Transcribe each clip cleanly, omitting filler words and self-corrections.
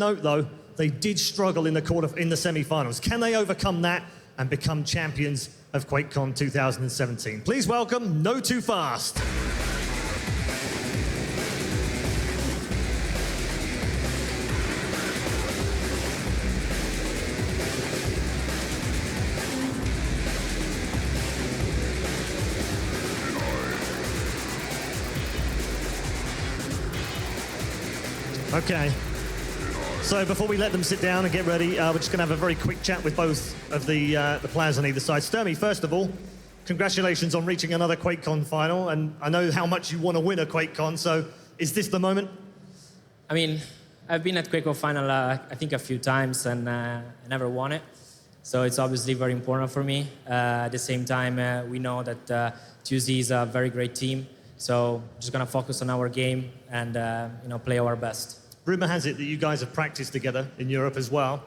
note, though, they did struggle in the semi-finals. Can they overcome that and become champions of Quakecon 2017? Please welcome notofast. Okay, so before we let them sit down and get ready, we're just going to have a very quick chat with both of the players on either side. Sturmy, first of all, congratulations on reaching another Quakecon final, and I know how much you want to win a Quakecon, so is this the moment? I mean, I've been at Quakecon final, I think, a few times, and I never won it. So it's obviously very important for me. At the same time, we know that 2Z is a very great team, so just going to focus on our game and play our best. Rumor has it that you guys have practiced together in Europe as well.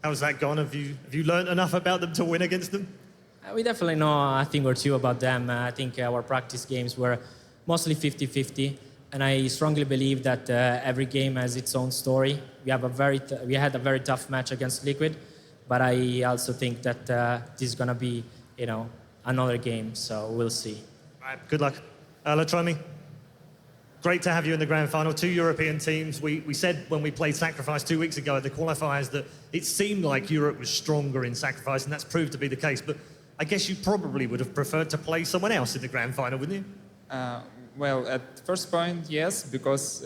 How's that gone? Have you learned enough about them to win against them? We definitely know a thing or two about them. I think our practice games were mostly 50-50, and I strongly believe that every game has its own story. We had a very tough match against Liquid, but I also think that this is going to be, another game. So we'll see. All right, good luck. Latromi, great to have you in the grand final. 2 European teams. We said when we played Sacrifice 2 weeks ago at the qualifiers that it seemed like Europe was stronger in Sacrifice, and that's proved to be the case. But I guess you probably would have preferred to play someone else in the grand final, wouldn't you? Well, at first point, yes, because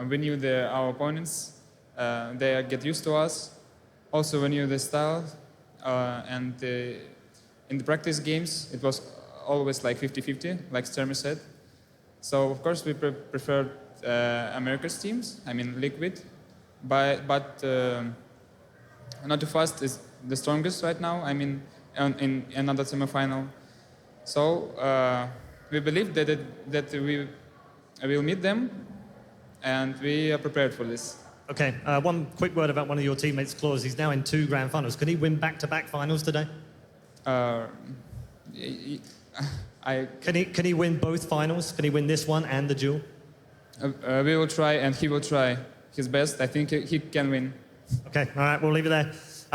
we knew our opponents. They get used to us. Also, we knew the style. And in the practice games, it was always like 50-50, like Sturmy said. So, of course, we preferred America's teams, I mean Liquid. But notofast is the strongest right now, I mean, in another semifinal. So, we believe that we will meet them, and we are prepared for this. Okay, one quick word about one of your teammates, Claus. He's now in 2 grand finals. Can he win back-to-back finals today? Can he win both finals? Can he win this one and the duel? We will try, and he will try his best. I think he can win. Okay, all right, we'll leave it there.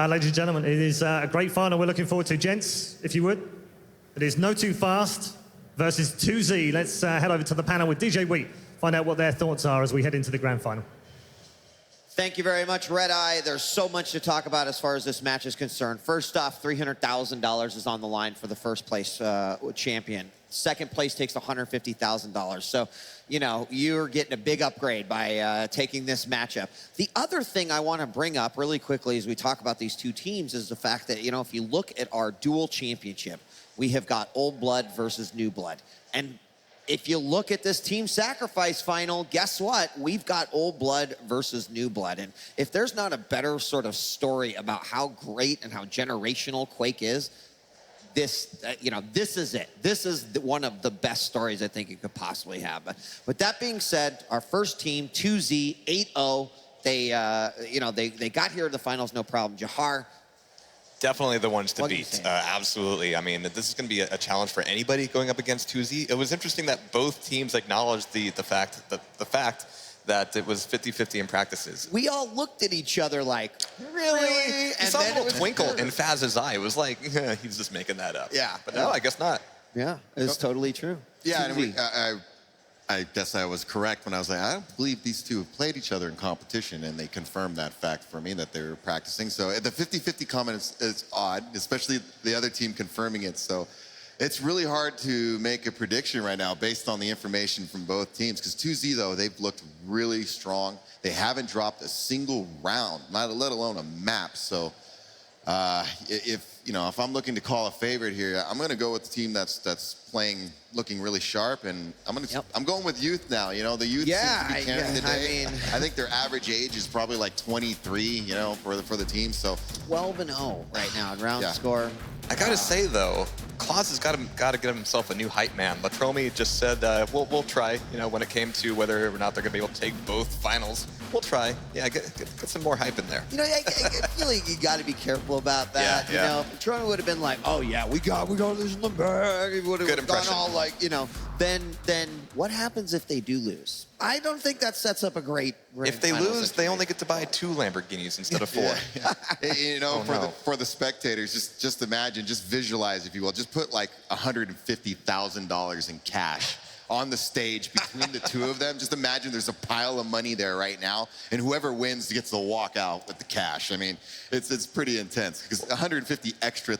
Ladies and gentlemen, it is a great final we're looking forward to. Gents, if you would, it is notofast versus 2Z. Let's head over to the panel with DJ Wheat, find out what their thoughts are as we head into the grand final. Thank you very much, Red Eye. There's so much to talk about as far as this match is concerned. First off, $300,000 is on the line for the first place champion. Second place takes $150,000. So, you're getting a big upgrade by taking this matchup. The other thing I want to bring up really quickly as we talk about these 2 teams is the fact that, if you look at our dual championship, we have got Old Blood versus New Blood. And if you look at this Team Sacrifice final, guess what? We've got Old Blood versus New Blood. And if there's not a better sort of story about how great and how generational Quake is, this is it. This is one of the best stories I think you could possibly have. But with that being said, our first team, 2Z, 8-0. They got here to the finals, no problem. Jahar. Definitely the ones to beat. Absolutely. I mean, this is going to be a challenge for anybody going up against 2Z. It was interesting that both teams acknowledged the fact that it was 50-50 in practices. We all looked at each other like, really? You saw a little twinkle in Faz's eye. It was like, he's just making that up. Yeah. But no, I guess not. Yeah, it's totally true. Yeah, and I guess I was correct when I was like, I don't believe these 2 have played each other in competition, and they confirmed that fact for me that they were practicing. So the 50-50 comment is odd, especially the other team confirming it. So it's really hard to make a prediction right now based on the information from both teams. Because 2Z, though, they've looked really strong. They haven't dropped a single round, let alone a map. So if I'm looking to call a favorite here, I'm going to go with the team that's looking really sharp, and I'm going with youth now. The youth seems to be carrying the day. I think their average age is probably like 23. For the team. So 12-0 right now in round score. I gotta say though, Claus has got to get himself a new hype man. Latromi just said we'll try. When it came to whether or not they're gonna be able to take both finals, we'll try. Yeah, get some more hype in there. I feel like you got to be careful about that. Yeah. Latromi would have been like, oh yeah, we got this in the bag. He would have gone all like, then what happens if they do lose? I don't think that sets up a great If they lose, they only get to buy 2 Lamborghinis instead of 4. You know, for the spectators, just imagine, just visualize, if you will, just put like $150,000 in cash on the stage between the two of them. Just imagine there's a pile of money there right now, and whoever wins gets to walk out with the cash. I mean, it's pretty intense, because $150,000 extra,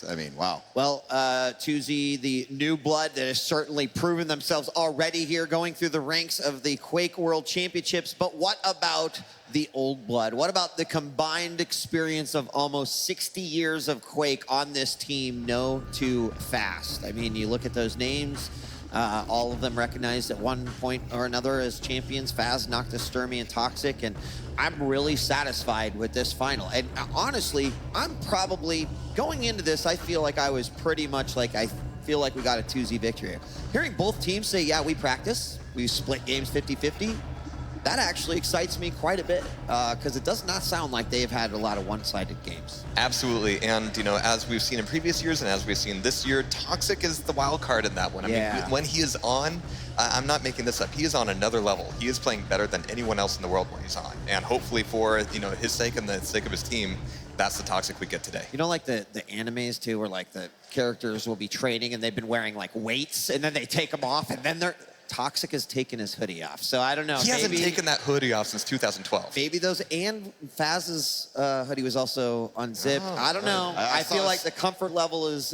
I mean, wow. Well, 2Z, the new blood that has certainly proven themselves already here going through the ranks of the Quake World Championships. But what about the old blood? What about the combined experience of almost 60 years of Quake on this team, notofast? I mean, you look at those names, all of them recognized at one point or another as champions: Faz, Noctis, Sturmy, and Toxic. And I'm really satisfied with this final. And honestly, I'm probably, going into this, I feel like I was pretty much like, I feel like we got a 2Z victory. Hearing both teams say, yeah, we practice, we split games 50-50, that actually excites me quite a bit, because it does not sound like they've had a lot of one-sided games. Absolutely, and you know, as we've seen in previous years and as we've seen this year, Toxic is the wild card in that one. I mean, when he is on, I'm not making this up, he is on another level. He is playing better than anyone else in the world when he's on. And hopefully for, you know, his sake and the sake of his team, that's the Toxic we get today. You know, like the animes too, where like the characters will be training and they've been wearing like weights, and then they take them off, and then they're... Toxic has taken his hoodie off. So I don't know. He hasn't taken that hoodie off since 2012. Maybe those, and Faz's hoodie was also unzipped. I don't know. I feel like the comfort level is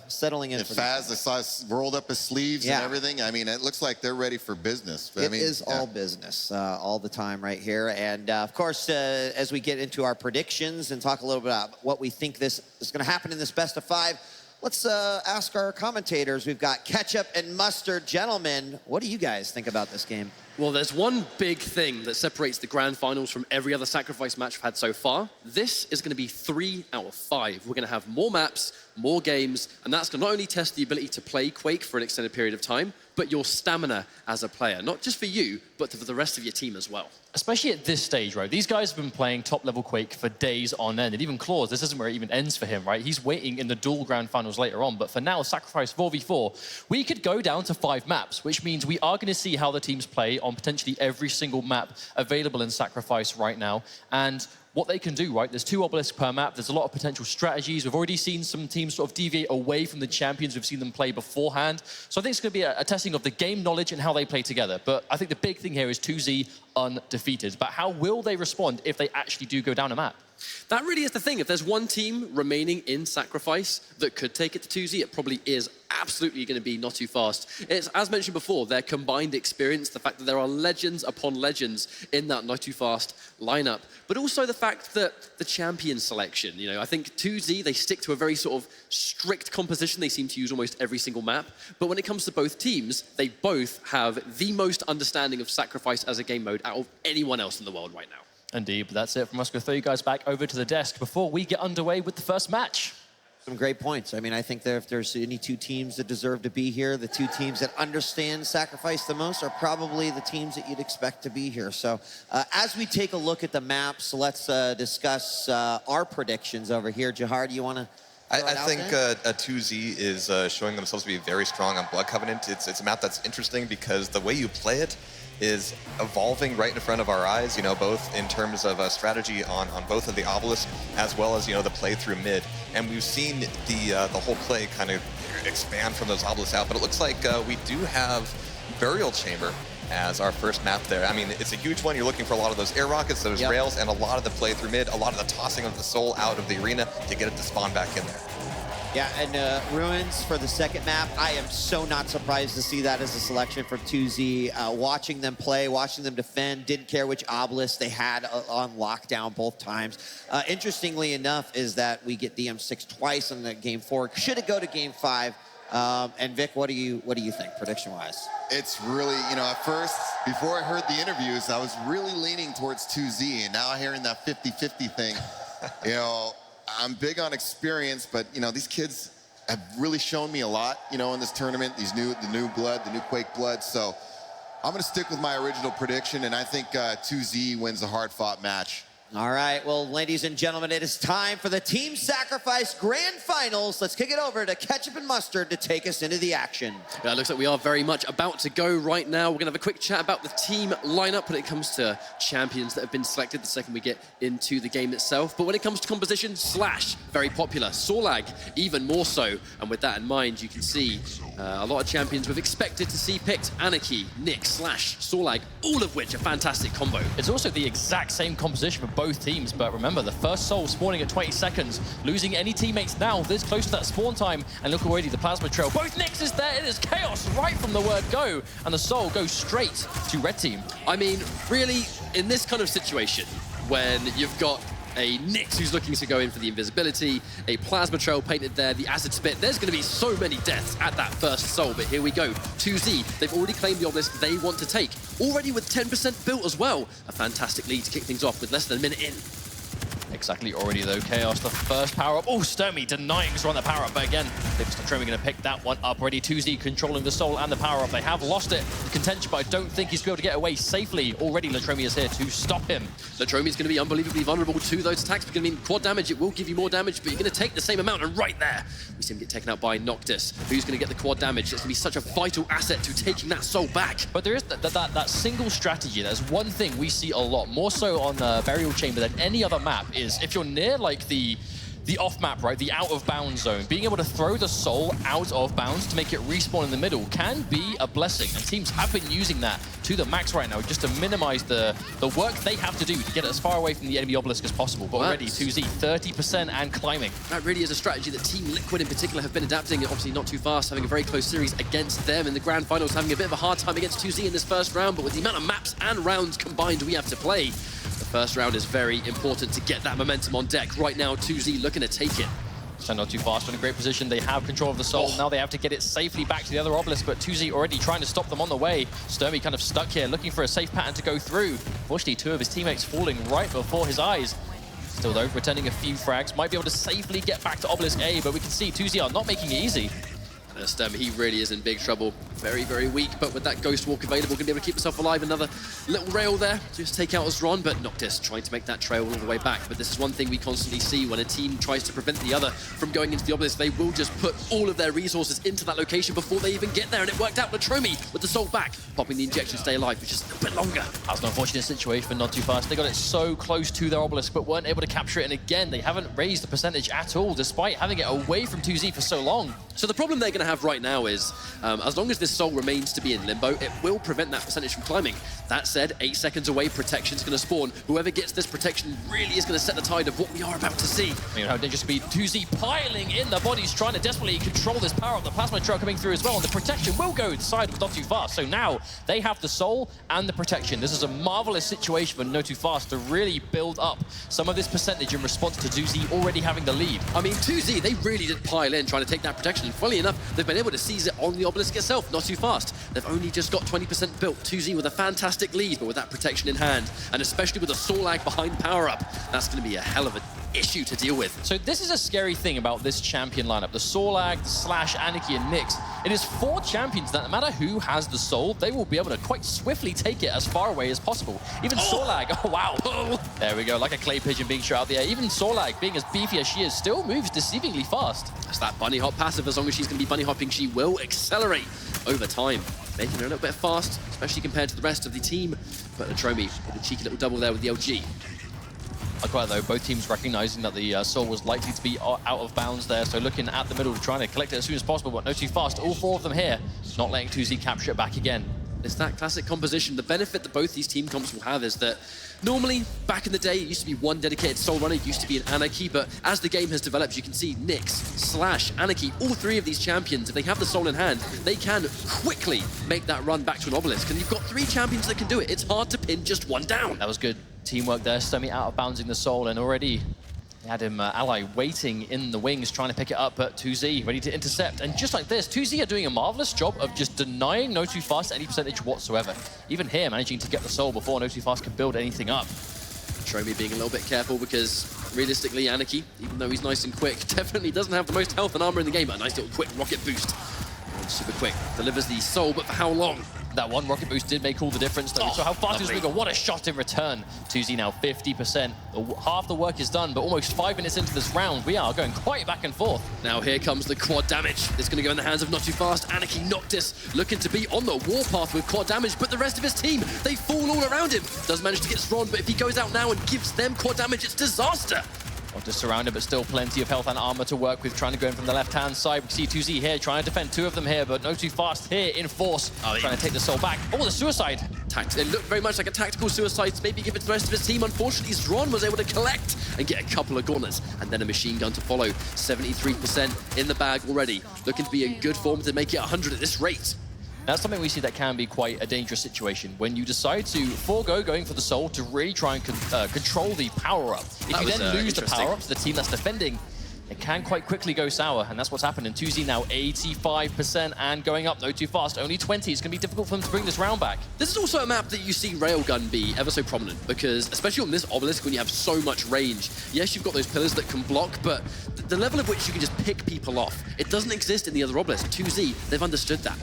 settling in. Faz, I saw rolled up his sleeves and everything. I mean, it looks like they're ready for business. It is all business all the time right here. And of course, as we get into our predictions and talk a little bit about what we think this is going to happen in this best of 5, let's ask our commentators. We've got Ketchup and Mustard. Gentlemen, what do you guys think about this game? Well, there's one big thing that separates the grand finals from every other sacrifice match we've had so far. This is going to be 3 out of 5. We're going to have more maps, more games, and that's going to not only test the ability to play Quake for an extended period of time, but your stamina as a player. Not just for you, but for the rest of your team as well. Especially at this stage, right? These guys have been playing top-level Quake for days on end. And even Claus, this isn't where it even ends for him, right? He's waiting in the dual grand finals later on. But for now, Sacrifice 4v4, we could go down to 5 maps, which means we are going to see how the teams play on potentially every single map available in Sacrifice right now. And what they can do, right? There's 2 obelisks per map. There's a lot of potential strategies. We've already seen some teams sort of deviate away from the champions we've seen them play beforehand. So I think it's going to be a testing of the game knowledge and how they play together. But I think the big thing here is 2Z undefeated. But how will they respond if they actually do go down a map? That really is the thing. If there's one team remaining in Sacrifice that could take it to 2Z, it probably is absolutely going to be notofast. It's, as mentioned before, their combined experience, the fact that there are legends upon legends in that notofast lineup, but also the fact that the champion selection, you know, I think 2Z, they stick to a very sort of strict composition. They seem to use almost every single map. But when it comes to both teams, they both have the most understanding of Sacrifice as a game mode out of anyone else in the world right now. Indeed, but that's it from us. We'll throw you guys back over to the desk before we get underway with the first match. Some great points. I mean, I think that if there's any 2 teams that deserve to be here, the 2 teams that understand Sacrifice the most are probably the teams that you'd expect to be here. So as we take a look at the maps, let's discuss our predictions over here. Jahar, do you want to? I think a 2Z is showing themselves to be very strong on Blood Covenant. It's a map that's interesting because the way you play it is evolving right in front of our eyes, you know, both in terms of strategy on both of the obelisks, as well as, you know, the play through mid. And we've seen the whole play kind of expand from those obelisks out, but it looks like we do have Burial Chamber as our first map there. I mean, it's a huge one. You're looking for a lot of those air rockets, those rails, and a lot of the play through mid, a lot of the tossing of the soul out of the arena to get it to spawn back in there. Yeah, and Ruins for the second map. I am so not surprised to see that as a selection from 2Z. Watching them play, watching them defend, didn't care which obelisk they had on lockdown both times. Interestingly enough is that we get DM6 twice in the game 4. Should it go to game 5? And Vic, what do you think, prediction-wise? It's really, you know, at first, before I heard the interviews, I was really leaning towards 2Z, and now hearing that 50-50 thing, you know, I'm big on experience, but, you know, these kids have really shown me a lot, you know, in this tournament, the new blood, the new Quake blood. So I'm going to stick with my original prediction, and I think 2Z wins a hard-fought match. All right, well, ladies and gentlemen, it is time for the Team Sacrifice Grand Finals. Let's kick it over to Ketchup and Mustard to take us into the action. Yeah, it looks like we are very much about to go right now. We're going to have a quick chat about the team lineup when it comes to champions that have been selected the second we get into the game itself. But when it comes to composition, Slash, very popular. Sorlag, even more so. And with that in mind, you can see a lot of champions we've expected to see picked. Anarchy, Nick, Slash, Sorlag, all of which are fantastic combo. It's also the exact same composition for both teams, but remember, the first soul spawning at 20 seconds, losing any teammates now this close to that spawn time, and look already, the plasma trail. Both Nicks is there, it is chaos right from the word go, and the soul goes straight to red team. I mean, really, in this kind of situation, when you've got a Nyx who's looking to go in for the invisibility, a plasma trail painted there, the acid spit, there's going to be so many deaths at that first soul, but here we go. 2Z, they've already claimed the obelisk they want to take, already with 10% built as well. A fantastic lead to kick things off with less than a minute in. Exactly already though, Chaos, the first power-up. Oh, Sturmy denying us on the power-up, but again, Tremor going to pick that one up. Ready, 2Z controlling the soul and the power-up. They have lost it, the contention, but I don't think he's going to be able to get away safely. Already, Latromi is here to stop him. Latromi is going to be unbelievably vulnerable to those attacks. It's going to mean quad damage. It will give you more damage, but you're going to take the same amount, and right there, we see him get taken out by Noctis, who's going to get the quad damage. It's going to be such a vital asset to taking that soul back. But there is that single strategy. There's one thing we see a lot, more so on Burial Chamber than any other map, is if you're near like the off-map, right, the out-of-bounds zone, being able to throw the soul out of bounds to make it respawn in the middle can be a blessing, and teams have been using that to the max right now just to minimize the work they have to do to get it as far away from the enemy obelisk as possible. But already 2Z 30% and climbing. That really is a strategy that Team Liquid in particular have been adapting. Obviously not too fast, having a very close series against them in the grand finals, having a bit of a hard time against 2Z in this first round, but with the amount of maps and rounds combined we have to play, the first round is very important to get that momentum on deck. Right now, 2Z looking to take it. So not too fast, in a great position. They have control of the soul. Now they have to get it safely back to the other obelisk, but 2Z already trying to stop them on the way. Sturmy kind of stuck here, looking for a safe pattern to go through. Unfortunately, two of his teammates falling right before his eyes. Still though, returning a few frags. Might be able to safely get back to obelisk A, but we can see 2Z are not making it easy. He really is in big trouble. Very, very weak, but with that Ghost Walk available, going to be able to keep himself alive. Another little rail there, just take out Azron, but Noctis trying to make that trail all the way back. But this is one thing we constantly see when a team tries to prevent the other from going into the obelisk. They will just put all of their resources into that location before they even get there, and it worked out. Latromi with the soul back, popping the injection, stay alive, which is a little bit longer. That's an unfortunate situation, but not too fast. They got it so close to their obelisk, but weren't able to capture it, and again, they haven't raised the percentage at all, despite having it away from 2Z for so long. So the problem they're going to have right now is, as long as this soul remains to be in limbo, it will prevent that percentage from climbing. That said, 8 seconds away, protection's going to spawn. Whoever gets this protection really is going to set the tide of what we are about to see. You know how dangerous to be. 2Z piling in the bodies, trying to desperately control this power of the plasma trail coming through as well, and the protection will go inside with Not Too Fast. So now they have the soul and the protection. This is a marvelous situation for Not Too Fast to really build up some of this percentage in response to 2Z already having the lead. I mean, 2Z, they really did pile in trying to take that protection, and funnily enough, they've been able to seize it on the obelisk itself. Not Too Fast. They've only just got 20% built. 2Z with a fantastic lead, but with that protection in hand, and especially with the soul lag behind power-up, that's going to be a hell of an issue to deal with. So this is a scary thing about this champion lineup. The Sorlag, the Slash, Anarchy, and Nyx. It is 4 champions that no matter who has the soul, they will be able to quite swiftly take it as far away as possible. Even Sorlag, oh wow. There we go, like a clay pigeon being shot out the air. Even Sorlag, being as beefy as she is, still moves deceivingly fast. That's that bunny hop passive. As long as she's going to be bunny hopping, she will accelerate over time, making her a little bit fast, especially compared to the rest of the team. But Latromi with a cheeky little double there with the LG. Quite though, both teams recognizing that the soul was likely to be out of bounds there, so looking at the middle, trying to collect it as soon as possible, but Not Too Fast, all 4 of them here, not letting 2Z capture it back again. It's that classic composition. The benefit that both these team comps will have is that normally, back in the day, it used to be one dedicated soul runner, it used to be an Anarchy, but as the game has developed, you can see Nyx, Slash, Anarchy, all 3 of these champions, if they have the soul in hand, they can quickly make that run back to an obelisk, and you've got 3 champions that can do it. It's hard to pin just one down. That was good teamwork there. Sturmy out of bouncing the soul, and already they had him ally waiting in the wings, trying to pick it up, but 2Z ready to intercept. And just like this, 2Z are doing a marvelous job of just denying Not Too Fast any percentage whatsoever. Even here, managing to get the soul before Not Too Fast can build anything up. Tromi being a little bit careful because realistically, Anarchy, even though he's nice and quick, definitely doesn't have the most health and armor in the game, but a nice little quick rocket boost. And super quick, delivers the soul, but for how long? That one rocket boost did make all the difference, though. So how fast is lovely. Rigo? What a shot in return. 2Z now 50%. Half the work is done, but almost 5 minutes into this round, we are going quite back and forth. Now here comes the quad damage. It's going to go in the hands of Not Too Fast. Anarchy Noctis looking to be on the warpath with quad damage, but the rest of his team, they fall all around him. Does manage to get Zron, but if he goes out now and gives them quad damage, it's disaster. Just surrounded, but still plenty of health and armor to work with, trying to go in from the left-hand side. We see 2Z here, trying to defend 2 of them here, but No Too Fast here in force, trying to take the soul back. Oh, the suicide. It looked very much like a tactical suicide, maybe give it to the rest of his team. Unfortunately, Zron was able to collect and get a couple of gauntlets, and then a machine gun to follow. 73% in the bag already. Looking to be in good form to make it 100 at this rate. That's something we see that can be quite a dangerous situation when you decide to forego going for the soul to really try and control the power-up. If you then lose the power-up to the team that's defending, it can quite quickly go sour, and that's what's happened. In 2Z now 85% and going up, No Too Fast, only 20. It's going to be difficult for them to bring this round back. This is also a map that you see Railgun be ever so prominent, because especially on this obelisk when you have so much range, yes, you've got those pillars that can block, but the level at which you can just pick people off, it doesn't exist in the other obelisk. 2Z, they've understood that.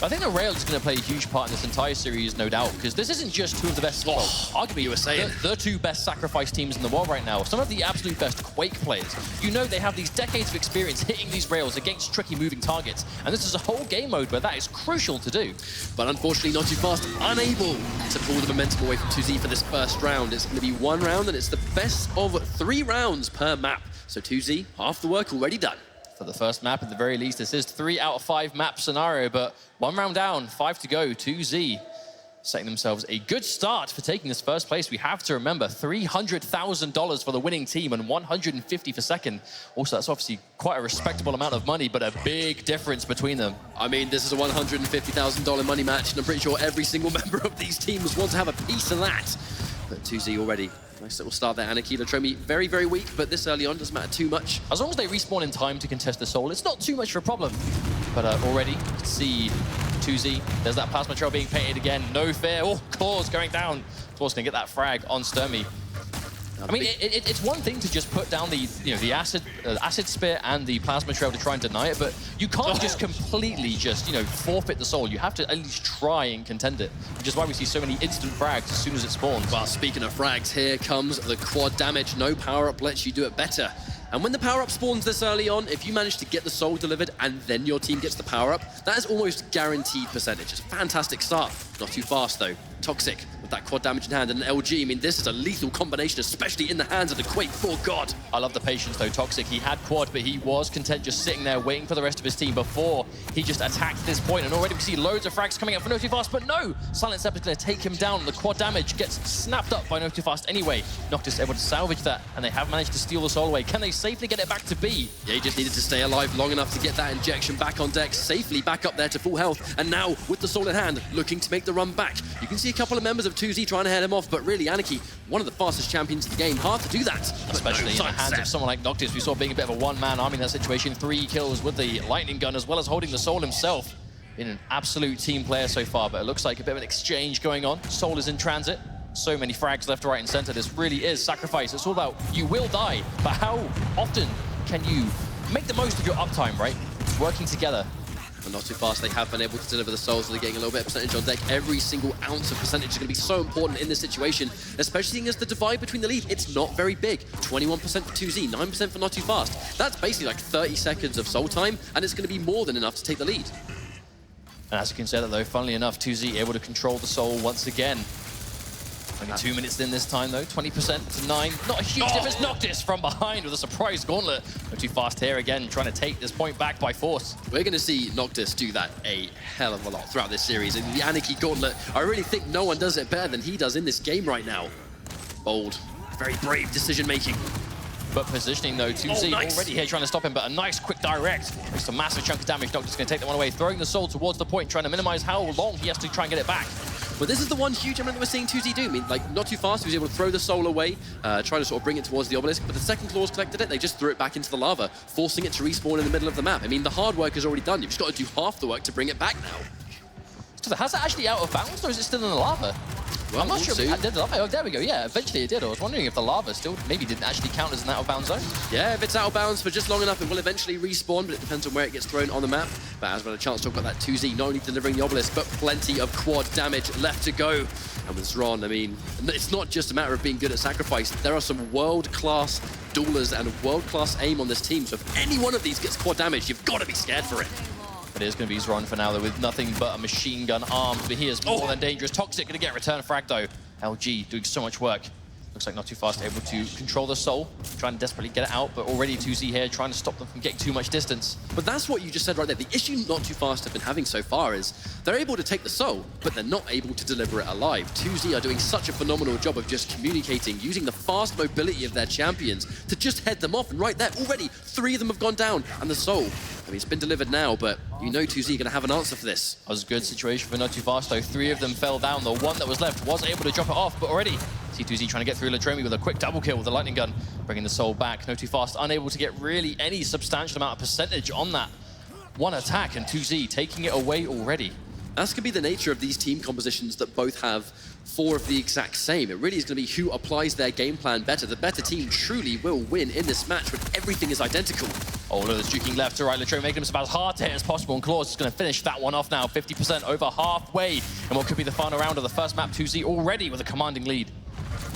I think the rail is going to play a huge part in this entire series, no doubt, because this isn't just 2 of the best, well, arguably you were saying the 2 best sacrifice teams in the world right now. Some of the absolute best Quake players. You know they have these decades of experience hitting these rails against tricky moving targets, and this is a whole game mode where that is crucial to do. But unfortunately, Not Too Fast unable to pull the momentum away from 2Z for this first round. It's going to be 1 round, and it's the best of 3 rounds per map. So 2Z, half the work already done. For the first map, at the very least, this is 3 out of 5 map scenario, but 1 round down, 5 to go. 2Z setting themselves a good start for taking this first place. We have to remember $300,000 for the winning team and $150 for second. Also, that's obviously quite a respectable amount of money, but a big difference between them. I mean, this is a $150,000 money match, and I'm pretty sure every single member of these teams wants to have a piece of that. But 2Z already. Nice little start there. Anarchy Latromi, very, very weak, but this early on doesn't matter too much. As long as they respawn in time to contest the soul, it's not too much of a problem. But already, you can see 2Z. There's that plasma trail being painted again. No fear. Oh, Claws going down. Claws going to get that frag on Sturmy. I mean, it's one thing to just put down the acid spear and the plasma trail to try and deny it, but you can't just completely forfeit the soul. You have to at least try and contend it, which is why we see so many instant frags as soon as it spawns. Well, speaking of frags, here comes the quad damage. No power-up lets you do it better. And when the power-up spawns this early on, if you manage to get the soul delivered and then your team gets the power-up, that is almost guaranteed percentage. It's a fantastic start. Not too fast, though. Toxic with that quad damage in hand and an LG. I mean, this is a lethal combination, especially in the hands of the Quake. For God. I love the patience, though. Toxic, he had quad, but he was content just sitting there waiting for the rest of his team before he just attacked this point. And already we see loads of frags coming out for No Too Fast, but no! Silent Step is going to take him down. The quad damage gets snapped up by No Too Fast anyway. Noctis able to salvage that, and they have managed to steal the soul away. Can they safely get it back to B? Yeah, he just needed to stay alive long enough to get that injection back on deck, safely back up there to full health. And now, with the soul in hand, looking to make the run back. You can see a couple of members of 2Z trying to head him off, but really, Anarchy, one of the fastest champions in the game, hard to do that. Especially in the hands of someone like Noctis, we saw being a bit of a one-man army in that situation. 3 kills with the lightning gun, as well as holding the soul himself. Been an absolute team player so far, but it looks like a bit of an exchange going on. Soul is in transit. So many frags left, right, and center. This really is sacrifice. It's all about you will die, but how often can you make the most of your uptime, right? Working together. And Not Too Fast, they have been able to deliver the souls, so they're getting a little bit of percentage on deck. Every single ounce of percentage is going to be so important in this situation, especially seeing as the divide between the lead, it's not very big. 21% for 2Z, 9% for Not Too Fast. That's basically like 30 seconds of soul time, and it's going to be more than enough to take the lead. And as you can see that, though, funnily enough, 2Z able to control the soul once again. Only 2 minutes in this time, though. 20% to 9. Not a huge difference. Noctis from behind with a surprise gauntlet. Not Too Fast here again, trying to take this point back by force. We're going to see Noctis do that a hell of a lot throughout this series. And the Anarchy gauntlet, I really think no one does it better than he does in this game right now. Bold, very brave decision-making. But positioning, though, 2Z already here trying to stop him, but a nice quick direct. Makes a massive chunk of damage. Noctis going to take that one away, throwing the soul towards the point, trying to minimize how long he has to try and get it back. But this is the one huge element that we're seeing 2Z do. I mean, like, Not Too Fast, he was able to throw the soul away, trying to sort of bring it towards the obelisk, but the second Claws collected it, they just threw it back into the lava, forcing it to respawn in the middle of the map. I mean, the hard work is already done. You've just got to do half the work to bring it back now. So how's that actually out of bounds, or is it still in the lava? Well, I'm not we'll sure. see. Oh, there we go. Yeah, eventually it did. I was wondering if the lava still maybe didn't actually count as an out-of-bounds zone. Yeah, if it's out of bounds for just long enough, it will eventually respawn, but it depends on where it gets thrown on the map. But as we had a chance to talk about that 2Z, not only delivering the obelisk, but plenty of quad damage left to go. And with Zron, I mean, it's not just a matter of being good at sacrifice. There are some world-class duelers and world-class aim on this team. So if any one of these gets quad damage, you've got to be scared for it. It is going to be Zron for now, though, with nothing but a machine gun armed. But he is more than dangerous. Toxic going to get return frag, though. LG doing so much work. Looks like notofast able to control the soul, trying to desperately get it out, but already 2Z here trying to stop them from getting too much distance. But that's what you just said right there. The issue notofast have been having so far is they're able to take the soul, but they're not able to deliver it alive. 2Z are doing such a phenomenal job of just communicating, using the fast mobility of their champions to just head them off. And right there, already 3 of them have gone down. And the soul, I mean, it's been delivered now, but you know 2Z are going to have an answer for this. That was a good situation for notofast, though. 3 of them fell down. The one that was left was able to drop it off, but already C2Z trying to get through Latromi with a quick double kill with the lightning gun, bringing the soul back. notofast unable to get really any substantial amount of percentage on that one attack, and 2Z taking it away already. That's going to be the nature of these team compositions that both have 4 of the exact same. It really is going to be who applies their game plan better. The better team truly will win in this match when everything is identical. Oh, look, there's juking left to right. Latromi making him about as hard to hit as possible, and Claus is going to finish that one off now. 50% over halfway, and what could be the final round of the first map. 2Z already with a commanding lead.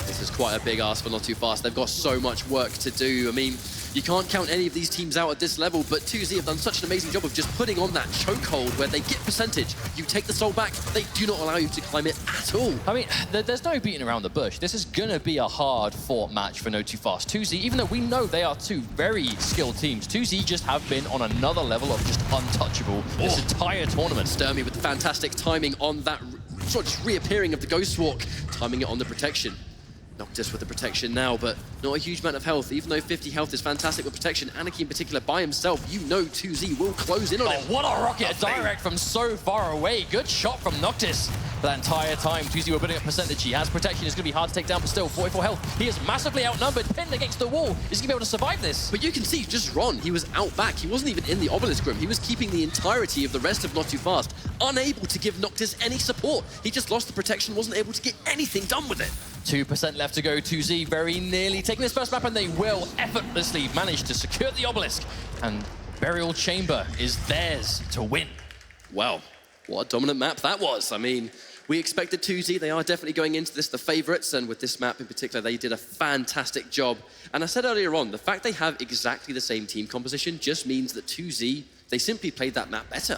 This is quite a big ask for notofast. They've got so much work to do. I mean, you can't count any of these teams out at this level, but 2Z have done such an amazing job of just putting on that chokehold where they get percentage. You take the soul back, they do not allow you to climb it at all. I mean, there's no beating around the bush. This is going to be a hard-fought match for notofast. 2Z, even though we know they are 2 very skilled teams, 2Z just have been on another level of just untouchable this entire tournament. Sturmy with fantastic timing on that sort of just reappearing of the Ghost Walk, timing it on the protection. Noctis with the protection now, but not a huge amount of health. Even though 50 health is fantastic with protection, Anarchy in particular by himself, you know 2Z will close in on him. What a rocket direct from so far away. Good shot from Noctis. For that entire time, 2Z were building up percentage. He has protection. It's going to be hard to take down, but still, 44 health. He is massively outnumbered, pinned against the wall. Is he going to be able to survive this? But you can see, just Ron, he was out back. He wasn't even in the obelisk room. He was keeping the entirety of the rest of notofast, unable to give Noctis any support. He just lost the protection, wasn't able to get anything done with it. 2% left to go. 2Z very nearly taking this first map, and they will effortlessly manage to secure the obelisk. And Burial Chamber is theirs to win. Well, what a dominant map that was. I mean, we expected 2Z. They are definitely going into this the favorites, and with this map in particular, they did a fantastic job. And I said earlier on, the fact they have exactly the same team composition just means that 2Z, they simply played that map better.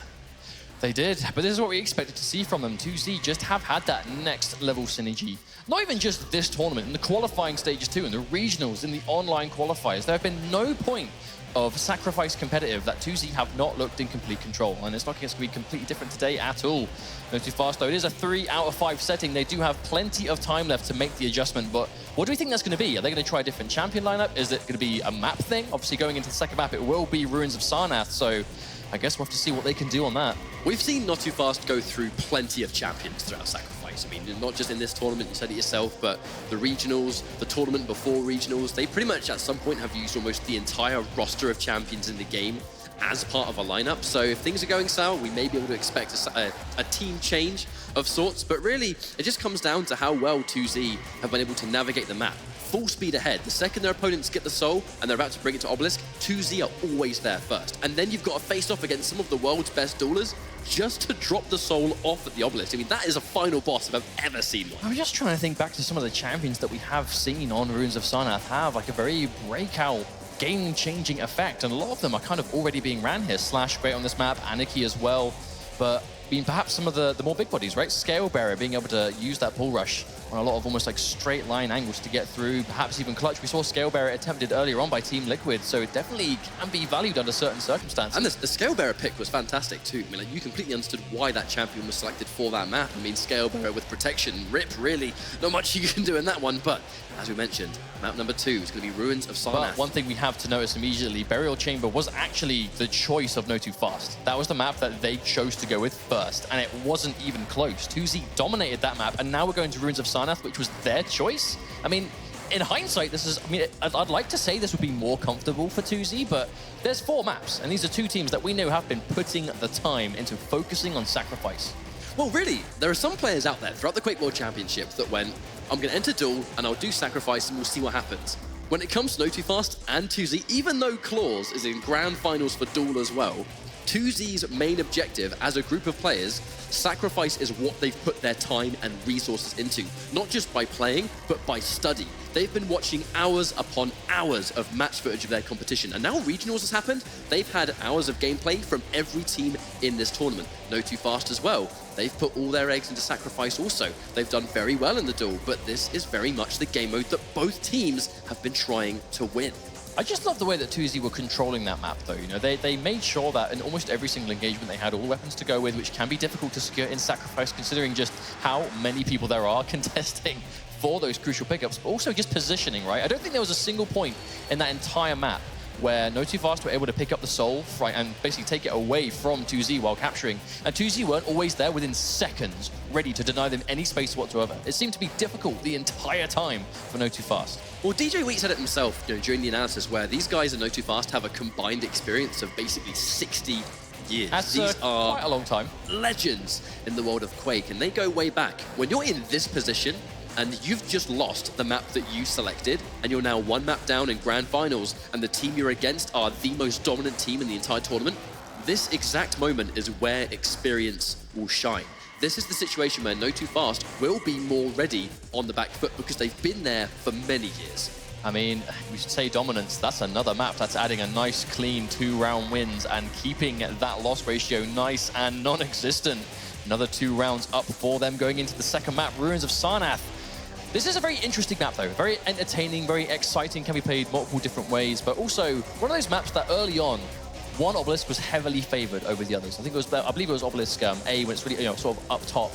They did, but this is what we expected to see from them. 2Z just have had that next level synergy. Not even just this tournament, in the qualifying stages too, in the regionals, in the online qualifiers. There have been no point of Sacrifice competitive that 2Z have not looked in complete control, and it's looking to be completely different today at all. notofast, though, it is a 3 out of 5 setting. They do have plenty of time left to make the adjustment, but what do we think that's going to be? Are they going to try a different champion lineup? Is it going to be a map thing? Obviously, going into the second map, it will be Ruins of Sarnath, so I guess we'll have to see what they can do on that. We've seen notofast go through plenty of champions throughout Sacrifice. I mean, not just in this tournament, you said it yourself, but the regionals, the tournament before regionals, they pretty much at some point have used almost the entire roster of champions in the game as part of a lineup. So if things are going sour, we may be able to expect a team change of sorts, but really, it just comes down to how well 2Z have been able to navigate the map. Full speed ahead. The second their opponents get the soul and they're about to bring it to Obelisk, 2Z are always there first. And then you've got to face off against some of the world's best duelers just to drop the soul off at the Obelisk. I mean, that is a final boss if I've ever seen one. I'm just trying to think back to some of the champions that we have seen on Ruins of Sarnath have like a very breakout, game-changing effect, and a lot of them are kind of already being ran here. Slash great on this map, Anarchy as well, but I mean, perhaps some of the more big bodies, right? Scale Bearer being able to use that pull rush on a lot of almost like straight line angles to get through, perhaps even clutch. We saw Scale Bearer attempted earlier on by Team Liquid, so it definitely can be valued under certain circumstances. And the Scale Bearer pick was fantastic too. I mean, like, you completely understood why that champion was selected for that map. I mean, Scale Bearer with protection, rip, really, not much you can do in that one, but as we mentioned, map number 2 is going to be Ruins of Sarnath. But one thing we have to notice immediately, Burial Chamber was actually the choice of notofast. That was the map that they chose to go with first, and it wasn't even close. 2Z dominated that map, and now we're going to Ruins of Sarnath, which was their choice. I mean, in hindsight, this is, I mean, I'd like to say this would be more comfortable for 2Z, but there's 4 maps, and these are 2 teams that we know have been putting the time into focusing on Sacrifice. Well, really, there are some players out there throughout the Quake World Championship that went, I'm going to enter duel and I'll do sacrifice and we'll see what happens. When it comes to notofast and 2Z, even though Claws is in grand finals for duel as well, 2Z's main objective as a group of players, sacrifice is what they've put their time and resources into, not just by playing, but by study. They've been watching hours upon hours of match footage of their competition, and now regionals has happened. They've had hours of gameplay from every team in this tournament. notofast as well. They've put all their eggs into sacrifice also. They've done very well in the duel, but this is very much the game mode that both teams have been trying to win. I just love the way that 2Z were controlling that map, though. You know, they made sure that in almost every single engagement they had all weapons to go with, which can be difficult to secure in sacrifice, considering just how many people there are contesting for those crucial pickups, but also just positioning, right? I don't think there was a single point in that entire map where notofast were able to pick up the soul, right, and basically take it away from 2Z while capturing. And 2Z weren't always there within seconds, ready to deny them any space whatsoever. It seemed to be difficult the entire time for notofast. Well, DJ Wheat said it himself, during the analysis, where these guys in notofast have a combined experience of basically 60 years. That's These are quite a long time. legends in the world of Quake, and they go way back. When you're in this position, and you've just lost the map that you selected, and you're now one map down in grand finals, and the team you're against are the most dominant team in the entire tournament, this exact moment is where experience will shine. This is the situation where notofast will be more ready on the back foot because they've been there for many years. I mean, we should say dominance. That's another map that's adding a nice, clean 2-round wins and keeping that loss ratio nice and non-existent. Another 2 rounds up for them going into the second map, Ruins of Sarnath. This is a very interesting map, though. Very entertaining, very exciting, can be played multiple different ways, but also one of those maps that early on, one obelisk was heavily favored over the others. I believe it was obelisk A, when it's really, sort of up top,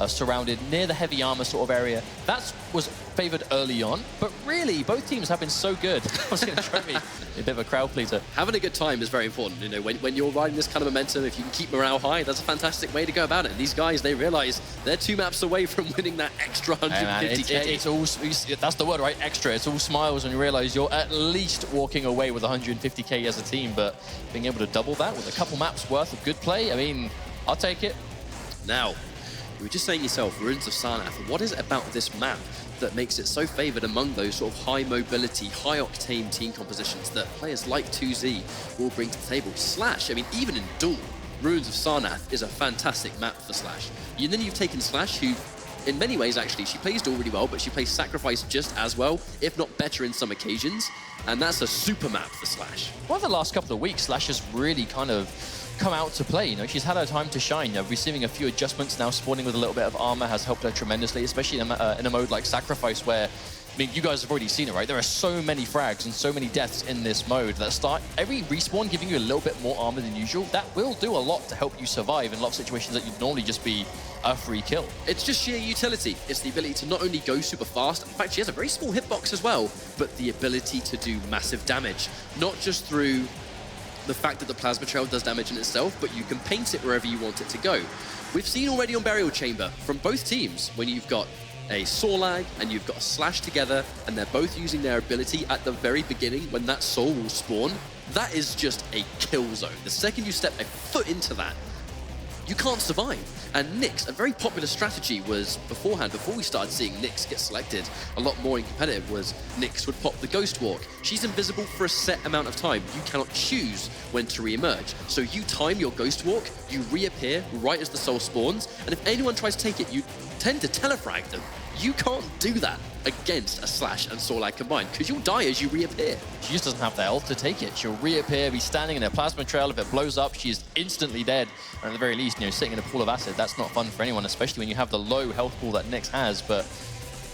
surrounded near the heavy armor sort of area. That was favored early on, but really, both teams have been so good. I was going to try me a bit of a crowd pleaser. Having a good time is very important. When you're riding this kind of momentum, if you can keep morale high, that's a fantastic way to go about it. And these guys, they realize they're 2 maps away from winning that extra 150K. Hey man, that's the word, right? Extra. It's all smiles when you realize you're at least walking away with 150K as a team, but being able to double that with a couple maps worth of good play, I mean, I'll take it. Now, you were just saying yourself, Ruins of Sarnath, what is it about this map that makes it so favored among those sort of high mobility, high octane team compositions that players like 2Z will bring to the table? Slash, I mean, even in duel, Ruins of Sarnath is a fantastic map for Slash. And then you've taken Slash, who, in many ways, actually, she plays duel really well, but she plays sacrifice just as well, if not better in some occasions. And that's a super map for Slash. Well, the last couple of weeks, Slash has really kind of come out to play. She's had her time to shine. Receiving a few adjustments now, spawning with a little bit of armor has helped her tremendously, especially in a mode like Sacrifice, where, I mean, you guys have already seen it, right? There are so many frags and so many deaths in this mode that start every respawn giving you a little bit more armor than usual. That will do a lot to help you survive in a lot of situations that you'd normally just be a free kill. It's just sheer utility. It's the ability to not only go super fast, in fact, she has a very small hitbox as well, but the ability to do massive damage, not just through the fact that the plasma trail does damage in itself, but you can paint it wherever you want it to go. We've seen already on Burial Chamber from both teams when you've got a Sorlag and you've got a Slash together and they're both using their ability at the very beginning when that soul will spawn. That is just a kill zone. The second you step a foot into that, you can't survive. And Nyx, a very popular strategy was beforehand, before we started seeing Nyx get selected a lot more in competitive, was Nyx would pop the Ghost Walk. She's invisible for a set amount of time. You cannot choose when to re-emerge. So you time your Ghost Walk, you reappear right as the soul spawns, and if anyone tries to take it, you tend to telefrag them. You can't do that against a Slash and Sorlag combined, because you'll die as you reappear. She just doesn't have the health to take it. She'll reappear, be standing in a plasma trail. If it blows up, she is instantly dead. And at the very least, sitting in a pool of acid, that's not fun for anyone, especially when you have the low health pool that Nyx has. But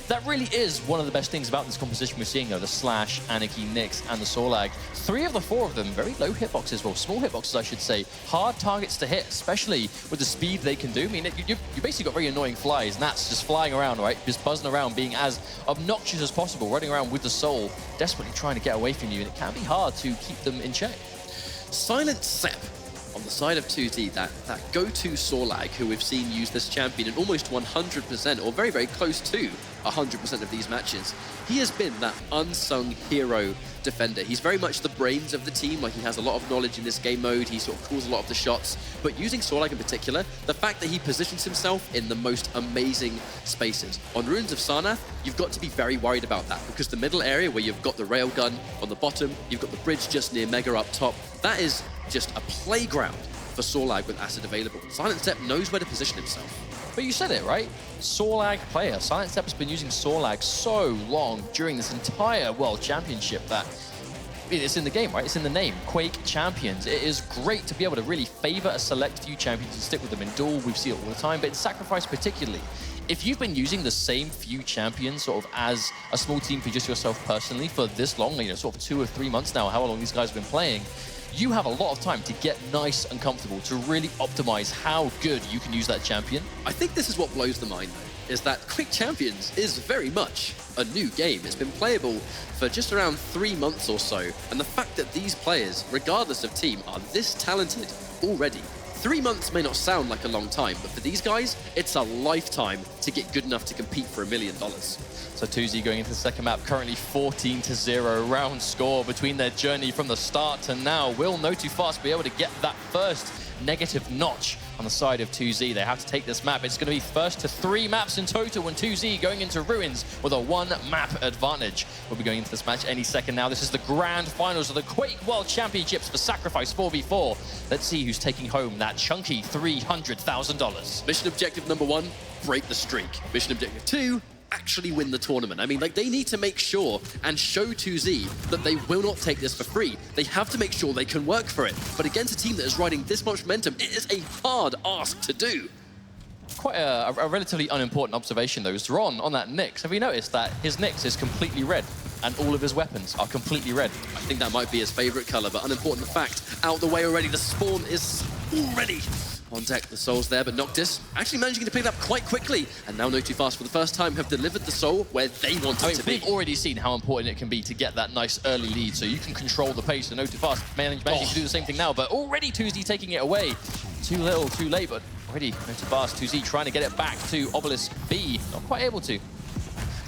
that really is one of the best things about this composition we're seeing, though. The Slash, Anarchy, Nyx, and the Sorlag. 3 of the 4 of them, very low hitboxes, well, small hitboxes, I should say. Hard targets to hit, especially with the speed they can do. I mean, you basically got very annoying flies, and that's just flying around, right? Just buzzing around, being as obnoxious as possible, running around with the soul, desperately trying to get away from you, and it can be hard to keep them in check. Silent Sep on the side of 2Z, that go-to Sorlag who we've seen use this champion in almost 100%, or very, very close to 100% of these matches. He has been that unsung hero defender. He's very much the brains of the team, like he has a lot of knowledge in this game mode, he sort of calls a lot of the shots, but using Sorlag in particular, the fact that he positions himself in the most amazing spaces. On Ruins of Sarnath, you've got to be very worried about that, because the middle area where you've got the railgun on the bottom, you've got the bridge just near Mega up top, that is just a playground for Sorlag with Acid available. Silent Step knows where to position himself. But you said it, right? Sorlag player. Silent Step has been using Sorlag so long during this entire World Championship that it's in the game, right? It's in the name, Quake Champions. It is great to be able to really favor a select few champions and stick with them in duel. We see it all the time, but in Sacrifice particularly, if you've been using the same few champions sort of as a small team for just yourself personally for this long, you know, sort of 2 or 3 months now, how long these guys have been playing, you have a lot of time to get nice and comfortable to really optimize how good you can use that champion. I think this is what blows the mind, though, is that Quake Champions is very much a new game. It's been playable for just around 3 months or so, and the fact that these players, regardless of team, are this talented already. 3 months may not sound like a long time, but for these guys, it's a lifetime to get good enough to compete for $1 million. So 2Z going into the second map, currently 14-0 round score between their journey from the start to now. Will notofast be able to get that first negative notch on the side of 2Z? They have to take this map. It's going to be first to 3 maps in total, and 2Z going into Ruins with a 1-map advantage. We'll be going into this match any second now. This is the grand finals of the Quake World Championships for Sacrifice 4v4. Let's see who's taking home that chunky $300,000. Mission objective number 1, break the streak. Mission objective 2, actually win the tournament. I mean, like, they need to make sure and show 2Z that they will not take this for free. They have to make sure they can work for it. But against a team that is riding this much momentum, it is a hard ask to do. Quite a relatively unimportant observation, though, is Ron on that Nyx. Have you noticed that his Nyx is completely red and all of his weapons are completely red? I think that might be his favorite color, but unimportant fact, out the way already. The spawn is already on deck. The Soul's there, but Noctis actually managing to pick it up quite quickly. And now notofast for the first time have delivered the Soul where they want it to be. We've already seen how important it can be to get that nice early lead, so you can control the pace. And notofast managing to do the same thing now, but already 2Z taking it away. Too little, too late, but already notofast, 2Z trying to get it back to Obelisk B. Not quite able to.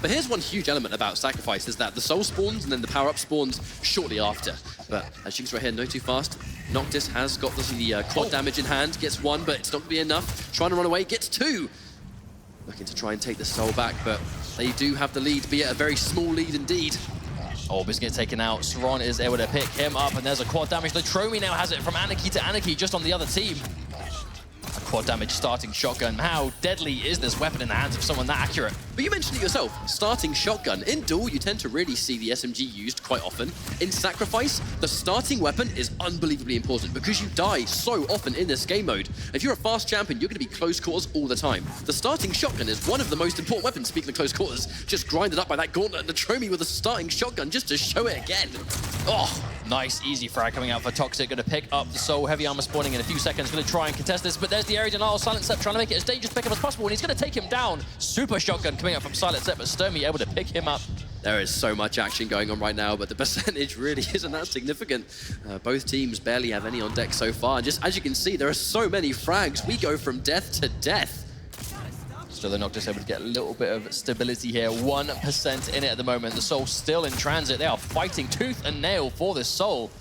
But here's one huge element about Sacrifice, is that the Soul spawns and then the power-up spawns shortly after. But as you can see right here, notofast, Noctis has got the quad damage in hand, gets 1, but it's not going to be enough. Trying to run away, gets 2. Looking to try and take the Soul back, but they do have the lead, be it a very small lead indeed. Orb is getting taken out. Saron is able to pick him up, and there's a quad damage. Latromi now has it from Anarchy to Anarchy, just on the other team. A quad damage starting shotgun. How deadly is this weapon in the hands of someone that accurate? But you mentioned it yourself, starting shotgun. In duel, you tend to really see the SMG used quite often. In Sacrifice, the starting weapon is unbelievably important because you die so often in this game mode. If you're a fast champion, you're going to be close quarters all the time. The starting shotgun is one of the most important weapons, speaking of close quarters. Just grinded up by that gauntlet and Natromi with a starting shotgun just to show it again. Oh, nice, easy frag coming out for Toxic. Going to pick up the Soul. Heavy armor spawning in a few seconds. Going to try and contest this, but there's the area denial. Silent Step trying to make it as dangerous pickup as possible, and he's going to take him down. Super shotgun coming out from Silent Step, but Sturmy able to pick him up. There is so much action going on right now, but the percentage really isn't that significant. Both teams barely have any on deck so far. And just as you can see, there are so many frags. We go from death to death. Still, they're not just able to get a little bit of stability here. 1% in it at the moment. The Soul still in transit. They are fighting tooth and nail for this Soul.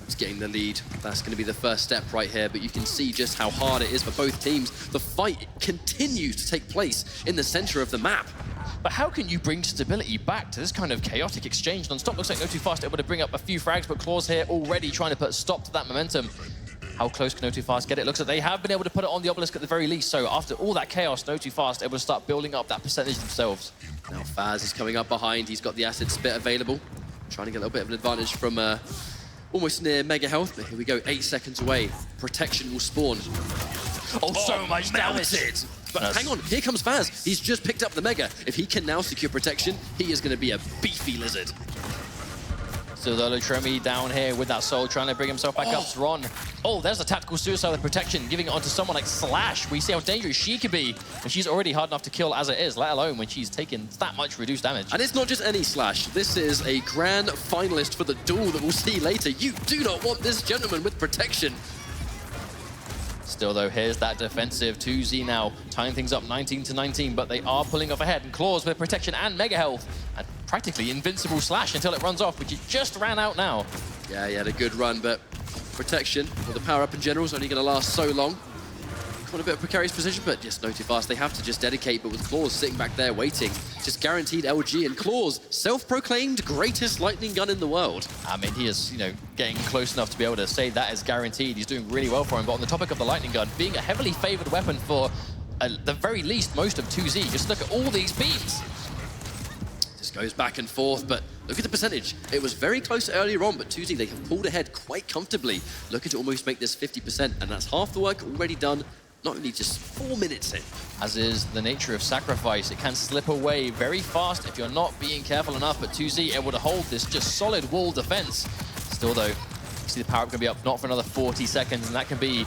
It's getting the lead. That's going to be the first step right here, but you can see just how hard it is for both teams. The fight continues to take place in the center of the map. But how can you bring stability back to this kind of chaotic exchange non-stop? Looks like notofast able to bring up a few frags, but Claws here already trying to put a stop to that momentum. How close can notofast get it? Looks like they have been able to put it on the Obelisk at the very least, so after all that chaos, notofast able to start building up that percentage themselves. Now Faz is coming up behind. He's got the Acid Spit available. Trying to get a little bit of an advantage from almost near mega health, but here we go, 8 seconds away. Protection will spawn. Oh, so much damage. But hang on, here comes Faz. He's just picked up the mega. If he can now secure protection, he is going to be a beefy lizard. So the Latromi down here with that Soul, trying to bring himself back up to Ron. Oh, there's a tactical suicide with protection, giving it onto someone like Slash. We see how dangerous she could be, and she's already hard enough to kill as it is, let alone when she's taken that much reduced damage. And it's not just any Slash. This is a grand finalist for the duel that we'll see later. You do not want this gentleman with protection. Still though, here's that defensive 2Z now, tying things up 19-19, but they are pulling off ahead, and Claws with protection and mega health, and practically invincible slash until it runs off, which it just ran out now. Yeah, he had a good run, but protection, or the power-up in general, is only going to last so long. Quite a bit of precarious position, but just notofast. They have to just dedicate, but with Claws sitting back there waiting, just guaranteed LG, and Claws, self-proclaimed greatest lightning gun in the world. I mean, he is, getting close enough to be able to say that is guaranteed. He's doing really well for him, but on the topic of the lightning gun, being a heavily favored weapon for, at the very least, most of 2Z, just look at all these beams. Just goes back and forth, but look at the percentage. It was very close earlier on, but 2Z, they have pulled ahead quite comfortably. Looking to almost make this 50%, and that's half the work already done. Not only just 4 minutes in. As is the nature of Sacrifice, it can slip away very fast if you're not being careful enough, but 2Z able to hold this just solid wall defense. Still though, you see the power-up going to be up not for another 40 seconds, and that can be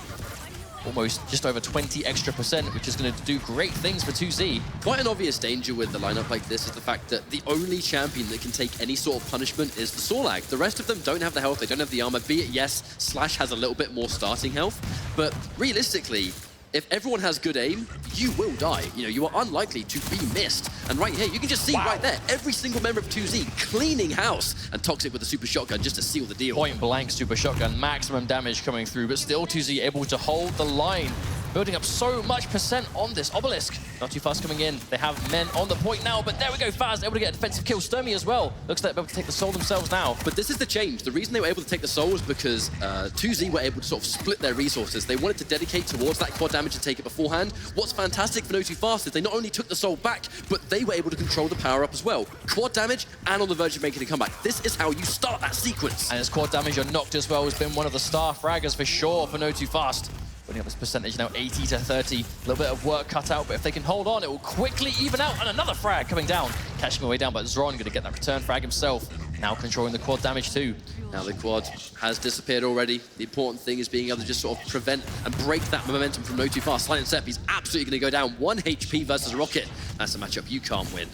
almost just over 20 extra %, which is going to do great things for 2Z. Quite an obvious danger with the lineup like this is the fact that the only champion that can take any sort of punishment is the Sorlag. The rest of them don't have the health, they don't have the armor, be it, yes, Slash has a little bit more starting health, but realistically, if everyone has good aim, you will die. You are unlikely to be missed. And right here, you can just see right there, every single member of 2Z cleaning house, and Toxic with a super shotgun just to seal the deal. Point blank super shotgun, maximum damage coming through, but still 2Z able to hold the line, building up so much % on this obelisk. notofast coming in. They have men on the point now, but there we go, Faz able to get a defensive kill. Sturmy as well. Looks like they're able to take the soul themselves now. But this is the change. The reason they were able to take the soul is because 2Z were able to sort of split their resources. They wanted to dedicate towards that quad damage and take it beforehand. What's fantastic for notofast is they not only took the soul back, but they were able to control the power-up as well. Quad damage and on the verge of making a comeback. This is how you start that sequence. And his quad damage on Noct as well has been one of the star fraggers for sure for notofast. Putting up his percentage now 80-30. A little bit of work cut out, but if they can hold on, it will quickly even out. And another frag coming down, catching away down, but Zron going to get that return frag himself. Now controlling the quad damage too. Now the quad has disappeared already. The important thing is being able to just sort of prevent and break that momentum from notofast. Silent Step, he's absolutely going to go down. 1 HP versus Rocket. That's a matchup you can't win.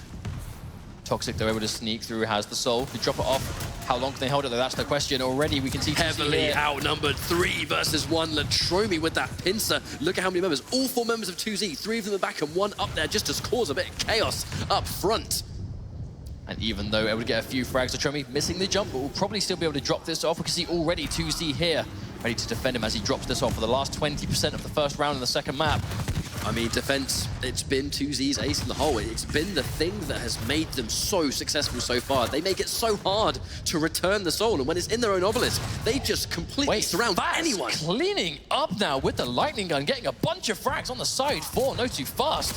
Toxic, they're able to sneak through, has the soul. They drop it off. How long can they hold it, though? That's the question. Already we can see heavily outnumbered, 3 versus 1. Latromi with that pincer. Look at how many members. All 4 members of 2Z. 3 of them in the back and 1 up there just to cause a bit of chaos up front. And even though able to get a few frags, Latromi missing the jump, but will probably still be able to drop this off. We can see already 2Z here, ready to defend him as he drops this off for the last 20% of the first round in the second map. I mean, defense, it's been 2Z's ace in the hole. It's been the thing that has made them so successful so far. They make it so hard to return the soul, and when it's in their own obelisk, they just completely surround anyone. Cleaning up now with the lightning gun, getting a bunch of frags on the side for notofast.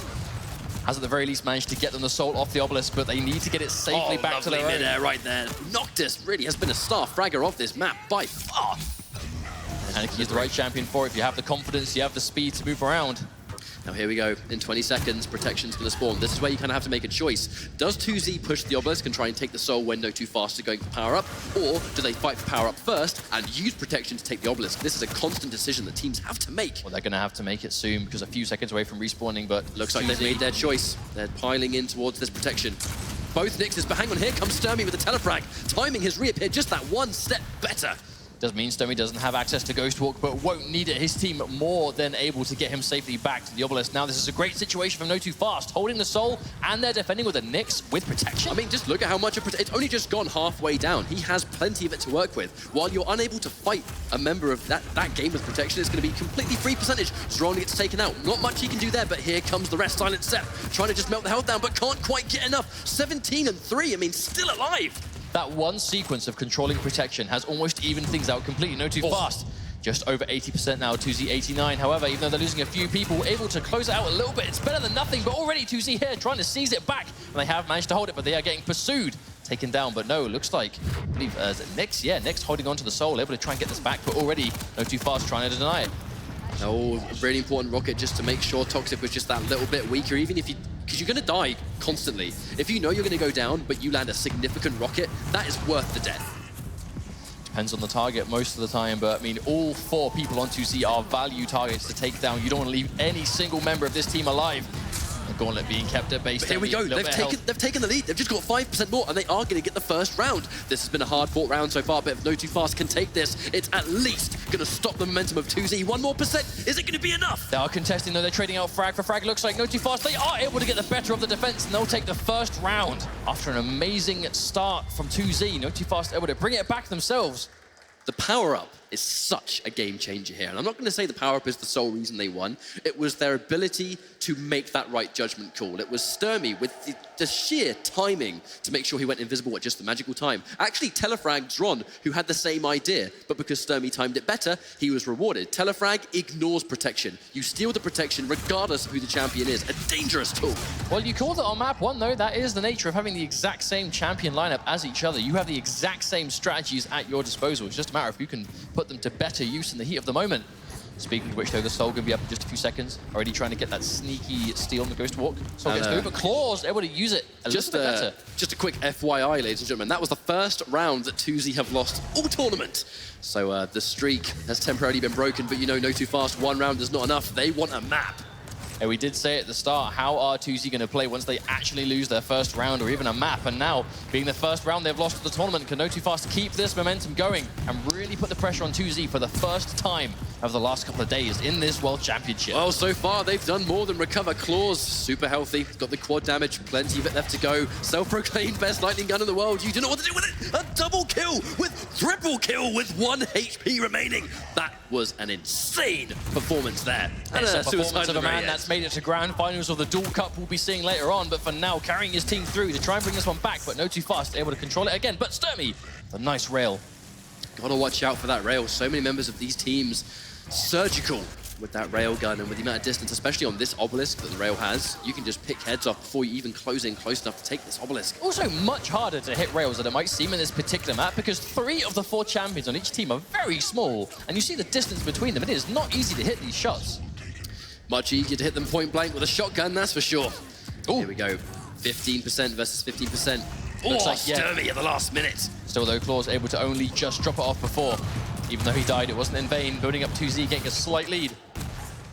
Has at the very least managed to get them the soul off the obelisk, but they need to get it safely back to their own. Mid-air right there. Noctis really has been a star fragger of this map by far. And if you use the right champion for it, if you have the confidence, you have the speed to move around. Now here we go, in 20 seconds, protection's gonna spawn. This is where you kind of have to make a choice. Does 2Z push the obelisk and try and take the soul when notofast are going for power up? Or do they fight for power up first and use protection to take the obelisk? This is a constant decision that teams have to make. Well, they're gonna have to make it soon because a few seconds away from respawning, but looks like they've made their choice. They're piling in towards this protection. Both Nixes, but hang on, here comes Sturmy with the telefrag. Timing his reappear just that 1 step better. Does mean Sturmy doesn't have access to Ghost Walk, but won't need it. His team more than able to get him safely back to the obelisk. Now this is a great situation from notofast, holding the soul, and they're defending with a Nyx with protection. I mean, just look at how much of it's only just gone halfway down. He has plenty of it to work with. While you're unable to fight a member of that game with protection, it's going to be completely free percentage. Zron gets taken out. Not much he can do there, but here comes the rest. Silent Step trying to just melt the health down, but can't quite get enough. 17 and 3, I mean, still alive. That one sequence of controlling protection has almost evened things out completely. notofast, just over 80% now, 2Z 89. However, even though they're losing a few people, able to close it out a little bit. It's better than nothing, but already 2Z here trying to seize it back. And they have managed to hold it, but they are getting pursued, taken down. But no, looks like, I believe, is it Nyx? Yeah, Nyx holding on to the soul, able to try and get this back, but already notofast trying to deny it. Oh, really important Rocket just to make sure Toxic was just that little bit weaker, even if you... Because you're going to die constantly. If you know you're going to go down, but you land a significant rocket, that is worth the death. Depends on the target most of the time, but I mean, all 4 people on 2Z are value targets to take down. You don't want to leave any single member of this team alive. The gauntlet being kept at base. But here we go. They've taken the lead. They've just got 5% more, and they are going to get the first round. This has been a hard-fought round so far, but if notofast can take this, it's at least going to stop the momentum of 2Z. 1 more percent. Is it going to be enough? They are contesting, though. They're trading out frag for frag. Looks like notofast, they are able to get the better of the defense, and they'll take the first round. After an amazing start from 2Z, notofast able to bring it back themselves. The power-up is such a game changer here. And I'm not going to say the power-up is the sole reason they won. It was their ability to make that right judgment call. It was Sturmy with the sheer timing to make sure he went invisible at just the magical time. Actually, Telefrag Dron, who had the same idea, but because Sturmy timed it better, he was rewarded. Telefrag ignores protection. You steal the protection regardless of who the champion is. A dangerous tool. Well, you called it on map 1, though. That is the nature of having the exact same champion lineup as each other. You have the exact same strategies at your disposal. It's just a matter of who can put them to better use in the heat of the moment. Speaking of which, though, the Soul going to be up in just a few seconds. Already trying to get that sneaky steal on the Ghost Walk. Soul gets through, but Claws able to use it a little bit better. Just a quick FYI, ladies and gentlemen, that was the first round that 2Z have lost all tournament. So the streak has temporarily been broken, but you know, notofast, 1 round is not enough. They want a map. And we did say at the start, how are 2Z going to play once they actually lose their first round or even a map? And now, being the first round they've lost to the tournament, can notofast keep this momentum going and really put the pressure on 2Z for the first time over the last couple of days in this World Championship? Well, so far, they've done more than recover. Claws, super healthy, got the quad damage, plenty of it left to go. Self-proclaimed best lightning gun in the world. You do not know what to do with it. A double kill with triple kill with 1 HP remaining. That was an insane performance there. And It's a a performance suicide of a man at the that's made it to grand finals of the Duel Cup we'll be seeing later on, but for now, carrying his team through to try and bring this one back, but notofast able to control it again. But Sturmy, the nice rail. Gotta watch out for that rail. So many members of these teams surgical with that rail gun, and with the amount of distance, especially on this obelisk that the rail has, you can just pick heads off before you even close in close enough to take this obelisk. Also much harder to hit rails than it might seem in this particular map, because 3 of the 4 champions on each team are very small, and you see the distance between them. It is not easy to hit these shots. Much easier to hit them point blank with a shotgun, that's for sure. Ooh. Here we go. 15% versus 15%. Oh, Looks like, Sturmy at the last minute. Still, though, Claw's able to only just drop it off before. Even though he died, it wasn't in vain. Building up 2Z, getting a slight lead.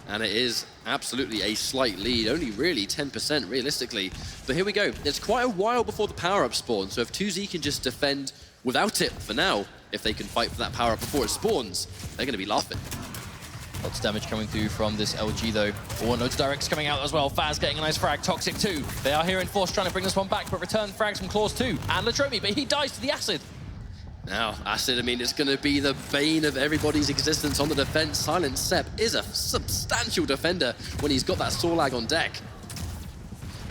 And it is absolutely a slight lead, only really 10% realistically. But here we go. It's quite a while before the power-up spawn, so if 2Z can just defend without it for now, if they can fight for that power-up before it spawns, they're going to be laughing. Lots of damage coming through from this LG, though. Oh, no directs coming out as well. Faz getting a nice frag. Toxic too. They are here in force trying to bring this one back, but return frags from Claws too. And Latromi, but he dies to the acid. Now, Acid, I mean, it's going to be the bane of everybody's existence on the defense. Silent Sep is a substantial defender when he's got that Sorlag on deck.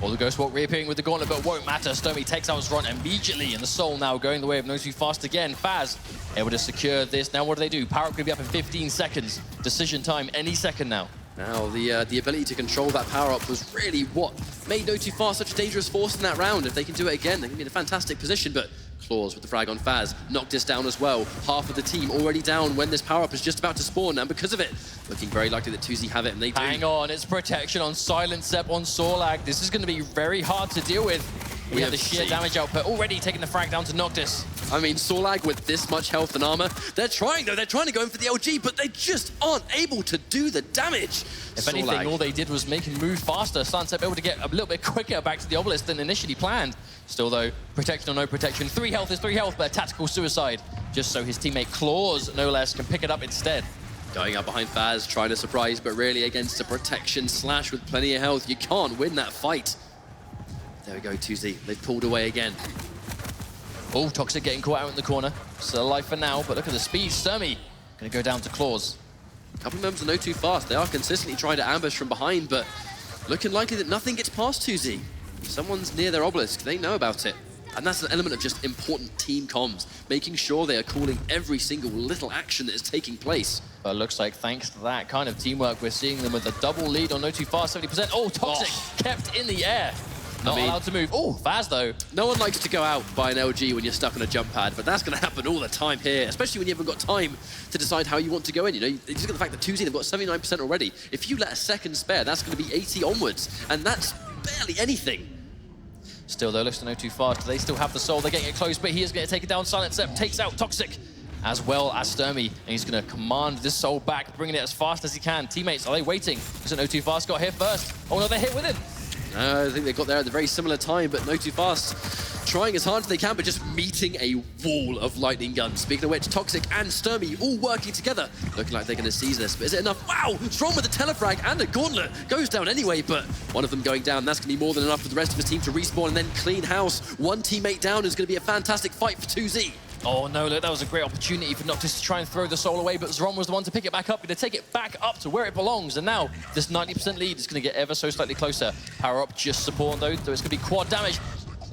Or the Ghost Walk reappearing with the gauntlet, but won't matter. Sturmy takes out his run immediately, and the Soul now going the way of notofast again. Faz able to secure this. Now what do? Power up could be up in 15 seconds. Decision time any second now. Now, the ability to control that power-up was really what made notofast such a dangerous force in that round. If they can do it again, they can be in a fantastic position, but Claws with the frag on Faz knocked this down as well. Half of the team already down when this power-up is just about to spawn, and because of it, looking very likely that 2Z have it, and they do. Hang on, it's protection on Silent Sep on Sorlag. This is going to be very hard to deal with. We have the sheer damage output already taking the frag down to Noctis. I mean, Sorlag with this much health and armor, they're trying though, they're trying to go in for the LG, but they just aren't able to do the damage. If anything, all they did was make him move faster. Silent Sep able to get a little bit quicker back to the obelisk than initially planned. Still though, protection or no protection, 3 health is 3 health, but a tactical suicide, just so his teammate Claws, no less, can pick it up instead. Going up behind Faz, trying to surprise, but really against a protection slash with plenty of health, you can't win that fight. There we go, 2Z. They've pulled away again. Oh, Toxic getting caught out in the corner. Still alive for now, but look at the speed. Sturmy gonna go down to Claws. A couple of members are no too fast. They are consistently trying to ambush from behind, but looking likely that nothing gets past 2Z. Someone's near their obelisk. They know about it. And that's an element of just important team comms, making sure they are calling every single little action that is taking place. But it looks like thanks to that kind of teamwork, we're seeing them with a double lead on notofast, 70%. Oh, Toxic kept in the air. Not allowed to move. Oh, Faz though. No one likes to go out by an LG when you're stuck on a jump pad, but that's going to happen all the time here, especially when you haven't got time to decide how you want to go in. You know, you just look at the fact that 2Z, they've got 79% already. If you let a second spare, that's going to be 80 onwards, and that's barely anything. Still though, looks to notofast. They still have the Soul. They're getting it close, but he is going to take it down. Silent Sep takes out Toxic, as well as Sturmy, and he's going to command this Soul back, bringing it as fast as he can. Teammates, are they waiting? Because notofast got hit first. Oh no, they're hit with him. I think they got there at the very similar time, but no too fast. Trying as hard as they can, but just meeting a wall of lightning guns. Speaking of which, Toxic and Sturmy all working together. Looking like they're going to seize this, but is it enough? Wow, Strong with a telefrag and a gauntlet. Goes down anyway, but one of them going down. That's going to be more than enough for the rest of his team to respawn and then clean house. One teammate down is going to be a fantastic fight for 2Z. Oh no, look, that was a great opportunity for Noctis to try and throw the soul away, but Zron was the one to pick it back up, going to take it back up to where it belongs, and now this 90% lead is going to get ever so slightly closer. Power up just support though, it's going to be quad damage.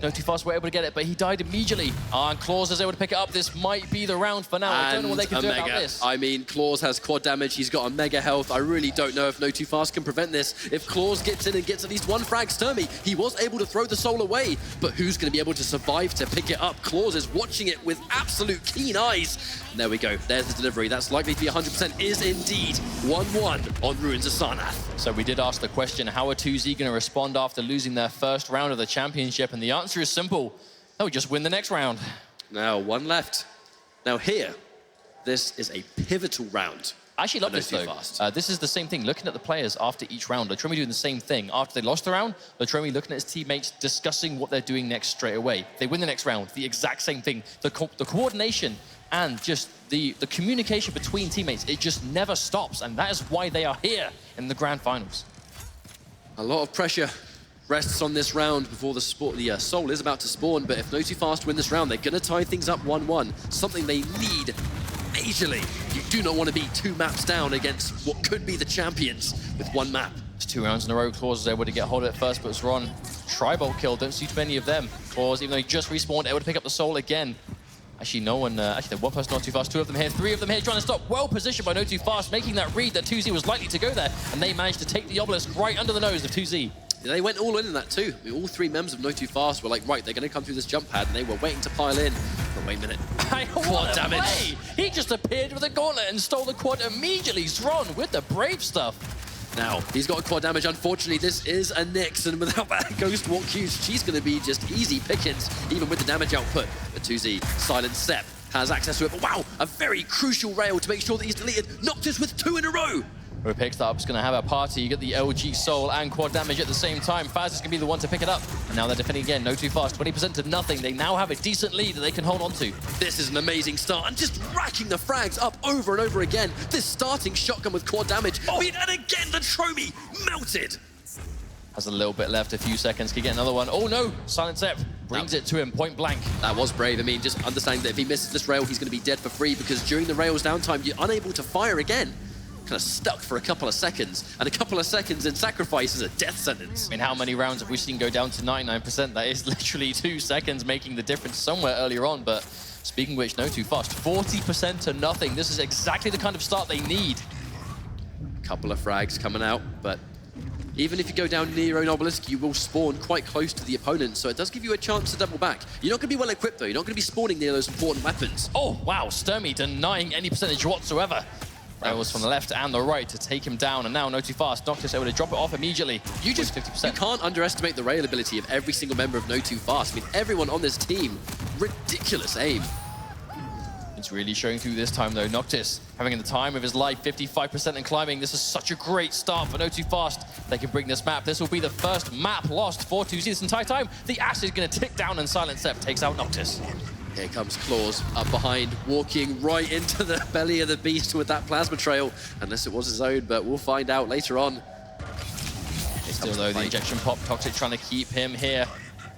No too fast were able to get it, but he died immediately. And Claws is able to pick it up. This might be the round for now. I don't know what they can do about this. I mean, Claws has quad damage. He's got a mega health. I really don't know if No Too Fast can prevent this. If Claws gets in and gets at least one frag, Sturmy, he was able to throw the soul away, but who's going to be able to survive to pick it up? Claws is watching it with absolute keen eyes. And there we go. There's the delivery. That's likely to be 100%. Is indeed 1-1 on Ruins of Sarnath. So we did ask the question, how are 2Z going to respond after losing their first round of the championship? And the answer is simple. They'll just win the next round. Now, one left. Now here, this is a pivotal round. I actually love this though. This is the same thing. Looking at the players after each round, Latromi doing the same thing. After they lost the round, Latromi looking at his teammates, discussing what they're doing next straight away. They win the next round, the exact same thing. The coordination and just the communication between teammates, it just never stops. And that is why they are here in the grand finals. A lot of pressure rests on this round before the soul is about to spawn, but if No Too Fast win this round, they're going to tie things up 1-1, something they need majorly. You do not want to be 2 maps down against what could be the champions with 1 map. It's 2 rounds in a row. Claws was able to get hold of it first, but it's Ron. Tri-bolt kill, don't see too many of them. Claws, even though he just respawned, able to pick up the soul again. Actually, no one, actually, one person not too fast, 2 of them here, 3 of them here, trying to stop. Well positioned by No Too Fast, making that read that 2Z was likely to go there, and they managed to take the obelisk right under the nose of 2Z. They went all in that too. I mean, all 3 members of No Too Fast were like, right, they're going to come through this jump pad, and they were waiting to pile in. But wait a minute. Quad damage. Play. He just appeared with a gauntlet and stole the quad immediately. Zron with the brave stuff. Now, he's got quad damage. Unfortunately, this is a Nyx, and without that Ghost Walk Q's, she's going to be just easy pickings, even with the damage output. But 2Z, Silent Sep, has access to it. But wow, a very crucial rail to make sure that he's deleted. Noctis with 2 in a row. Who picks that up is going to have a party. You get the LG Soul and quad damage at the same time. Faz is going to be the one to pick it up. And now they're defending again. No Too Fast, 20% to nothing. They now have a decent lead that they can hold on to. This is an amazing start. And just racking the frags up over and over again. This starting shotgun with quad damage. Oh. I mean, and again, the Tromi melted. Has a little bit left, a few seconds. Can get another one. Oh no, Silent Sep brings it to him, point blank. That was brave. I mean, just understanding that if he misses this rail, he's going to be dead for free, because during the rail's downtime, you're unable to fire again. Kind of stuck for a couple of seconds, and a couple of seconds in sacrifice is a death sentence. I mean, how many rounds have we seen go down to 99%? That is literally 2 seconds making the difference somewhere earlier on, but speaking of which, No Too Fast, 40% to nothing. This is exactly the kind of start they need. Couple of frags coming out, but even if you go down near your own obelisk, you will spawn quite close to the opponent, so it does give you a chance to double back. You're not going to be well equipped though, you're not going to be spawning near those important weapons. Oh wow, Sturmy denying any percentage whatsoever. Rails from the left and the right to take him down, and now No Too Fast, Noctis able to drop it off immediately. You can't underestimate the rail ability of every single member of No Too Fast. I mean, everyone on this team, ridiculous aim. It's really showing through this time though. Noctis having the time of his life, 55% and climbing. This is such a great start for No Too Fast. They can bring this map. This will be the first map lost for 2Z this entire time. The Ash is going to tick down, and Silent Sep takes out Noctis. Here comes Claws up behind, walking right into the belly of the beast with that plasma trail. Unless it was his own, but we'll find out later on. Still though, the injection pop, Toxic trying to keep him here.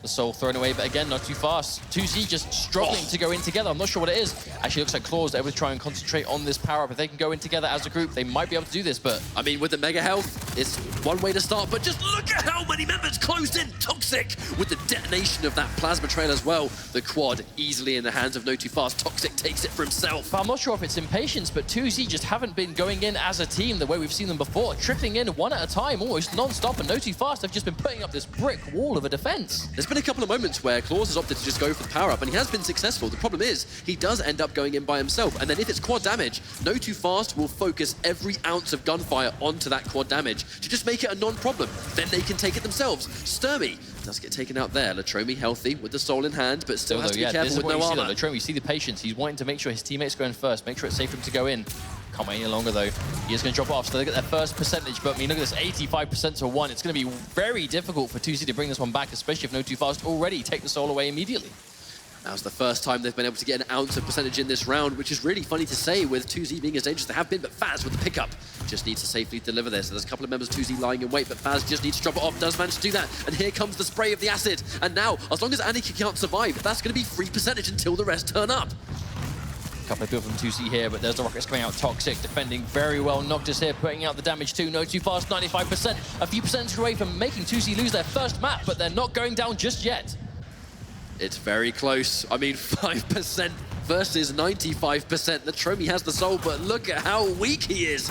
The soul thrown away, but again, not too fast. 2Z just struggling to go in together. I'm not sure what it is. Actually, looks like Claws able to try and concentrate on this power-up. If they can go in together as a group, they might be able to do this, but... I mean, with the mega health, it's one way to start, but just look at how many members closed in. Toxic with the detonation of that plasma trail as well. The quad easily in the hands of No Too Fast. Toxic takes it for himself. But I'm not sure if it's impatience, but 2Z just haven't been going in as a team the way we've seen them before. Trickling in one at a time, almost non-stop, and No Too Fast have just been putting up this brick wall of a defense. There's been a couple of moments where Claws has opted to just go for the power-up, and he has been successful. The problem is, he does end up going in by himself, and then if it's quad damage, No Too Fast will focus every ounce of gunfire onto that quad damage to just make it a non-problem. Then they can take it themselves. Sturmy does get taken out there. Latromi healthy with the soul in hand, but still has to be careful with no armor. Latromi, you see the patience. He's wanting to make sure his teammates go in first, make sure it's safe for him to go in. Can't wait any longer, though. He is going to drop off, so they get their first percentage. But, I mean, look at this, 85% to 1. It's going to be very difficult for 2Z to bring this one back, especially if notofast already take the soul away immediately. Now's the first time they've been able to get an ounce of percentage in this round, which is really funny to say with 2Z being as dangerous as they have been, but Faz with the pickup just needs to safely deliver this. So there's a couple of members of 2Z lying in wait, but Faz just needs to drop it off, does manage to do that. And here comes the spray of the acid. And now, as long as Aniki can't survive, that's going to be free percentage until the rest turn up. A couple of people from 2C here, but there's the rockets coming out. Toxic defending very well. Noctis here putting out the damage too. notofast, 95%. A few percentage away from making 2C lose their first map, but they're not going down just yet. It's very close. I mean, 5% versus 95%. The Tromi has the soul, but look at how weak he is.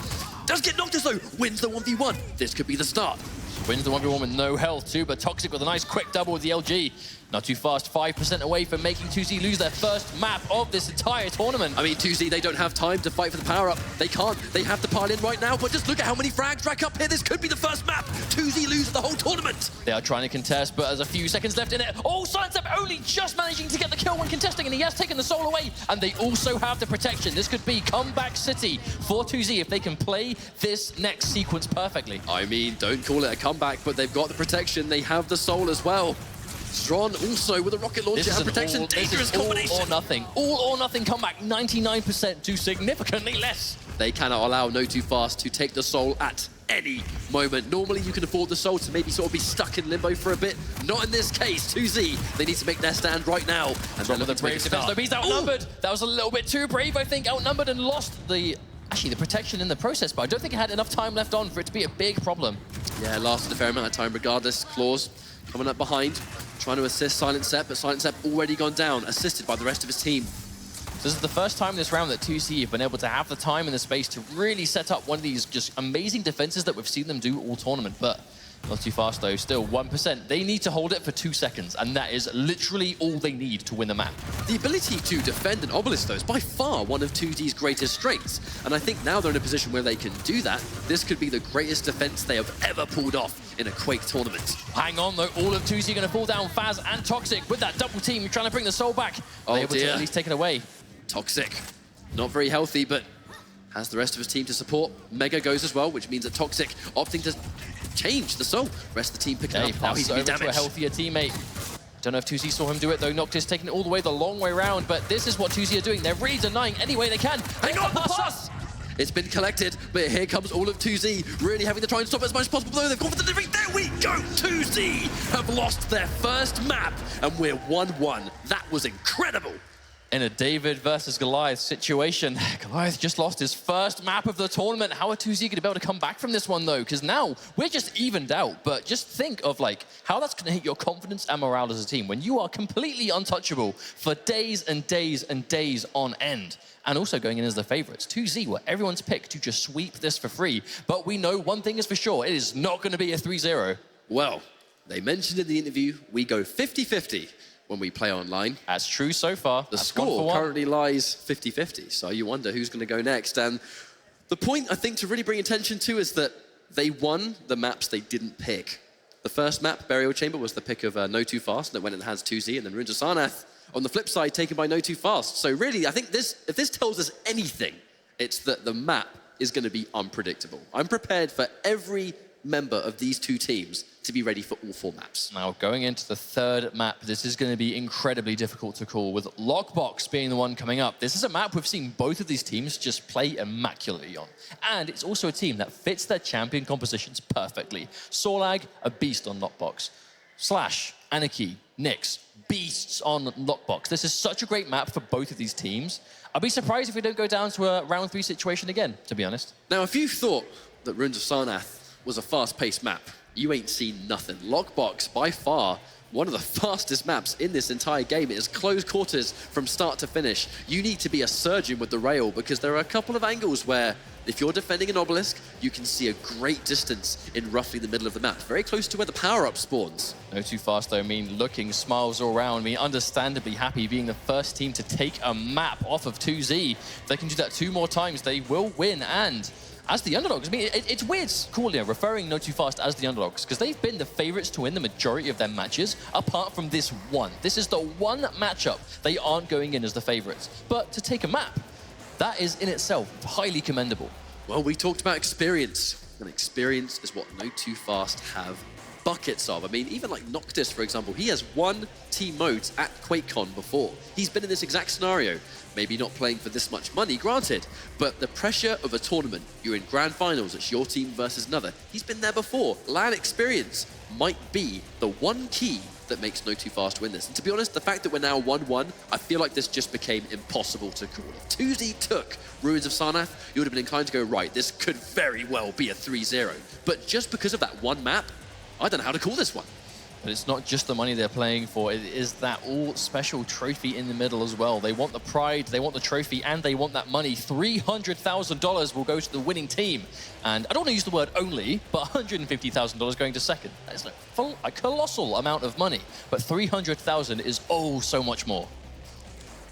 Does get Noctis though, wins the 1v1. This could be the start. Wins the 1v1 with no health too, but Toxic with a nice quick double with the LG. notofast, 5% away from making 2Z lose their first map of this entire tournament. I mean, 2Z, they don't have time to fight for the power-up. They can't. They have to pile in right now, but just look at how many frags rack up here. This could be the first map. 2Z lose the whole tournament. They are trying to contest, but there's a few seconds left in it. Oh, Sarnath only just managing to get the kill when contesting, and he has taken the soul away. And they also have the protection. This could be comeback city for 2Z if they can play this next sequence perfectly. I mean, don't call it a comeback, but they've got the protection. They have the soul as well. Stron also with a rocket launcher and protection. Dangerous combination. All or nothing. All or nothing comeback, 99% to significantly less. They cannot allow notofast to take the soul at any moment. Normally you can afford the soul to maybe sort of be stuck in limbo for a bit. Not in this case. 2Z, they need to make their stand right now. And Drop with the brave defense, though. He's outnumbered. That was a little bit too brave, I think. Outnumbered and lost the protection in the process, but I don't think it had enough time left on for it to be a big problem. Yeah, lasted a fair amount of time regardless. Claws coming up behind, trying to assist Silent Sep, but Silent Sep already gone down, assisted by the rest of his team. So this is the first time this round that 2C have been able to have the time and the space to really set up one of these just amazing defenses that we've seen them do all tournament, but notofast though, still 1%. They need to hold it for 2 seconds, and that is literally all they need to win the map. The ability to defend an obelisk, though, is by far one of 2D's greatest strengths. And I think now they're in a position where they can do that. This could be the greatest defense they have ever pulled off in a Quake tournament. Hang on, though. All of 2C are going to fall down. Faz and Toxic with that double team trying to bring the soul back. Oh, able to at least take it away. Toxic, not very healthy, but has the rest of his team to support. Mega goes as well, which means that Toxic opting to change the soul. Rest of the team picking up. Now he's over damaged. to a healthier teammate. Don't know if 2Z saw him do it though. Noctis taking it all the way the long way round, but this is what 2Z are doing. They're really denying any way they can. Hang on, the pass! It's been collected, but here comes all of 2Z, really having to try and stop it as much as possible, though they've gone for the delivery. There we go! 2Z have lost their first map, and we're 1-1. That was incredible. In a David versus Goliath situation, Goliath just lost his first map of the tournament. How are 2Z going to be able to come back from this one, though? Because now we're just evened out. But just think of, like, how that's going to hit your confidence and morale as a team when you are completely untouchable for days and days and days on end. And also going in as the favorites. 2Z were everyone's pick to just sweep this for free. But we know one thing is for sure. It is not going to be a 3-0. Well, they mentioned in the interview, we go 50-50. When we play online. That's true so far. The score currently lies 50-50, so you wonder who's going to go next. And the point, I think, to really bring attention to is that they won the maps they didn't pick. The first map, Burial Chamber, was the pick of notofast, and it went and has 2Z, and then Runes of Sarnath, on the flip side, taken by notofast. So really, I think if this tells us anything, it's that the map is going to be unpredictable. I'm prepared for every member of these two teams to be ready for all 4 maps. Now, going into the third map, this is going to be incredibly difficult to call, with Lockbox being the one coming up. This is a map we've seen both of these teams just play immaculately on. And it's also a team that fits their champion compositions perfectly. Sorlag, a beast on Lockbox. Slash, Anarchy, Nyx, beasts on Lockbox. This is such a great map for both of these teams. I'd be surprised if we don't go down to a round 3 situation again, to be honest. Now, if you thought that Runes of Sarnath was a fast-paced map, you ain't seen nothing. Lockbox, by far, one of the fastest maps in this entire game. It is close quarters from start to finish. You need to be a surgeon with the rail because there are a couple of angles where if you're defending an obelisk, you can see a great distance in roughly the middle of the map, very close to where the power-up spawns. Notofast, though, I mean, looking smiles all around. I mean, understandably happy being the first team to take a map off of 2Z. If they can do that 2 more times, they will win. And as the underdogs, I mean, it's weird calling, referring notofast as the underdogs, because they've been the favorites to win the majority of their matches, apart from this one. This is the one matchup they aren't going in as the favorites. But to take a map, That is in itself highly commendable. Well, we talked about experience, and experience is what notofast have buckets of. I mean, even like Noctis, for example, he has won team modes at Quakecon before. He's been in this exact scenario. Maybe not playing for this much money, granted, but the pressure of a tournament, you're in grand finals, it's your team versus another. He's been there before. LAN experience might be the one key that makes notofast win this. And to be honest, the fact that we're now 1-1, I feel like this just became impossible to call. If 2Z took Ruins of Sarnath, you would have been inclined to go, right, this could very well be a 3-0. But just because of that one map, I don't know how to call this one. But it's not just the money they're playing for, it is that all-special trophy in the middle as well. They want the pride, they want the trophy, and they want that money. $300,000 will go to the winning team. And I don't want to use the word only, but $150,000 going to second. That is a colossal amount of money. But $300,000 is oh so much more.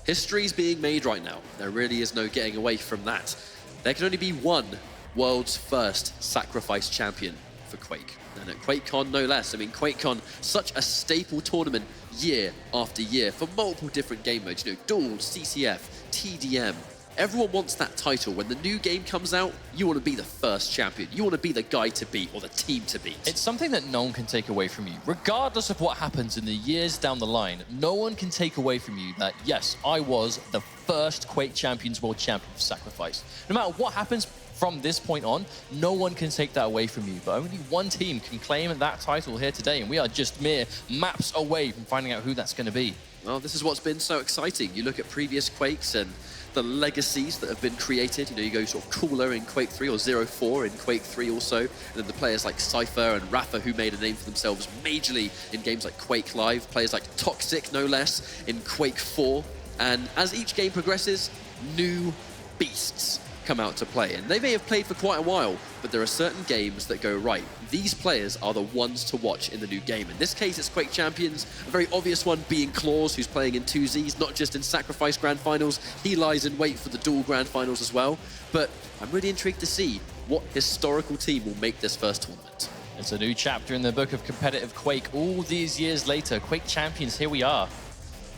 History's being made right now. There really is no getting away from that. There can only be one world's first sacrifice champion for Quake. And at Quakecon, no less. I mean, Quakecon, such a staple tournament year after year for multiple different game modes. You know, Duel, CCF, TDM. Everyone wants that title. When the new game comes out, you want to be the first champion. You want to be the guy to beat or the team to beat. It's something that no one can take away from you. Regardless of what happens in the years down the line, no one can take away from you that, yes, I was the first Quake Champions World Champion for Sacrifice. No matter what happens from this point on, no one can take that away from you. But only one team can claim that title here today, and we are just mere maps away from finding out who that's going to be. Well, this is what's been so exciting. You look at previous Quakes and the legacies that have been created. You know, you go sort of Cooler in Quake 3 or 0-4 in Quake 3 also. And then the players like Cypher and Rafa who made a name for themselves majorly in games like Quake Live. Players like Toxic, no less, in Quake 4. And as each game progresses, new beasts come out to play. And they may have played for quite a while, but there are certain games that go right. These players are the ones to watch in the new game. In this case, it's Quake Champions. A very obvious one being Claws, who's playing in 2Zs, not just in Sacrifice Grand Finals. He lies in wait for the Duel Grand Finals as well. But I'm really intrigued to see what historical team will make this first tournament. It's a new chapter in the book of competitive Quake. All these years later, Quake Champions, here we are.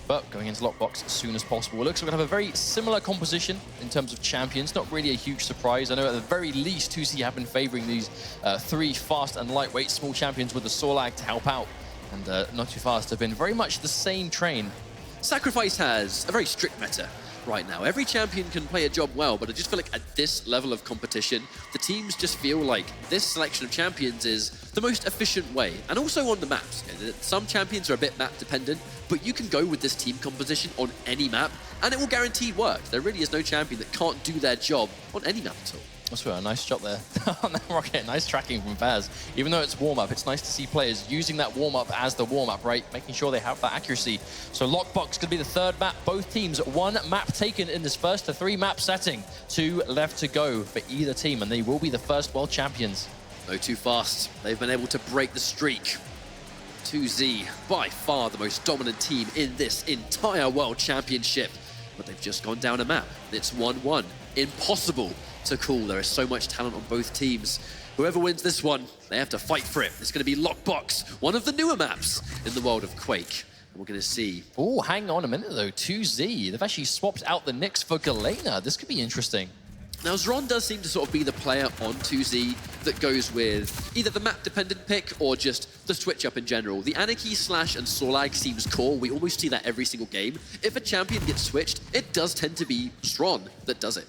But going into Lockbox as soon as possible. It looks like we're going to have a very similar composition in terms of champions. Not really a huge surprise. I know at the very least 2C have been favoring these three fast and lightweight small champions with the Sorlag to help out. And notofast have been very much the same train. Sacrifice has a very strict meta right now. Every champion can play a job well, but I just feel like at this level of competition, the teams just feel like this selection of champions is the most efficient way. And also on the maps. Some champions are a bit map dependent, but you can go with this team composition on any map, and it will guarantee work. There really is no champion that can't do their job on any map at all. That's a nice shot there on that rocket. Nice tracking from Faz. Even though it's warm-up, it's nice to see players using that warm-up as the warm-up, right? Making sure they have that accuracy. So Lockbox could be the third map. Both teams, one map taken in this first to 3-map setting. 2 left to go for either team, and they will be the first world champions. Notofast, they've been able to break the streak. 2Z, by far the most dominant team in this entire World Championship. But they've just gone down a map. It's 1-1. Impossible to call. There is so much talent on both teams. Whoever wins this one, they have to fight for it. It's going to be Lockbox, one of the newer maps in the world of Quake. And we're going to see. Oh, hang on a minute though. 2Z, they've actually swapped out the Nyx for Galena. This could be interesting. Now, Zron does seem to sort of be the player on 2Z that goes with either the map-dependent pick or just the switch-up in general. The Anarchy, Slash, and Sorlag seems core. We almost see that every single game. If a champion gets switched, it does tend to be Zron that does it.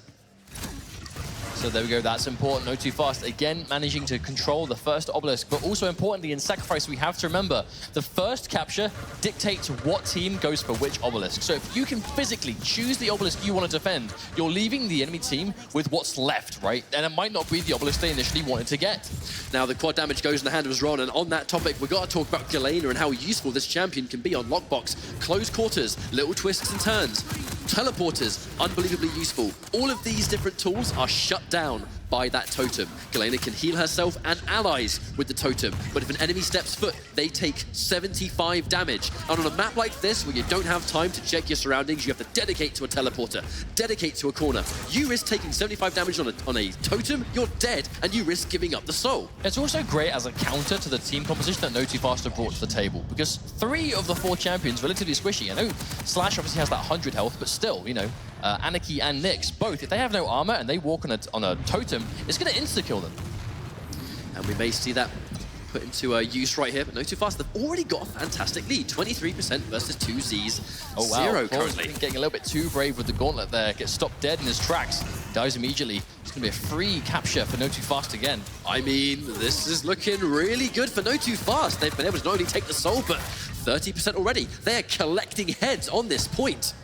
So there we go, that's important. Notofast, again, managing to control the first obelisk, but also importantly in Sacrifice, we have to remember, the first capture dictates what team goes for which obelisk. So if you can physically choose the obelisk you want to defend, you're leaving the enemy team with what's left, right? And it might not be the obelisk they initially wanted to get. Now the quad damage goes in the hand of Zron, and on that topic, we've got to talk about Galena and how useful this champion can be on Lockbox. Close quarters, little twists and turns. Teleporters, unbelievably useful. All of these different tools are shut down by that totem. Galena can heal herself and allies with the totem, but if an enemy steps foot, they take 75 damage. And on a map like this, where you don't have time to check your surroundings, you have to dedicate to a teleporter, dedicate to a corner. You risk taking 75 damage on a totem, you're dead, and you risk giving up the soul. It's also great as a counter to the team composition that Notofast have brought to the table, because 3 of the 4 champions relatively squishy. I know Slash obviously has that 100 health, but still, you know, Anarchy and Nyx, both, if they have no armor and they walk on a totem, it's going to insta-kill them. And we may see that put into use right here, but notofast, they've already got a fantastic lead. 23% versus 2Z's. Oh, wow. 0 Claws currently. getting a little bit too brave with the gauntlet there. Gets stopped dead in his tracks. Dies immediately. It's going to be a free capture for notofast again. I mean, this is looking really good for notofast. They've been able to not only take the soul, but 30% already. They are collecting heads on this point.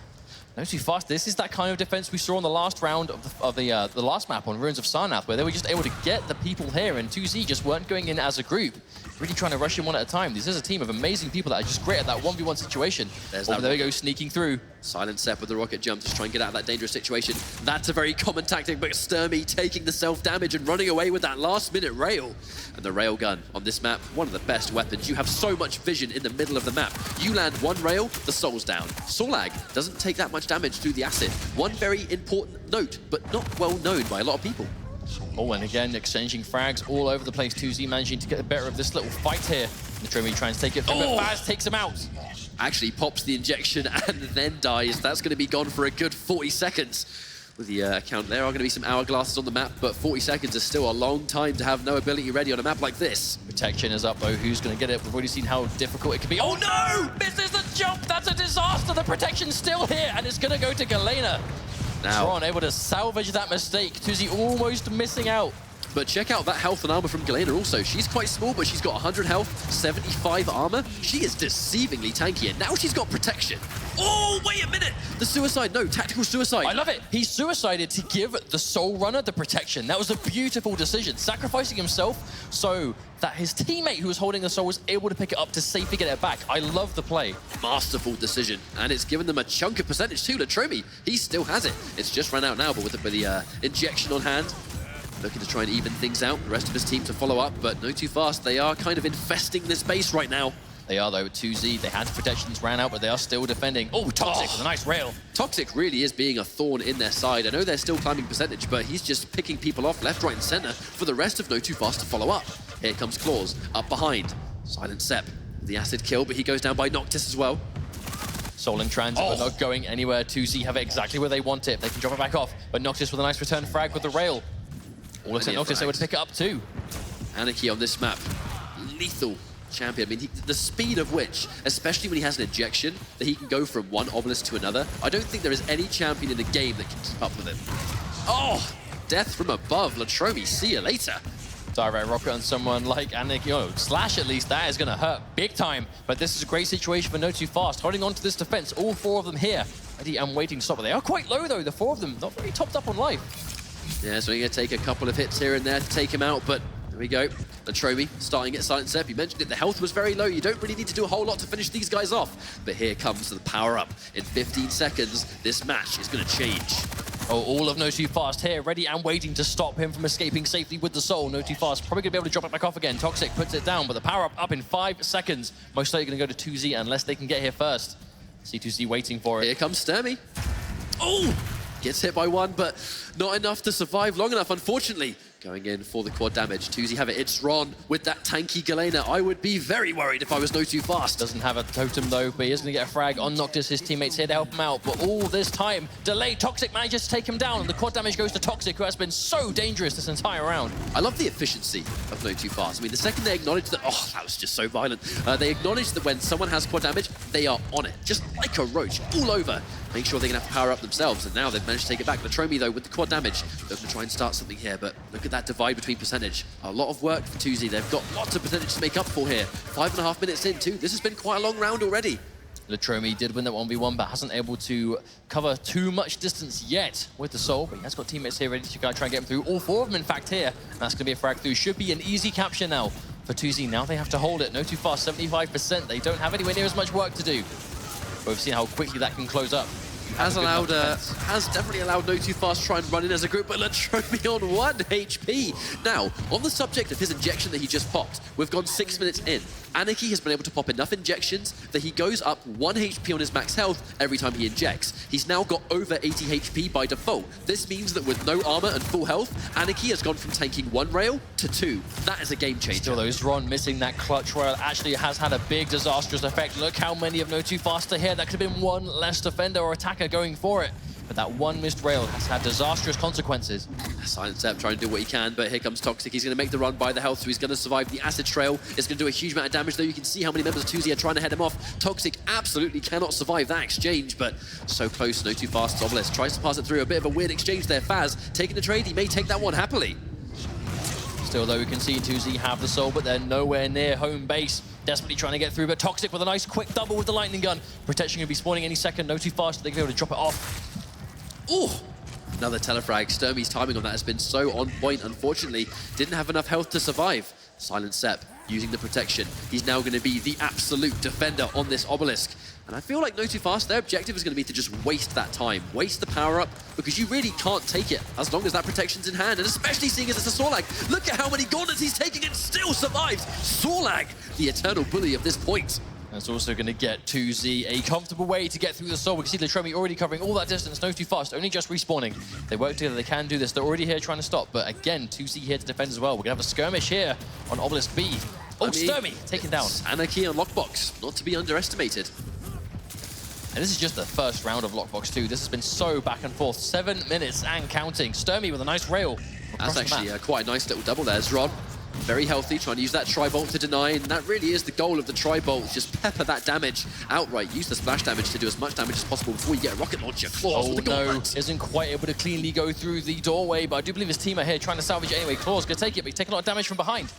notofast, this is that kind of defense we saw on the last round of the last map on Ruins of Sarnath, where they were just able to get the people here, and 2Z just weren't going in as a group, really trying to rush in one at a time. This is a team of amazing people that are just great at that 1v1 situation. There we go, sneaking through. Silent Sep with the rocket jump to try and get out of that dangerous situation. That's a very common tactic, but Sturmy taking the self-damage and running away with that last-minute rail. And the rail gun on this map, one of the best weapons. You have so much vision in the middle of the map. You land one rail, the soul's down. Solag doesn't take that much damage through the acid. One very important note, but not well known by a lot of people. Oh, and again, exchanging frags all over the place. 2Z managing to get the better of this little fight here. Natromi trying to take it from but Baz takes him out. Actually pops the injection and then dies. That's going to be gone for a good 40 seconds. With the account, there are going to be some hourglasses on the map, but 40 seconds is still a long time to have no ability ready on a map like this. Protection is up, though. Who's going to get it? We've already seen how difficult it can be. Oh, no! Misses the jump! That's a disaster! The protection's still here, and it's going to go to Galena. Now, Tron able to salvage that mistake. 2Z almost missing out. But check out that health and armor from Galena also. She's quite small, but she's got 100 health, 75 armor. She is deceivingly tanky, and now she's got protection. Oh, wait a minute! The suicide, no, tactical suicide. I love it. He suicided to give the Soul Runner the protection. That was a beautiful decision, sacrificing himself so that his teammate who was holding the Soul was able to pick it up to safely get it back. I love the play. Masterful decision, and it's given them a chunk of percentage too. Latromi, he still has it. It's just run out now, but with the injection on hand, looking to try and even things out. The rest of his team to follow up, but notofast, they are kind of infesting this base right now. They are, though, with 2Z. They had protections ran out, but they are still defending. Oh, Toxic with a nice rail. Toxic really is being a thorn in their side. I know they're still climbing percentage, but he's just picking people off left, right, and center for the rest of notofast to follow up. Here comes Claws, up behind. Silent Sep, the acid kill, but he goes down by Noctis as well. Soul in transit, but not going anywhere. 2Z have it exactly where they want it. They can drop it back off, but Noctis with a nice return frag with the rail. All except Noctis able to pick it up too. Anarchy on this map, lethal champion. I mean, the speed of which, especially when he has an injection, that he can go from one obelisk to another. I don't think there is any champion in the game that can keep up with him. Oh, death from above. Latromi, see you later. Direct rocket on someone like Anarchy. Oh, Slash at least, that is going to hurt big time. But this is a great situation for notofast, holding on to this defense. All four of them here, ready and waiting to stop. But they are quite low though, the four of them, not very topped up on life. Yeah, so we're going to take a couple of hits here and there to take him out, but there we go. Latromi starting at Silent Sep. You mentioned it, the health was very low. You don't really need to do a whole lot to finish these guys off. But here comes the power-up. In 15 seconds, this match is going to change. Oh, all of notofast here, ready and waiting to stop him from escaping safely with the soul. notofast probably going to be able to drop it back off again. Toxic puts it down, but the power-up up in 5 seconds. Most likely going to go to 2Z unless they can get here first. C2Z waiting for it. Here comes Sturmy. Oh! Gets hit by one, but not enough to survive long enough, unfortunately. Going in for the quad damage. 2Z have it. It's Ron with that tanky Galena. I would be very worried if I was notofast. Doesn't have a totem though, but he is going to get a frag on Noctis. His teammates here to help him out. But all this time, delayed. Toxic manages to take him down. And the quad damage goes to Toxic, who has been so dangerous this entire round. I love the efficiency of notofast. I mean, the second they acknowledge that, oh, that was just so violent. They acknowledge that when someone has quad damage, they are on it, just like a roach, all over. Make sure they can have to power up themselves, and now they've managed to take it back. Latromi, though, with the quad damage, they're going to try and start something here, but look at that divide between percentage. A lot of work for 2Z. They've got lots of percentage to make up for here. 5.5 minutes in, too. This has been quite a long round already. Latromi did win that 1v1, but hasn't able to cover too much distance yet with the soul, but he has got teammates here ready to try and get him through. All four of them, in fact, here. And that's going to be a frag through. Should be an easy capture now for 2Z. Now they have to hold it. notofast, 75%. They don't have anywhere near as much work to do. But we've seen how quickly that can close up. Has definitely allowed notofast try and run in as a group, but Latromi on 1 HP. Now, on the subject of his injection that he just popped, we've gone 6 minutes in. Anarchy has been able to pop enough injections that he goes up 1 HP on his max health every time he injects. He's now got over 80 HP by default. This means that with no armor and full health, Anarchy has gone from tanking 1 rail to 2. That is a game changer. Still, though, is Ron missing that clutch rail actually has had a big disastrous effect. Look how many of notofast are here. That could have been one less defender or attacker going for it. but that one missed rail has had disastrous consequences. Silent Step trying to do what he can, but here comes Toxic. He's going to make the run by the health, so he's going to survive the acid trail. It's going to do a huge amount of damage, though. You can see how many members of 2Z are trying to head him off. Toxic absolutely cannot survive that exchange, but so close. No too fast. Obelisk tries to pass it through. A bit of a weird exchange there. Faz taking the trade. He may take that one happily. Still, though, we can see 2Z have the soul, but they're nowhere near home base. Desperately trying to get through, but Toxic with a nice quick double with the lightning gun. Protection going to be spawning any second. No too fast. They're going to be able to drop it off. Ooh! Another telefrag. Sturmy's timing on that has been so on point. Unfortunately, didn't have enough health to survive. Silent Sep using the protection. He's now going to be the absolute defender on this Obelisk. And I feel like No Too Fast, their objective is going to be to just waste that time, waste the power-up, because you really can't take it as long as that protection's in hand, and especially seeing as it's a Sorlag. Look at how many gauntlets he's taking and still survives. Sorlag, the eternal bully of this point. That's also going to get 2Z a comfortable way to get through the soul. We can see Latromi already covering all that distance. No too fast, only just respawning. They work together, they can do this. They're already here trying to stop, but again, 2Z here to defend as well. We're going to have a skirmish here on Obelisk B. Oh, Sturmy taken down. Anarchy on Lockbox, not to be underestimated. And this is just the first round of Lockbox 2. This has been so back and forth. 7 minutes and counting. Sturmy with a nice rail. That's actually quite a nice little double there. Zron, very healthy, trying to use that Tri-Bolt to deny, and that really is the goal of the Tri-Bolt. Just pepper that damage outright. Use the splash damage to do as much damage as possible before you get a rocket launcher. Claws with the gauntlet. Isn't quite able to cleanly go through the doorway, but I do believe his team are here trying to salvage it anyway. Claws gonna take it, but he's taking a lot of damage from behind.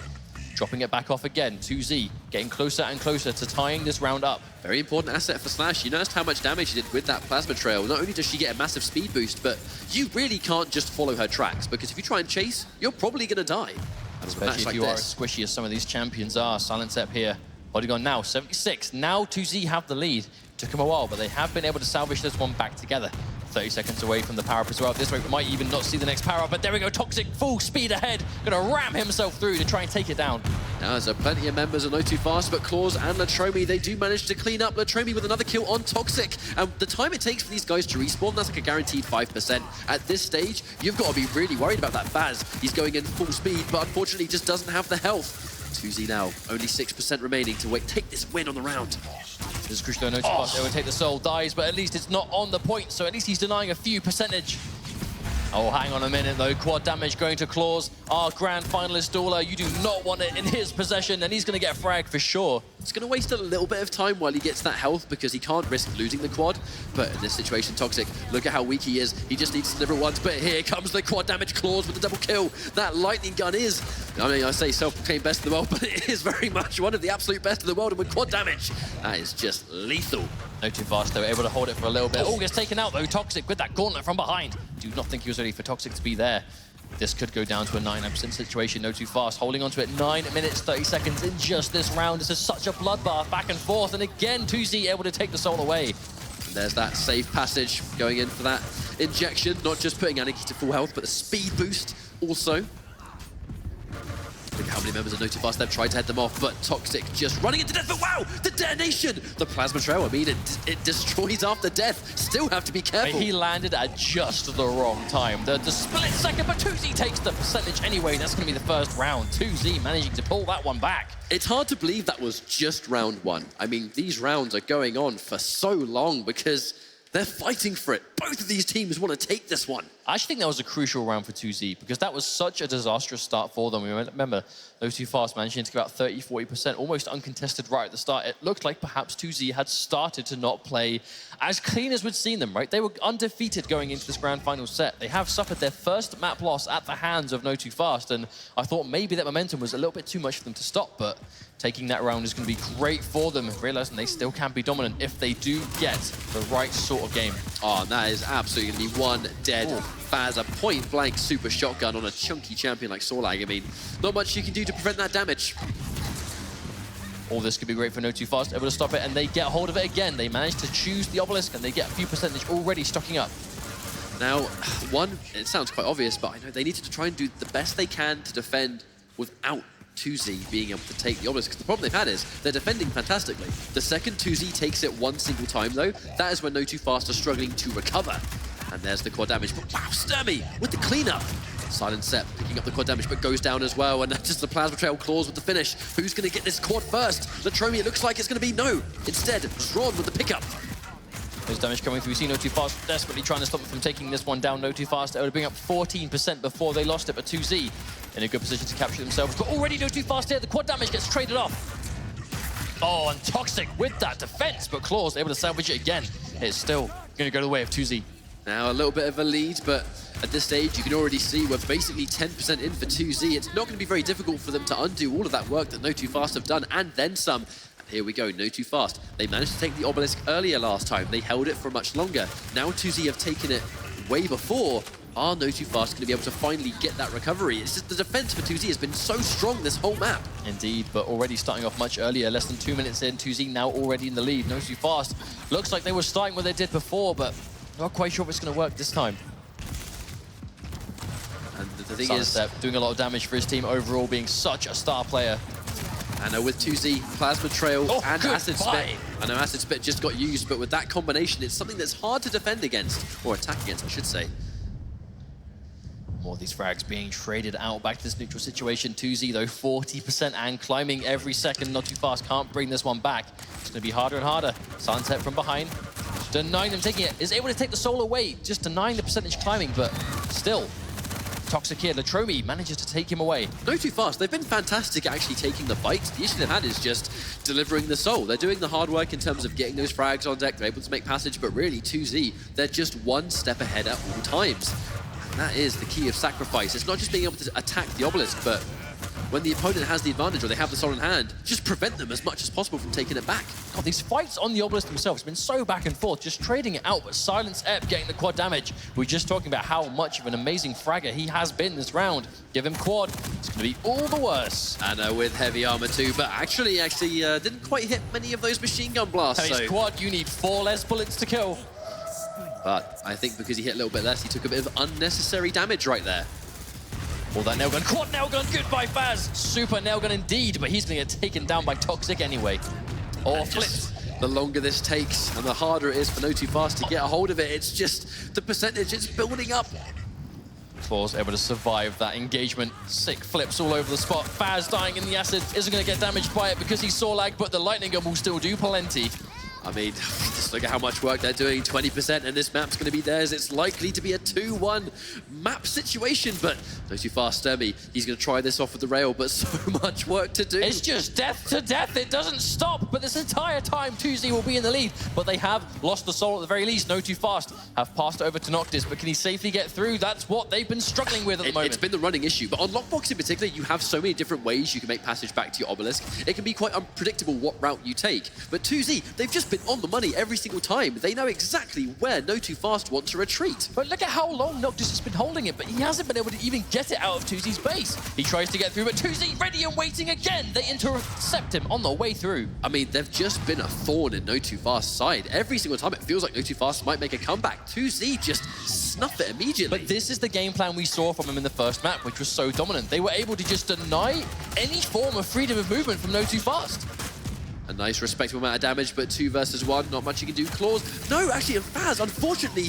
Dropping it back off again. 2Z getting closer and closer to tying this round up. Very important asset for Slash. You noticed how much damage he did with that plasma trail. Not only does she get a massive speed boost, but you really can't just follow her tracks, because if you try and chase, you're probably going to die. Especially if you are as squishy as some of these champions are. Silent Step here. Polygon now, 76. Now 2Z have the lead. Took him a while, but they have been able to salvage this one back together. 30 seconds away from the power-up as well. At this rate, we might even not see the next power-up, but there we go. Toxic, full speed ahead. Gonna ram himself through to try and take it down. Now, there's plenty of members of No Too Fast, but Claws and Latromi, they do manage to clean up. Latromi with another kill on Toxic. And the time it takes for these guys to respawn, that's like a guaranteed 5%. At this stage, you've got to be really worried about that Faz. He's going in full speed, but unfortunately just doesn't have the health. 2Z now, only 6% remaining to take this win on the round. This is crucial. No too fast. They will take the soul, dies, but at least it's not on the point, so at least he's denying a few percentage. Oh, hang on a minute, though. Quad damage going to Claws. Our grand finalist Dueler, you do not want it in his possession, and he's going to get fragged for sure. It's going to waste a little bit of time while he gets that health, because he can't risk losing the quad. But in this situation, Toxic, look at how weak he is. He just needs to deliver it once, but here comes the quad damage. Claws with the double kill. That lightning gun is, I mean, I say self-proclaimed best in the world, but it is very much one of the absolute best in the world, and with quad damage, that is just lethal. No too fast, they were able to hold it for a little bit. Oh, gets taken out, though. Toxic with that gauntlet from behind. Do not think he was ready for Toxic to be there. This could go down to a 99% situation. No too fast, holding on to it. 9 minutes, 30 seconds in just this round. This is such a bloodbath, back and forth. And again, 2Z able to take the soul away. And there's that safe passage going in for that injection. Not just putting Anarchy to full health, but the speed boost also. Look at how many members of No Too Fast they've tried to head them off, but Toxic just running into death. But wow, the detonation! The plasma trail, I mean, it destroys after death. Still have to be careful. He landed at just the wrong time. The split second, but 2Z takes the percentage anyway. That's going to be the first round. 2Z managing to pull that one back. It's hard to believe that was just round one. I mean, these rounds are going on for so long because they're fighting for it. Both of these teams want to take this one. I actually think that was a crucial round for 2Z because that was such a disastrous start for them. We remember No Too Fast managing to get about 30-40%, almost uncontested right at the start. It looked like perhaps 2Z had started to not play as clean as we'd seen them, right? They were undefeated going into this grand final set. They have suffered their first map loss at the hands of No Too Fast, and I thought maybe that momentum was a little bit too much for them to stop, but taking that round is going to be great for them, realizing they still can be dominant if they do get the right sort of game. Oh, and that is absolutely going to be one dead Faz, a point-blank super shotgun on a chunky champion like Sorlag. I mean, not much you can do to prevent that damage. All this could be great for No Too Fast, able to stop it, and they get hold of it again. They manage to choose the Obelisk, and they get a few percentage already stocking up. Now, one, it sounds quite obvious, but I know they needed to try and do the best they can to defend without 2Z being able to take the Obelisk. The problem they've had is they're defending fantastically. The second 2Z takes it one single time, though, that is when No Too Fast are struggling to recover. And there's the quad damage. But wow, Sturmy with the cleanup. Silent Sep picking up the quad damage, but goes down as well. And that's just the plasma trail. Claws with the finish. Who's going to get this quad first? Latromi, it looks like it's going to be no. Instead, Zron with the pickup. There's damage coming through. We see notofast desperately trying to stop them from taking this one down. notofast able to bring up 14% before they lost it, but 2Z in a good position to capture themselves. But already notofast here. The quad damage gets traded off. Oh, and Toxic with that defense, but Claws able to salvage it again. It's still going to go the way of 2Z. Now a little bit of a lead, but at this stage you can already see we're basically 10% in for 2Z. It's not going to be very difficult for them to undo all of that work that notofast have done, and then some. And here we go, notofast. They managed to take the obelisk earlier last time. They held it for much longer. Now 2Z have taken it way before. Are notofast going to be able to finally get that recovery? It's just the defense for 2Z has been so strong this whole map. Indeed, but already starting off much earlier, less than 2 minutes in, 2Z now already in the lead. notofast looks like they were starting where they did before, but not quite sure if it's going to work this time. And the thing Sarnath is, doing a lot of damage for his team overall, being such a star player. and with 2Z, Plasma Trail and Acid goodbye. Spit. I know Acid Spit just got used, but with that combination, it's something that's hard to defend against, or attack against, I should say. More of these frags being traded out back to this neutral situation. 2Z though, 40% and climbing every second. notofast can't bring this one back. It's going to be harder and harder. Sunset from behind, denying them taking it. Is able to take the soul away, just denying the percentage climbing, but still. Toxic here, Latromi manages to take him away. notofast, they've been fantastic at actually taking the bites. The issue they've had is just delivering the soul. They're doing the hard work in terms of getting those frags on deck. They're able to make passage, but really 2Z, they're just one step ahead at all times. And that is the key of Sacrifice. It's not just being able to attack the obelisk, but when the opponent has the advantage or they have the soul in hand, just prevent them as much as possible from taking it back. God, these fights on the obelisk themselves have been so back and forth, just trading it out, but Silence Ep getting the quad damage. We're just talking about how much of an amazing fragger he has been this round. Give him quad, it's going to be all the worse. And with heavy armor too, but actually didn't quite hit many of those machine gun blasts. Hey, quad, you need 4 less bullets to kill. But I think because he hit a little bit less, he took a bit of unnecessary damage right there. All that nail gun, quad nail gun, goodbye Faz. Super nail gun indeed, but he's going to get taken down by Toxic anyway. Or flipped. The longer this takes and the harder it is for notofast to get a hold of it, it's just the percentage is building up. Claws able to survive that engagement. Sick flips all over the spot. Faz dying in the acid, isn't going to get damaged by it because he saw lag, but the lightning gun will still do plenty. I mean, just look at how much work they're doing, 20%, and this map's going to be theirs. It's likely to be a 2-1 map situation, but notofast, Sturmy, he's going to try this off with the rail, but so much work to do. It's just death to death. It doesn't stop, but this entire time, 2Z will be in the lead, but they have lost the soul at the very least. notofast have passed it over to Noctis, but can he safely get through? That's what they've been struggling with at the moment. It's been the running issue, but on Lockbox in particular, you have so many different ways you can make passage back to your obelisk. It can be quite unpredictable what route you take, but 2Z, they've just been on the money every single time. They know exactly where notofast want to retreat. But look at how long Noctis has been holding it, but he hasn't been able to even get it out of 2Z's base. He tries to get through, but 2Z ready and waiting again. They intercept him on the way through. I mean, they've just been a thorn in notofast's side. Every single time it feels like notofast might make a comeback. 2Z just snuff it immediately. But this is the game plan we saw from him in the first map, which was so dominant. They were able to just deny any form of freedom of movement from notofast. A nice respectable amount of damage, but 2 versus 1, not much you can do. Claws, no, actually, and Faz, unfortunately,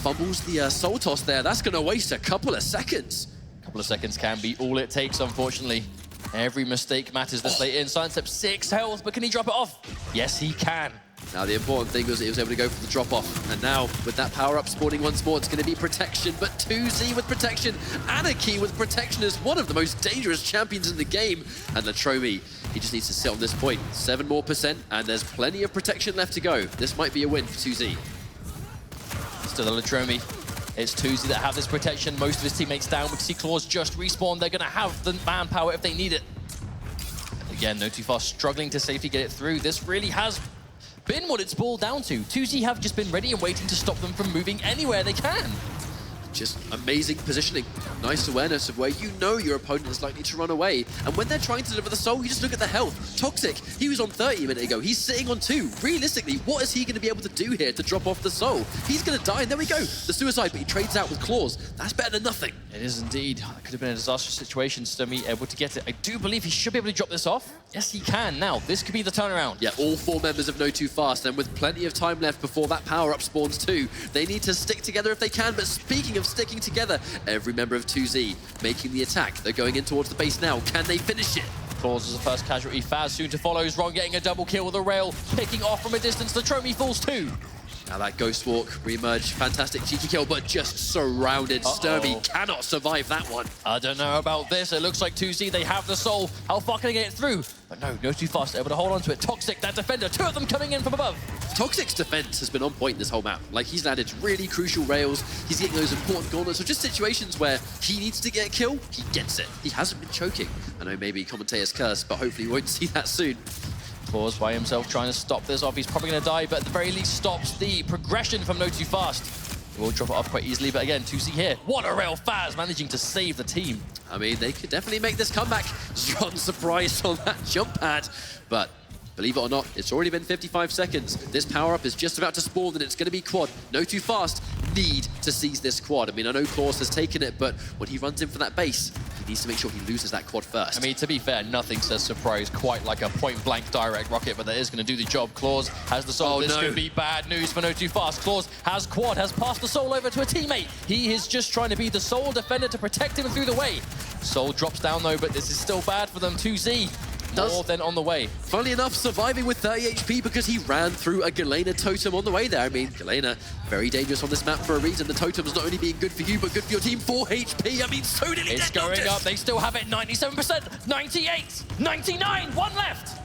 fumbles the soul toss there. That's going to waste a couple of seconds. A couple of seconds can be all it takes, unfortunately. Every mistake matters this late in. Sidestep 6 health, but can he drop it off? Yes, he can. Now, the important thing was he was able to go for the drop-off. And now, with that power-up spawning once more, it's going to be protection. But 2Z with protection, Anarchy with protection is one of the most dangerous champions in the game. And Latromi, he just needs to sit on this point. 7% more, and there's plenty of protection left to go. This might be a win for 2Z. Still the Latromi. It's 2Z that have this protection. Most of his teammates down. We see Claws just respawn. They're going to have the manpower if they need it. Again, notofast struggling to safely get it through. This really has been what it's boiled down to. 2Z have just been ready and waiting to stop them from moving anywhere they can. Just amazing positioning. Nice awareness of where you know your opponent is likely to run away. And when they're trying to deliver the soul, you just look at the health. Toxic, he was on 30 a minute ago. He's sitting on 2. Realistically, what is he going to be able to do here to drop off the soul? He's going to die, and there we go. The suicide, but he trades out with Claws. That's better than nothing. It is indeed. That could have been a disastrous situation. Sturmy able to get it. I do believe he should be able to drop this off. Yes, he can. Now, this could be the turnaround. Yeah, all 4 members of notofast, and with plenty of time left before that power-up spawns too. They need to stick together if they can, but speaking of sticking together, every member of 2Z making the attack. They're going in towards the base now. Can they finish it? Claws is the first casualty. Faz soon to follow. Ron getting a double kill with a rail, picking off from a distance. The Tromi falls too. Now that Ghost Walk, re-emerge, fantastic cheeky kill, but just surrounded. Sturmy cannot survive that one. I don't know about this. It looks like 2Z, they have the soul. How far can they get it through? But no, notofast, able to hold on to it. Toxic, that defender, two of them coming in from above. Toxic's defense has been on point this whole map. Like, he's landed really crucial rails. He's getting those important gauntlets. So just situations where he needs to get a kill, he gets it. He hasn't been choking. I know maybe commentator's curse, but hopefully we won't see that soon. Claws by himself trying to stop this off. He's probably going to die, but at the very least stops the progression from notofast. He will drop it off quite easily, but again, 2Z here. What a rail Faz managing to save the team. I mean, they could definitely make this comeback. Zron surprised on that jump pad, but believe it or not, it's already been 55 seconds. This power-up is just about to spawn, and it's going to be quad. Notofast need to seize this quad. I mean, I know Claws has taken it, but when he runs in for that base, he needs to make sure he loses that quad first. I mean, to be fair, nothing says surprise quite like a point-blank direct rocket, but that is going to do the job. Claws has the soul. This could be bad news for notofast. Claws has quad, has passed the soul over to a teammate. He is just trying to be the sole defender to protect him through the way. Soul drops down, though, but this is still bad for them. 2Z. More than on the way. Funnily enough, surviving with 30 HP because he ran through a Galena totem on the way there. I mean, Galena, very dangerous on this map for a reason. The totem's not only being good for you, but good for your team. 4 HP, I mean, so nearly It's dead. going up, they still have it. 97%, 98, 99, one left.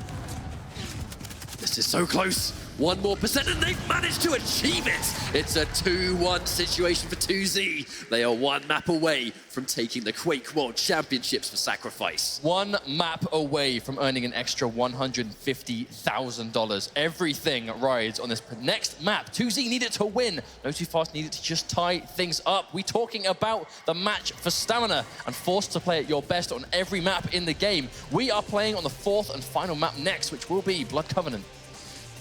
This is so close. 1 more percent, and they've managed to achieve it. It's a 2-1 situation for 2Z. They are 1 map away from taking the Quake World Championships for Sacrifice. 1 map away from earning an extra $150,000. Everything rides on this next map. 2Z needed to win. notofast needed to just tie things up. We're talking about the match for stamina and forced to play at your best on every map in the game. We are playing on the 4th and final map next, which will be Blood Covenant.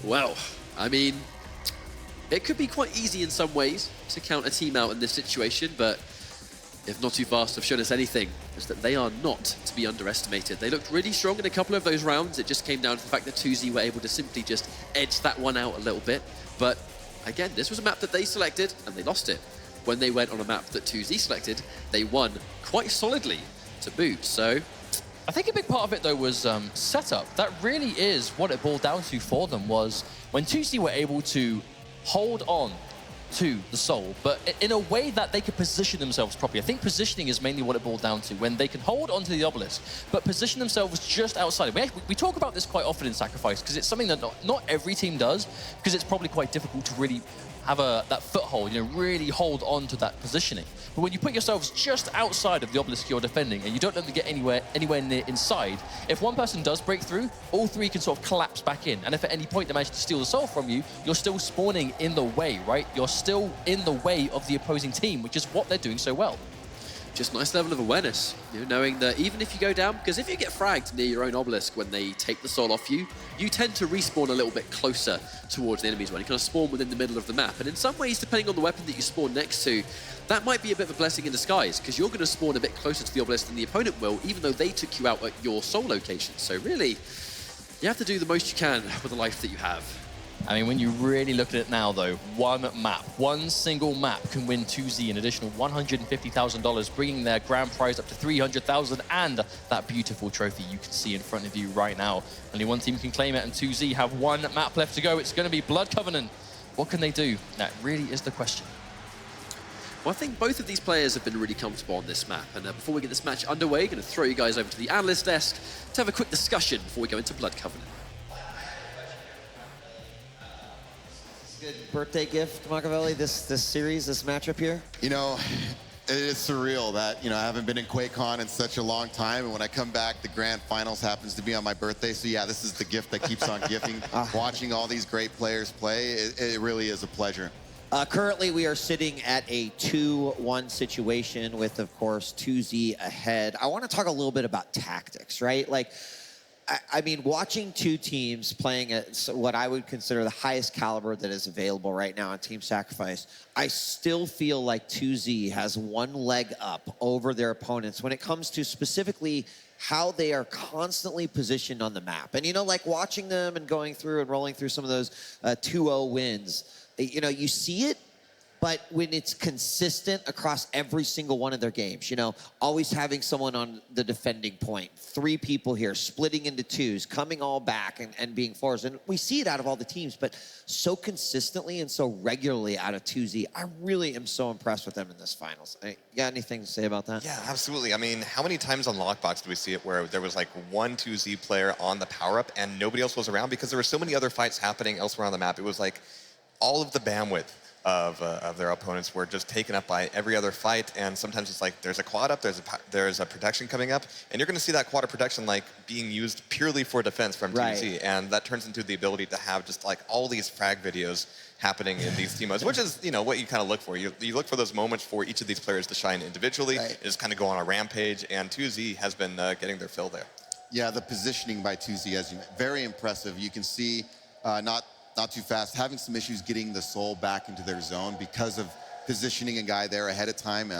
Well, I mean, it could be quite easy in some ways to count a team out in this situation, but if notofast have shown us anything, it's that they are not to be underestimated. They looked really strong in a couple of those rounds. It just came down to the fact that 2Z were able to simply just edge that one out a little bit. But again, this was a map that they selected, and they lost it. When they went on a map that 2Z selected, they won quite solidly to boot. So I think a big part of it, though, was setup. That really is what it boiled down to for them, was when 2Z were able to hold on to the soul, but in a way that they could position themselves properly. I think positioning is mainly what it boiled down to, when they can hold onto the obelisk, but position themselves just outside. We talk about this quite often in Sacrifice, because it's something that not every team does, because it's probably quite difficult to really have that foothold, really hold on to that positioning. But when you put yourselves just outside of the obelisk you're defending and you don't let them get anywhere near inside, if one person does break through, all 3 can sort of collapse back in. And if at any point they manage to steal the soul from you, you're still spawning in the way, right? You're still in the way of the opposing team, which is what they're doing so well. Just nice level of awareness, knowing that even if you go down, because if you get fragged near your own obelisk when they take the soul off you, you tend to respawn a little bit closer towards the enemies when you kind of spawn within the middle of the map. And in some ways, depending on the weapon that you spawn next to, that might be a bit of a blessing in disguise, because you're going to spawn a bit closer to the obelisk than the opponent will, even though they took you out at your soul location. So really, you have to do the most you can with the life that you have. I mean, when you really look at it now, though, one single map can win 2Z an additional $150,000, bringing their grand prize up to $300,000 and that beautiful trophy you can see in front of you right now. Only one team can claim it, and 2Z have 1 map left to go. It's going to be Blood Covenant. What can they do? That really is the question. Well, I think both of these players have been really comfortable on this map. And before we get this match underway, I'm going to throw you guys over to the analyst desk to have a quick discussion before we go into Blood Covenant. Good birthday gift, Machiavelli, this series, this matchup here? You know, it is surreal that, I haven't been in Quakecon in such a long time, and when I come back, the grand finals happens to be on my birthday. So yeah, this is the gift that keeps on giving. Watching all these great players play, it really is a pleasure. Currently, we are sitting at a 2-1 situation with, of course, 2Z ahead. I want to talk a little bit about tactics, right? Like, I mean, watching 2 teams playing at what I would consider the highest caliber that is available right now on Team Sacrifice, I still feel like 2Z has 1 leg up over their opponents when it comes to specifically how they are constantly positioned on the map. And, like watching them and going through and rolling through some of those 2-0 wins, you see it But when it's consistent across every single one of their games, you know, always having someone on the defending point, 3 people here, splitting into 2s, coming all back and being 4s. And we see it out of all the teams, but so consistently and so regularly out of 2Z, I really am so impressed with them in this finals. You got anything to say about that? Yeah, absolutely. I mean, how many times on Lockbox do we see it where there was like one 2Z player on the power-up and nobody else was around because there were so many other fights happening elsewhere on the map? It was like all of the bandwidth of their opponents were just taken up by every other fight, and sometimes it's like there's a quad up, there's a protection coming up, and you're going to see that quad of protection like being used purely for defense from TZ, and that turns into the ability to have just like all these frag videos happening in these team modes, which is, you know, what you kind of look for. You look for those moments for each of these players to shine individually, and just kind of go on a rampage, and 2Z has been getting their fill there. Yeah, the positioning by 2Z, as you very impressive. You can see not too fast, having some issues getting the soul back into their zone because of positioning a guy there ahead of time.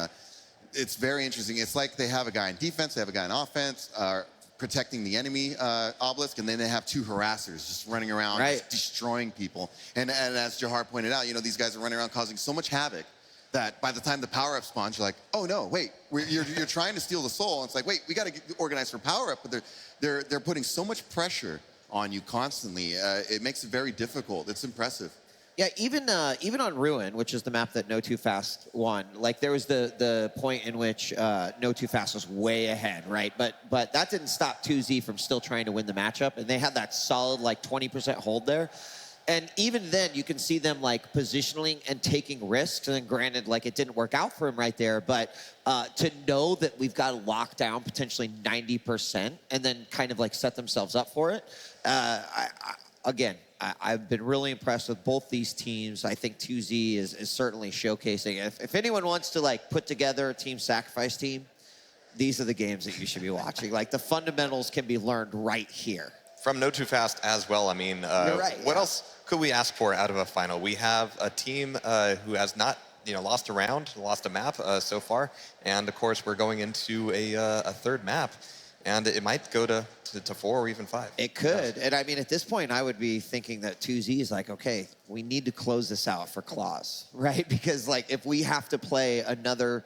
It's very interesting. It's like they have a guy in defense, they have a guy in offense, protecting the enemy obelisk, and then they have 2 harassers just running around, just destroying people. And as Jahar pointed out, you know, these guys are running around causing so much havoc that by the time the power-up spawns, you're like, oh no, wait, you're trying to steal the soul. And it's like, wait, we got to organize for power-up, but they're putting so much pressure on you constantly. It makes it very difficult. It's impressive. Yeah, even on Ruin, which is the map that notofast won, like there was the point in which notofast was way ahead, right? But that didn't stop 2Z from still trying to win the matchup, and they had that solid like 20% hold there. And even then, you can see them like positioning and taking risks. And then granted, like it didn't work out for him right there, but to know that we've got to lock down potentially 90% and then kind of like set themselves up for it. I've been really impressed with both these teams. I think 2Z is certainly showcasing. If anyone wants to like put together a team sacrifice team, these are the games that you should be watching. Like the fundamentals can be learned right here. From notofast as well. I mean, what else could we ask for out of a final? We have a team who has not, you know, lost a round, lost a map so far, and of course we're going into a 3rd map, and it might go to 4 or even 5. It could, and I mean at this point I would be thinking that 2Z is like, okay, we need to close this out for Claws, right? Because like if we have to play another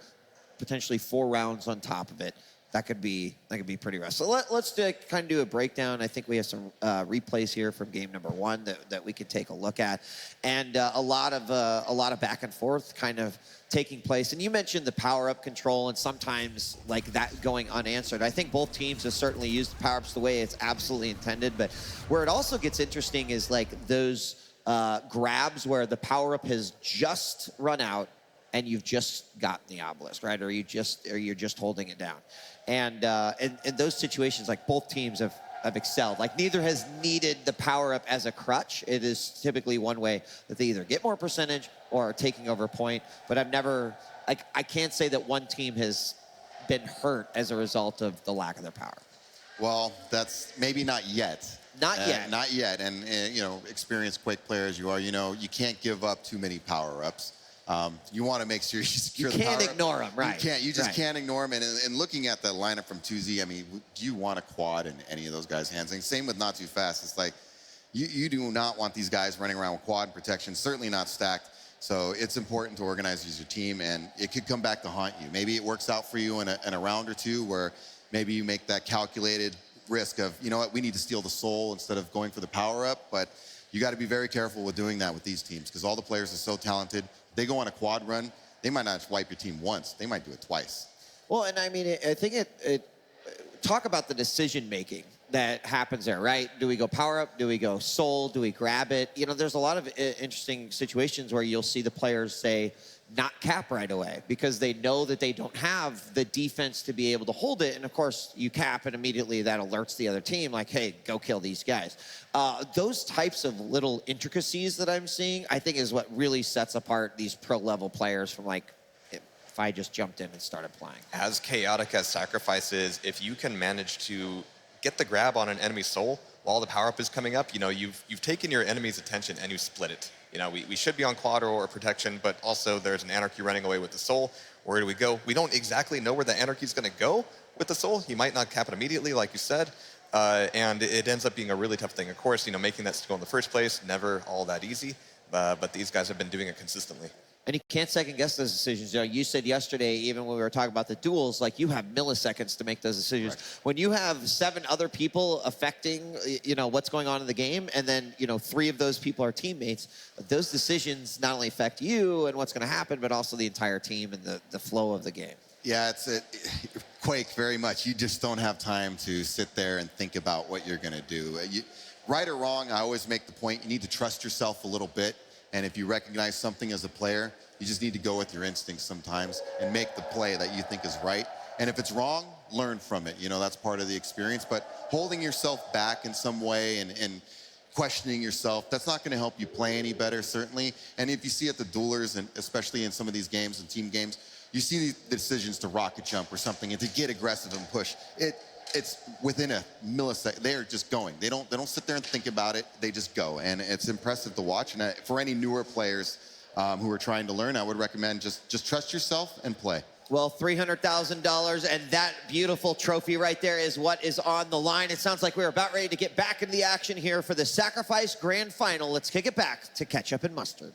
potentially 4 rounds on top of it, that could be pretty rough. So let's kind of do a breakdown. I think we have some replays here from game number 1 that we could take a look at, and a lot of back and forth kind of taking place. And you mentioned the power-up control, and sometimes like that going unanswered. I think both teams have certainly used the power-ups the way it's absolutely intended. But where it also gets interesting is like those grabs where the power-up has just run out and you've just gotten the obelisk, right? Or you're just holding it down. And in those situations, like both teams have excelled. Like neither has needed the power up as a crutch. It is typically one way that they either get more percentage or are taking over a point. But I can't say that one team has been hurt as a result of the lack of their power. Well, that's maybe not yet. Not yet. Not yet. And you know, experienced Quake player as you are, you know, you can't give up too many power-ups. You want to make sure you secure the power. You can't ignore them, right? You can't. You just can't ignore them. And looking at that lineup from 2Z, I mean, do you want a quad in any of those guys' hands? And same with Not Too Fast. It's like you do not want these guys running around with quad protection, certainly not stacked. So it's important to organize as your team, and it could come back to haunt you. Maybe it works out for you in a round or two where maybe you make that calculated risk of, you know what, we need to steal the soul instead of going for the power-up. But you got to be very careful with doing that with these teams because all the players are so talented. They go on a quad run, they might not wipe your team once. They might do it twice. Well, and I mean, I think it talk about the decision-making that happens there, right? Do we go power up? Do we go soul? Do we grab it? You know, there's a lot of interesting situations where you'll see the players say, not cap right away because they know that they don't have the defense to be able to hold it. And of course, you cap and immediately that alerts the other team like, hey, go kill these guys. Those types of little intricacies that I'm seeing, I think is what really sets apart these pro-level players from like, if I just jumped in and started playing. As chaotic as Sacrifice is, if you can manage to get the grab on an enemy soul while the power-up is coming up, you know, you've taken your enemy's attention and you split it. You know, we should be on quad or protection, but also there's an anarchy running away with the soul. Where do we go? We don't exactly know where the anarchy is going to go with the soul. He might not cap it immediately, like you said, and it ends up being a really tough thing. Of course, you know, making that still in the first place, never all that easy, but these guys have been doing it consistently. And you can't second guess those decisions. You know, you said yesterday, even when we were talking about the duels, like you have milliseconds to make those decisions. Right. When you have 7 other people affecting, you know, what's going on in the game, and then, you know, 3 of those people are teammates, those decisions not only affect you and what's going to happen, but also the entire team and the flow of the game. Yeah, Quake, very much. You just don't have time to sit there and think about what you're going to do. Right or wrong, I always make the point, you need to trust yourself a little bit. And if you recognize something as a player, you just need to go with your instincts sometimes and make the play that you think is right. And if it's wrong, learn from it. You know, that's part of the experience. But holding yourself back in some way and questioning yourself, that's not going to help you play any better, certainly. And if you see at the duelers, and especially in some of these games and team games, you see the decisions to rocket jump or something and to get aggressive and push. It's within a millisecond. They're just going. They don't sit there and think about it. They just go. And it's impressive to watch. And for any newer players who are trying to learn, I would recommend just trust yourself and play. Well, $300,000, and that beautiful trophy right there is what is on the line. It sounds like we're about ready to get back into the action here for the Sacrifice Grand Final. Let's kick it back to Ketchup and Mustard.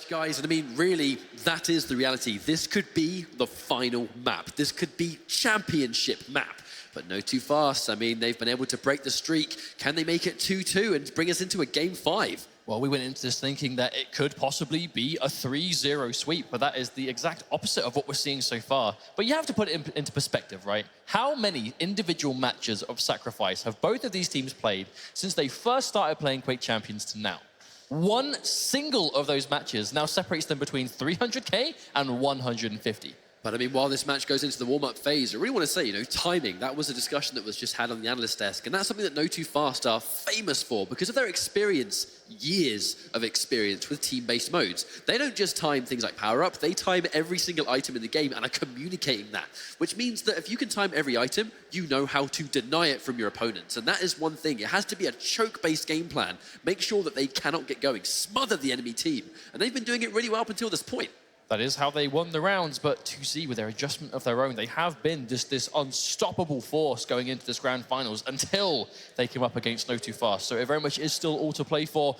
Guys, and I mean, really, that is the reality. This could be the final map. This could be championship map. But no too fast. I mean, they've been able to break the streak. Can they make it 2-2 and bring us into a game 5? Well, we went into this thinking that it could possibly be a 3-0 sweep, but that is the exact opposite of what we're seeing so far. But you have to put it into perspective, right? How many individual matches of Sacrifice have both of these teams played since they first started playing Quake Champions to now? One single of those matches now separates them between 300K and 150. But I mean, while this match goes into the warm-up phase, I really want to say, you know, timing. That was a discussion that was just had on the analyst desk, and that's something that No Too Fast are famous for because of their experience, years of experience with team-based modes. They don't just time things like power-up, they time every single item in the game and are communicating that, which means that if you can time every item, you know how to deny it from your opponents. And that is one thing. It has to be a choke-based game plan. Make sure that they cannot get going, smother the enemy team. And they've been doing it really well up until this point. That is how they won the rounds, but 2Z, with their adjustment of their own, they have been just this unstoppable force going into this grand finals until they came up against No Too Fast. So it very much is still all to play for.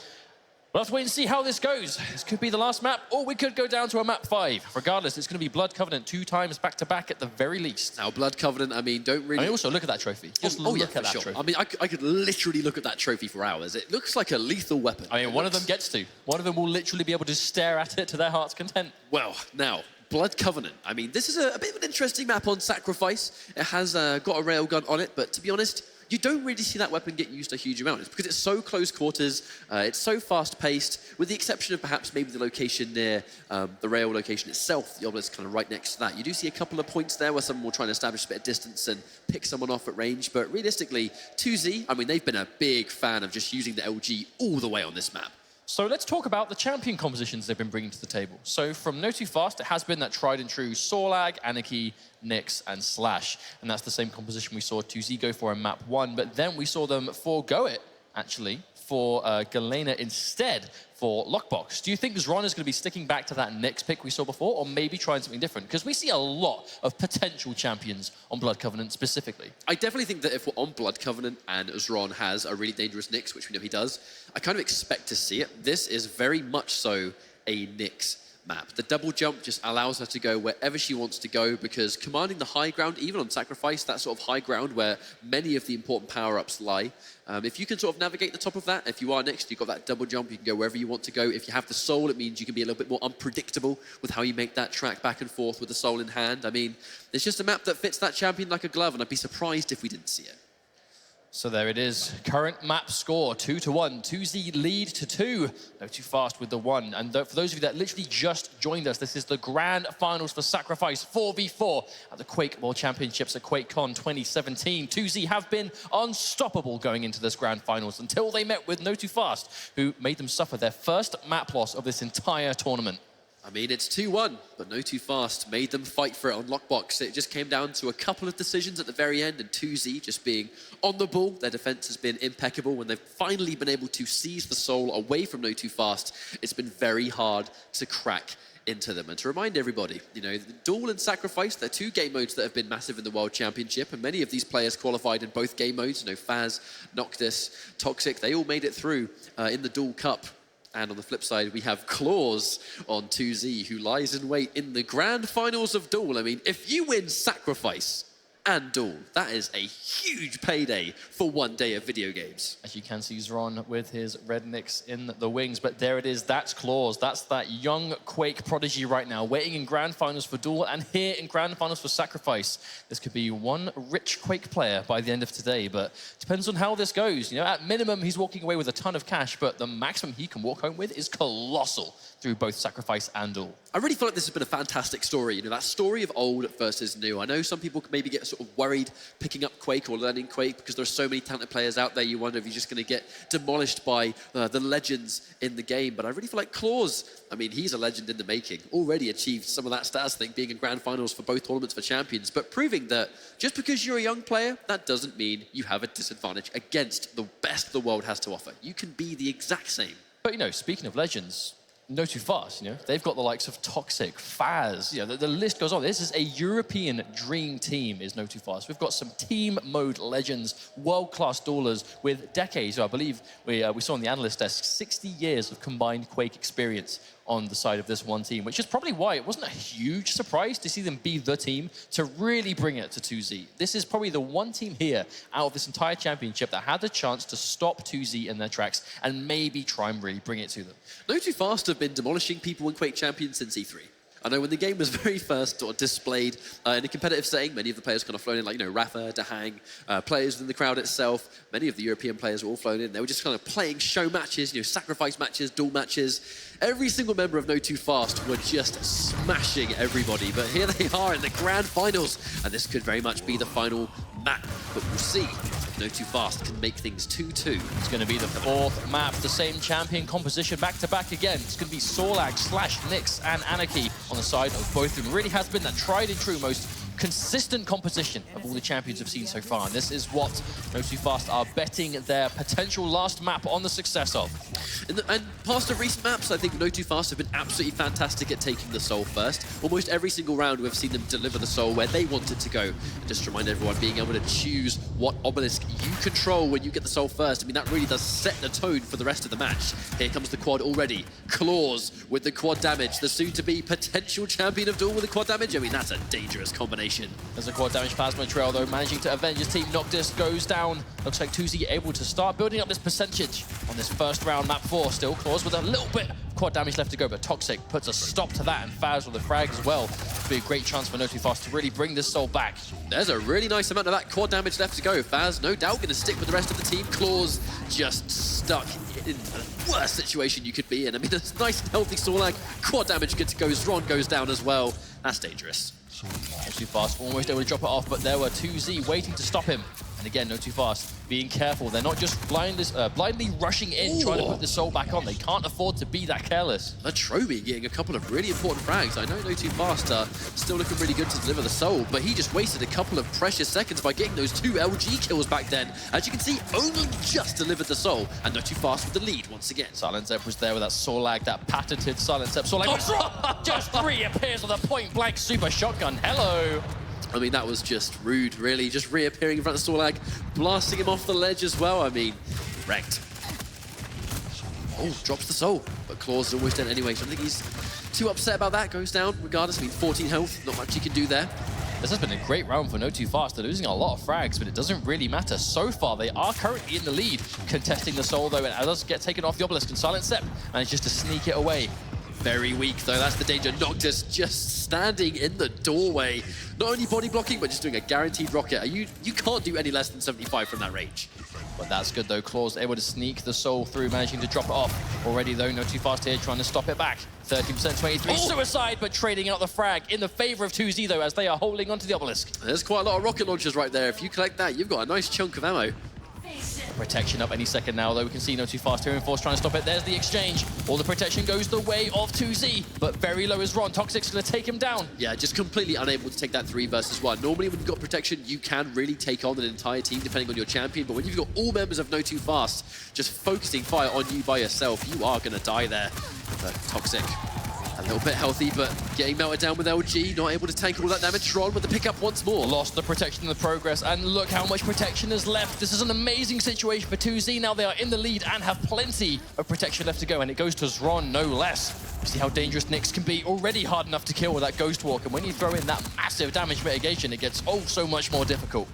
We'll have to wait and see how this goes. This could be the last map, or we could go down to a map 5. Regardless, it's going to be Blood Covenant 2 times back-to-back at the very least. Now, Blood Covenant, I mean, don't really... I mean, also, look at that trophy. Just look at that trophy. I mean, I could literally look at that trophy for hours. It looks like a lethal weapon. I mean, one of them gets to. One of them will literally be able to stare at it to their heart's content. Well, now... Blood Covenant. I mean, this is a bit of an interesting map on Sacrifice. It has got a railgun on it, but to be honest, you don't really see that weapon get used a huge amount. It's because it's so close quarters, it's so fast-paced, with the exception of perhaps maybe the location near the rail location itself, the obelisk kind of right next to that. You do see a couple of points there where someone will try and establish a bit of distance and pick someone off at range, but realistically, 2Z, I mean, they've been a big fan of just using the LG all the way on this map. So let's talk about the champion compositions they've been bringing to the table. So from No Too Fast, it has been that tried and true Sorlag, Anarchy, Nyx, and Slash. And that's the same composition we saw 2Z go for in map 1, but then we saw them forego it, actually, for Galena instead for Lockbox. Do you think Zron is going to be sticking back to that Nyx pick we saw before, or maybe trying something different? Because we see a lot of potential champions on Blood Covenant specifically. I definitely think that if we're on Blood Covenant and Zron has a really dangerous Nyx, which we know he does, I kind of expect to see it. This is very much so a Nyx map. The double jump just allows her to go wherever she wants to go because commanding the high ground, even on Sacrifice, that sort of high ground where many of the important power-ups lie, if you can sort of navigate the top of that, if you are next, you've got that double jump, you can go wherever you want to go. If you have the soul, it means you can be a little bit more unpredictable with how you make that track back and forth with the soul in hand. I mean, it's just a map that fits that champion like a glove, and I'd be surprised if we didn't see it. So there it is. Current map score, 2-1. 2Z lead to 2. No Too Fast with the 1. And for those of you that literally just joined us, this is the grand finals for Sacrifice 4v4 at the Quake World Championships at Quakecon 2017. 2Z have been unstoppable going into this grand finals until they met with No Too Fast, who made them suffer their first map loss of this entire tournament. I mean, it's 2-1, but No Too Fast made them fight for it on Lockbox. It just came down to a couple of decisions at the very end, and 2Z just being on the ball. Their defense has been impeccable. When they've finally been able to seize the soul away from No Too Fast, it's been very hard to crack into them. And to remind everybody, you know, the Duel and Sacrifice, they're 2 game modes that have been massive in the World Championship, and many of these players qualified in both game modes. You know, Faz, Noctis, Toxic, they all made it through in the Duel Cup. And on the flip side, we have Claws on 2Z, who lies in wait in the grand finals of Duel. I mean, if you win Sacrifice and Duel, that is a huge payday for one day of video games. As you can see, Zron with his red Knicks in the wings, but there it is, that's Claws. That's that young Quake prodigy right now, waiting in grand finals for Duel and here in grand finals for Sacrifice. This could be one rich Quake player by the end of today, but depends on how this goes. You know, at minimum, he's walking away with a ton of cash, but the maximum he can walk home with is colossal through both Sacrifice and Duel. I really feel like this has been a fantastic story. You know, that story of old versus new. I know some people could maybe get sort of worried picking up Quake or learning Quake because there's so many talented players out there. You wonder if you're just going to get demolished by the legends in the game. But I really feel like Claws, I mean, he's a legend in the making. Already achieved some of that status, I think, being in grand finals for both tournaments for champions. But proving that just because you're a young player, that doesn't mean you have a disadvantage against the best the world has to offer. You can be the exact same. But, you know, speaking of legends, notofast, you know, they've got the likes of Toxic, Faz, you know, the list goes on. This is a European dream team, is notofast. We've got some team mode legends, world-class duelers with decades, I believe we saw on the analyst desk, 60 years of combined Quake experience on the side of this one team, which is probably why it wasn't a huge surprise to see them be the team to really bring it to 2Z. This is probably the one team here out of this entire championship that had the chance to stop 2Z in their tracks and maybe try and really bring it to them. Notofast have been demolishing people in Quake Champions since E3. I know when the game was very first sort of displayed in a competitive setting, many of the players kind of flown in, like, you know, Rafa, Dahang, players within the crowd itself. Many of the European players were all flown in. They were just kind of playing show matches, you know, sacrifice matches, duel matches. Every single member of notofast were just smashing everybody. But here they are in the grand finals, and this could very much be the final map. But we'll see if notofast can make things 2-2. It's going to be the fourth map, the same champion composition back-to-back again. It's going to be Sorlag / Nyx and Anarchy on the side of both of them. Really has been that tried and true, most consistent composition of all the champions have seen so far. And this is what notofast are betting their potential last map on the success of. And past the recent maps, I think notofast have been absolutely fantastic at taking the soul first. Almost every single round we've seen them deliver the soul where they want it to go. And just to remind everyone, being able to choose what obelisk you control when you get the soul first, I mean, that really does set the tone for the rest of the match. Here comes the quad already. Claws with the quad damage. The soon-to-be potential champion of Duel with the quad damage. I mean, that's a dangerous combination. There's a quad damage plasma trail, though, managing to avenge his team. Noctis goes down. Looks like 2Z able to start building up this percentage on this first round, map 4. Still Claws with a little bit of quad damage left to go, but Toxic puts a stop to that, and Faz with the frag as well. It'll be a great chance for notofast to really bring this soul back. There's a really nice amount of that quad damage left to go. Faz, no doubt, going to stick with the rest of the team. Claws just stuck in the worst situation you could be in. I mean, it's nice and healthy Sorlag. Quad damage good to go. Zron goes down as well. That's dangerous. Notofast almost able to drop it off, but there were 2Z waiting to stop him. And again, notofast being careful. They're not just blindly rushing in, trying to put the soul back on. They can't afford to be that careless. Atrobi getting a couple of really important frags. I know notofast are still looking really good to deliver the soul, but he just wasted a couple of precious seconds by getting those 2 LG kills back then. As you can see, only just delivered the soul, and notofast with the lead once again. Silent Zep was there with that Sorlag, that patented Silent Zep. Sorlag just reappears with a point-blank super shotgun. Hello. I mean, that was just rude, really. Just reappearing in front of Sorlag, blasting him off the ledge as well. I mean, wrecked. Oh, drops the soul, but Claws is almost dead anyway, so I don't think he's too upset about that. Goes down regardless. I mean, 14 health, not much he can do there. This has been a great round for notofast. They're losing a lot of frags, but it doesn't really matter. So far, they are currently in the lead, contesting the soul, though, and it does get taken off the obelisk, and Silent Zep manages to sneak it away. Very weak, though. That's the danger. Noctis just standing in the doorway. Not only body blocking, but just doing a guaranteed rocket. You can't do any less than 75 from that range. But that's good, though. Claws able to sneak the soul through, managing to drop it off. Already, though, notofast here trying to stop it back. 30%, 23. Suicide, but trading out the frag in the favor of 2Z, though, as they are holding onto the obelisk. There's quite a lot of rocket launchers right there. If you collect that, you've got a nice chunk of ammo. Protection up any second now, though. We can see notofast here in force trying to stop it. There's the exchange. All the protection goes the way of 2Z, but very low is Ron. Toxic's going to take him down. Yeah, just completely unable to take that 3 versus 1. Normally, when you've got protection, you can really take on an entire team, depending on your champion. But when you've got all members of notofast just focusing fire on you by yourself, you are going to die there. But Toxic A little bit healthy, but getting melted down with LG, not able to tank all that damage. Ron with the pickup once more. Lost the protection in the progress, and look how much protection is left. This is an amazing situation for 2Z. Now they are in the lead and have plenty of protection left to go, and it goes to Zron, no less. See how dangerous Nyx can be. Already hard enough to kill with that Ghost Walk, and when you throw in that massive damage mitigation, it gets oh so much more difficult.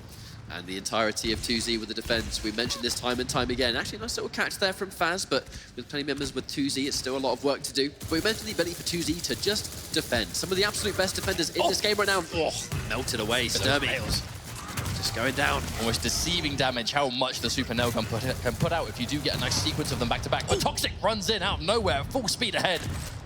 And the entirety of 2Z with the defense. We mentioned this time and time again. Actually, a nice little catch there from Faz, but with plenty of members with 2Z, it's still a lot of work to do. But we mentioned the ability for 2Z to just defend. Some of the absolute best defenders in this game right now. Oh, melted away, Sturmy. Just going down. Almost deceiving damage how much the Super Nail can put out if you do get a nice sequence of them back to back. But Toxic runs in out of nowhere, full speed ahead.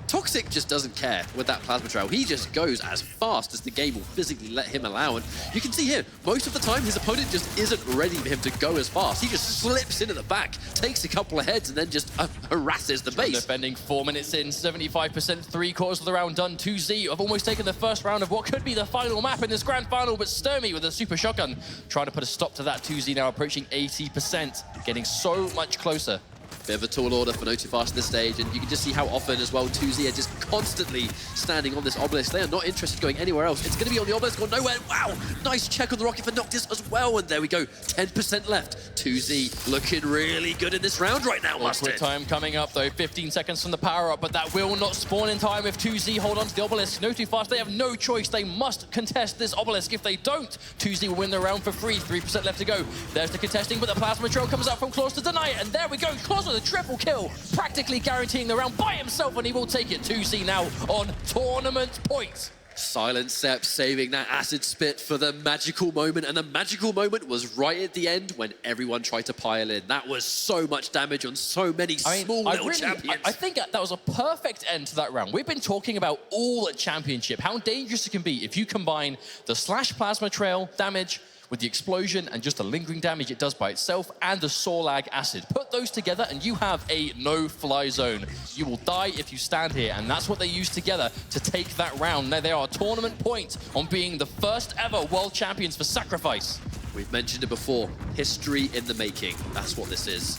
Toxic just doesn't care with that plasma trail. He just goes as fast as the game will physically let him allow. And you can see here, most of the time, his opponent just isn't ready for him to go as fast. He just slips in at the back, takes a couple of heads, and then just harasses the base. Defending 4 minutes in, 75%, 3/4 of the round done. 2Z have almost taken the first round of what could be the final map in this grand final, but Sturmy with a super shotgun trying to put a stop to that. 2Z now approaching 80%, getting so much closer. Bit of a tall order for notofast at this stage, and you can just see how often as well 2Z are just constantly standing on this obelisk. They are not interested in going anywhere else. It's going to be on the obelisk or nowhere. Wow, nice check on the rocket for Noctis as well, and there we go, 10% left. 2Z looking really good in this round right now, Mustard. Awkward time coming up though, 15 seconds from the power up, but that will not spawn in time if 2Z hold on to the obelisk. Notofast, they have no choice. They must contest this obelisk. If they don't, 2Z will win the round for free. 3% left to go. There's the contesting, but the plasma trail comes out from Claus to deny it, and there we go. Claus with a triple kill, practically guaranteeing the round by himself, and he will take it. 2Z now on tournament points. Silent Sepp saving that acid spit for the magical moment, and the magical moment was right at the end when everyone tried to pile in. That was so much damage on so many little champions. I think that was a perfect end to that round. We've been talking about all at Championship, how dangerous it can be if you combine the slash plasma trail damage with the explosion and just the lingering damage it does by itself and the Sorlag acid. Put those together and you have a no-fly zone. You will die if you stand here, and that's what they used together to take that round. Now they are a tournament point on being the first ever world champions for Sacrifice. We've mentioned it before, history in the making. That's what this is.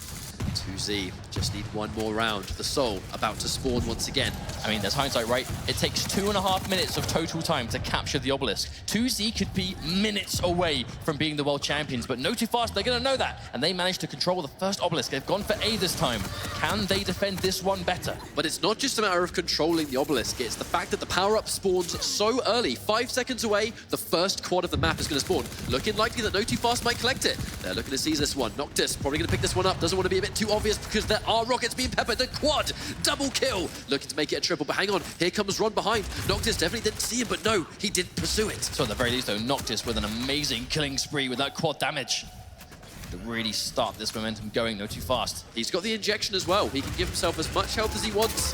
2Z just need one more round. The Soul about to spawn once again. I mean, there's hindsight, right? It takes 2.5 minutes of total time to capture the obelisk. 2Z could be minutes away from being the world champions, but notofast, they're gonna know that, and they managed to control the first obelisk. They've gone for A this time. Can they defend this one better? But it's not just a matter of controlling the obelisk, it's the fact that the power-up spawns so early. 5 seconds away, the first quad of the map is gonna spawn. Looking likely that notofast might collect it. They're looking to seize this one. Noctis probably gonna pick this one up. Doesn't want to be a bit too obvious because there are rockets being peppered. The quad, double kill. Looking to make it a triple, but hang on. Here comes Ron behind. Noctis definitely didn't see him, but no, he did pursue it. So at the very least, though, Noctis with an amazing killing spree with that quad damage to really start this momentum going, notofast. He's got the injection as well. He can give himself as much health as he wants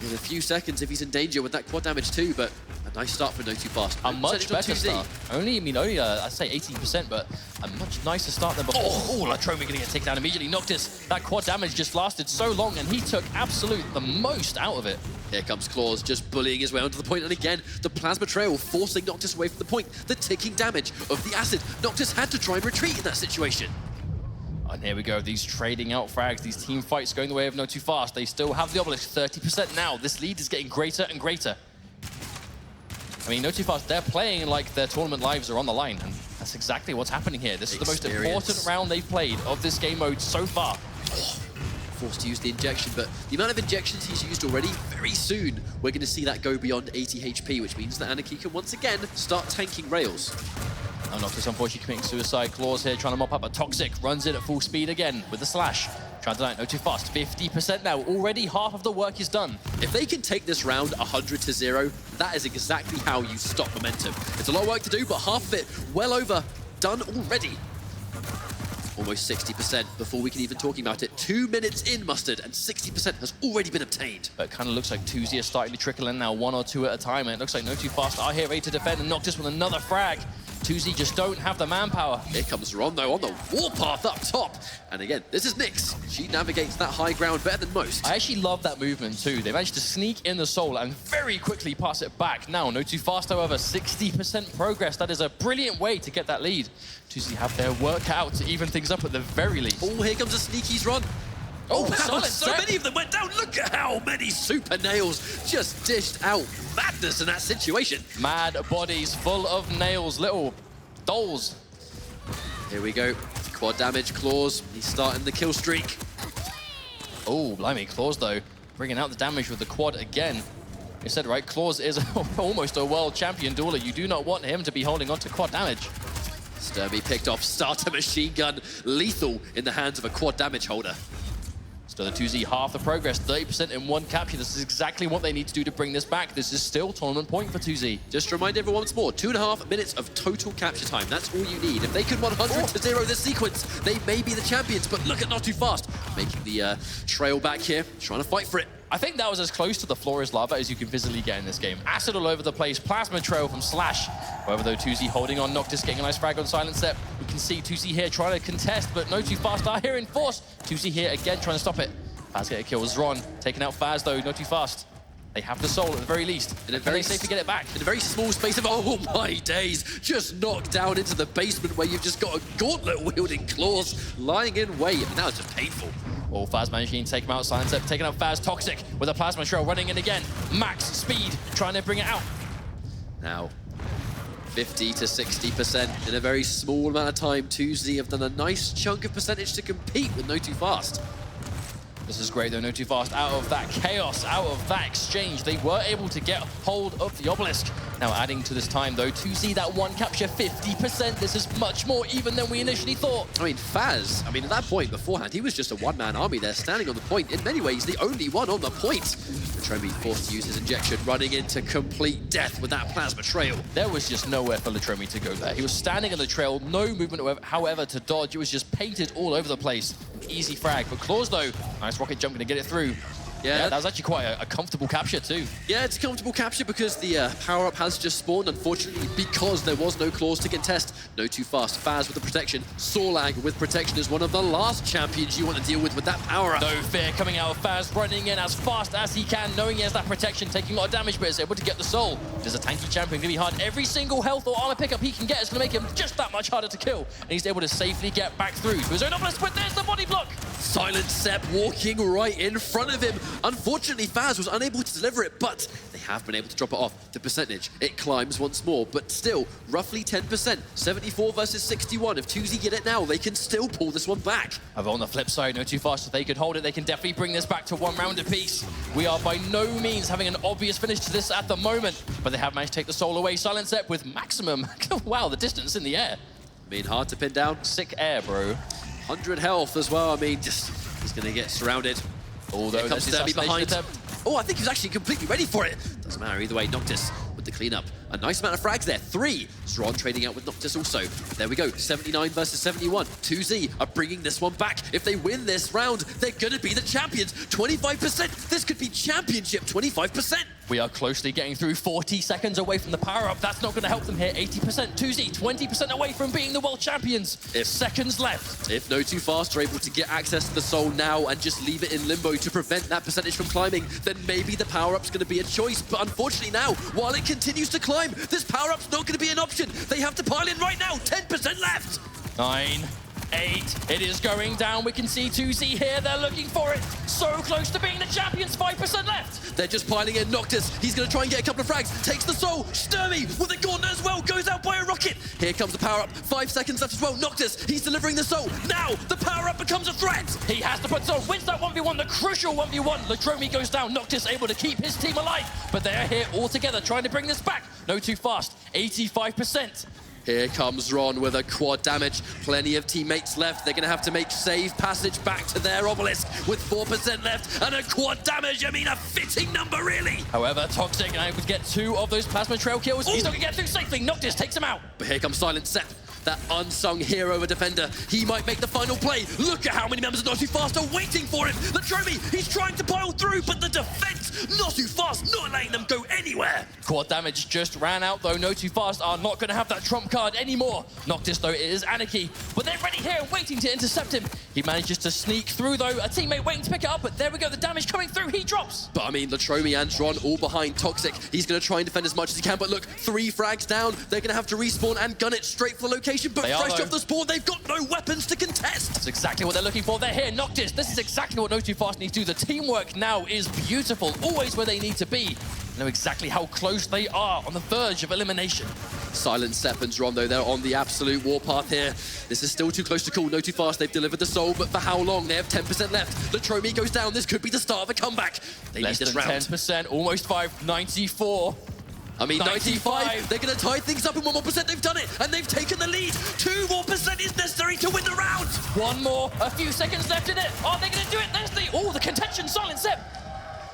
in a few seconds if he's in danger with that quad damage too, but a nice start for notofast. A much better start. Only I'd say 18%, but a much nicer start than before. Oh, Latromi gonna get taken down immediately. Noctis, that quad damage just lasted so long, and he took the most out of it. Here comes Claus, just bullying his way onto the point, and again, the plasma trail forcing Noctis away from the point. The ticking damage of the acid. Noctis had to try and retreat in that situation. And here we go, these trading out frags, these team fights going the way of notofast. They still have the obelisk, 30% now. This lead is getting greater and greater. I mean, notofast, they're playing like their tournament lives are on the line, and that's exactly what's happening here. This is the most important round they've played of this game mode so far. Forced to use the injection, but the amount of injections he's used already, very soon we're going to see that go beyond 80 HP, which means that Anarchy can once again start tanking rails. Now Noctis unfortunately committing suicide. Claws here trying to mop up a Toxic, runs in at full speed again with the slash. Trying to notofast, 50% now, already half of the work is done. If they can take this round 100-0, that is exactly how you stop momentum. It's a lot of work to do, but half of it well over done already. Almost 60% before we can even talking about it. 2 minutes in, Mustard, and 60% has already been obtained. But it kind of looks like 2Z are starting to trickle in now, 1 or 2 at a time, and it looks like notofast are here ready to defend, and Noctis with another frag. 2Z just don't have the manpower. Here comes Ron, though, on the warpath up top. And again, this is Nyx. She navigates that high ground better than most. I actually love that movement, too. They managed to sneak in the Soul and very quickly pass it back. Now, notofast, however, 60% progress. That is a brilliant way to get that lead. 2Z have their work out to even things up at the very least. Oh, here comes a sneaky's Ron. Oh, wow, solid so set. many of them went down. Look at how many super nails just dished out madness in that situation. Mad bodies full of nails, little dolls. Here we go. Quad damage, Claws. He's starting the kill streak. Oh, blimey, Claws, though, bringing out the damage with the quad again. You said right, Claws is almost a world champion dueler. You do not want him to be holding on to quad damage. Sturby picked off starter machine gun. Lethal in the hands of a quad damage holder. Still the 2Z half the progress, 30% in one capture. This is exactly what they need to do to bring this back. This is still tournament point for 2Z. Just to remind everyone once more, 2.5 minutes of total capture time. That's all you need. If they can 100-0 this sequence, they may be the champions, but look at Not Too Fast. Making the trail back here, trying to fight for it. I think that was as close to the floor is lava as you can physically get in this game. Acid all over the place, plasma trail from Slash. However, though, 2Z holding on, Noctis getting a nice frag on Silent Step. We can see 2Z here trying to contest, but No Too Fast are here in force. 2Z here again trying to stop it. Faz get a kill. Zron taking out Faz though, No Too Fast. They have the soul at the very least. In a Very very safe to get it back. In a very small space of, oh my days, just knocked down into the basement where you've just got a gauntlet-wielding Claws lying in wait. I mean, that was just painful. Oh, Faz managing to take him out. Silent Step taking out Faz. Toxic with a plasma trail running in again. Max speed trying to bring it out. Now, 50 to 60% in a very small amount of time. 2Z have done a nice chunk of percentage to compete with No Too Fast. This is great though, No Too Fast out of that chaos, out of that exchange. They were able to get hold of the obelisk. Now adding to this time though, 2Z that one capture 50%. This is much more even than we initially thought. I mean, Faz, at that point beforehand, he was just a one-man army there standing on the point. In many ways, the only one on the point. Latromi forced to use his injection, running into complete death with that plasma trail. There was just nowhere for Latromi to go there. He was standing on the trail, no movement however to dodge. It was just painted all over the place. Easy frag, but Claws though, nice rocket jump, gonna get it through. Yeah, that was actually quite a comfortable capture too. Yeah, it's a comfortable capture because the power-up has just spawned, unfortunately, because there was no Claws to contest. No Too Fast, Faz with the protection, Sorlag with protection is one of the last champions you want to deal with that power-up. No fear coming out of Faz, running in as fast as he can, knowing he has that protection, taking a lot of damage, but is able to get the soul. There's a tanky champion, gonna be hard. Every single health or armor pickup he can get is gonna make him just that much harder to kill, and he's able to safely get back through to his own obelisk, but there's the body block. Silent Step walking right in front of him. Unfortunately, Faz was unable to deliver it, but they have been able to drop it off. The percentage, it climbs once more, but still, roughly 10%. 74 versus 61. If 2Z get it now, they can still pull this one back. However, on the flip side, No Too Fast, if they could hold it, they can definitely bring this back to 1 round apiece. We are by no means having an obvious finish to this at the moment, but they have managed to take the soul away. Silent Step with maximum, wow, the distance in the air. Hard to pin down. Sick air, bro. 100 health as well. Just, he's going to get surrounded. Although comes Sturby behind. Attempt. Oh, I think he's actually completely ready for it. Doesn't matter either way. Noctis with the cleanup. A nice amount of frags there. 3. Zron trading out with Noctis also. There we go. 79 versus 71. 2Z are bringing this one back. If they win this round, they're going to be the champions. 25%. This could be championship 25%. We are closely getting through 40 seconds away from the power-up. That's not going to help them here. 80%. 2Z, 20% away from being the world champions. Seconds left. If No Too Fast are able to get access to the soul now and just leave it in limbo to prevent that percentage from climbing, then maybe the power-up's going to be a choice. But unfortunately now, while it continues to climb, this power-up's not going to be an option. They have to pile in right now. 10% left. 9, 8, it is going down. We can see 2Z here. They're looking for it. So close to being the champions. 5% left. They're just piling in. Noctis, he's going to try and get a couple of frags. Takes the soul. Sturmy with the gauntlet as well. Goes out by a rocket. Here comes the power-up. 5 seconds left as well. Noctis, he's delivering the soul. Now, the power-up becomes a threat. He has to put soul. Wins that 1v1, the crucial 1v1. Latromi goes down. Noctis able to keep his team alive. But they are here all together trying to bring this back. No Too Fast. 85%. Here comes Ron with a quad damage. Plenty of teammates left. They're going to have to make safe passage back to their obelisk with 4% left and a quad damage. A fitting number, really. However, Toxic and I would get 2 of those plasma trail kills. He's not going to get through safely. Noctis takes him out. But here comes Silent Step. That unsung hero of a defender. He might make the final play. Look at how many members of Not Too Fast are waiting for him. Latromi, he's trying to pile through, but the defense, Not Too Fast, not letting them go anywhere. Quad damage just ran out, though. No Too Fast are not going to have that trump card anymore. Noctis, though, it is Anarchy. But they're ready here and waiting to intercept him. He manages to sneak through, though. A teammate waiting to pick it up, but there we go. The damage coming through. He drops. But I mean, Latromi and Dron all behind Toxic. He's going to try and defend as much as he can, but look, 3 frags down. They're going to have to respawn and gun it straight for the location, but fresh off the spawn, they've got no weapons to contest. That's exactly what they're looking for. They're here. Noctis, this is exactly what notofast needs to do. The teamwork now is beautiful, always where they need to be. Know exactly how close they are on the verge of elimination. Silent Sepp and Dron, though, they're on the absolute warpath here. This is still too close to call. notofast, they've delivered the soul, but for how long? They have 10% left. Latromi goes down. This could be the start of a comeback. They Less need this than round. 10%, almost 5, 94. I mean, 95, 95. they're going to tie things up in 1 more percent. They've done it, and they've taken the lead. 2 more percent is necessary to win the round. One more, a few seconds left in it. Are they going to do it? There's the contention, Silent Sepp.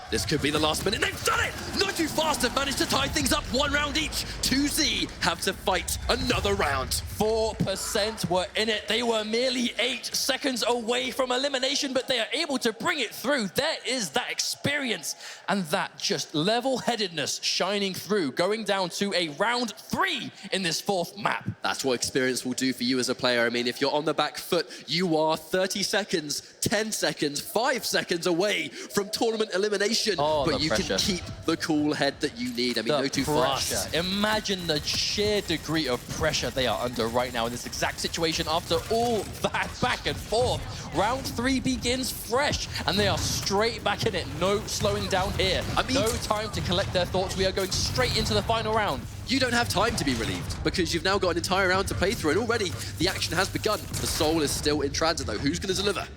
This could be the last minute. They've done it! notofast have managed to tie things up 1 round each. 2Z have to fight another round. 4% were in it. They were merely 8 seconds away from elimination, but they are able to bring it through. There is that experience and that just level-headedness shining through, going down to a round 3 in this 4th map. That's what experience will do for you as a player. I mean, if you're on the back foot, you are 30 seconds, 10 seconds, 5 seconds away from tournament elimination. But you pressure. can keep the cool head that you need. I mean, notofast. Imagine the sheer degree of pressure they are under right now in this exact situation after all that back and forth. Round 3 begins fresh, and they are straight back in it. No slowing down here. I mean, no time to collect their thoughts. We are going straight into the final round. You don't have time to be relieved because you've now got an entire round to play through, and already the action has begun. The soul is still in transit, though. Who's going to deliver?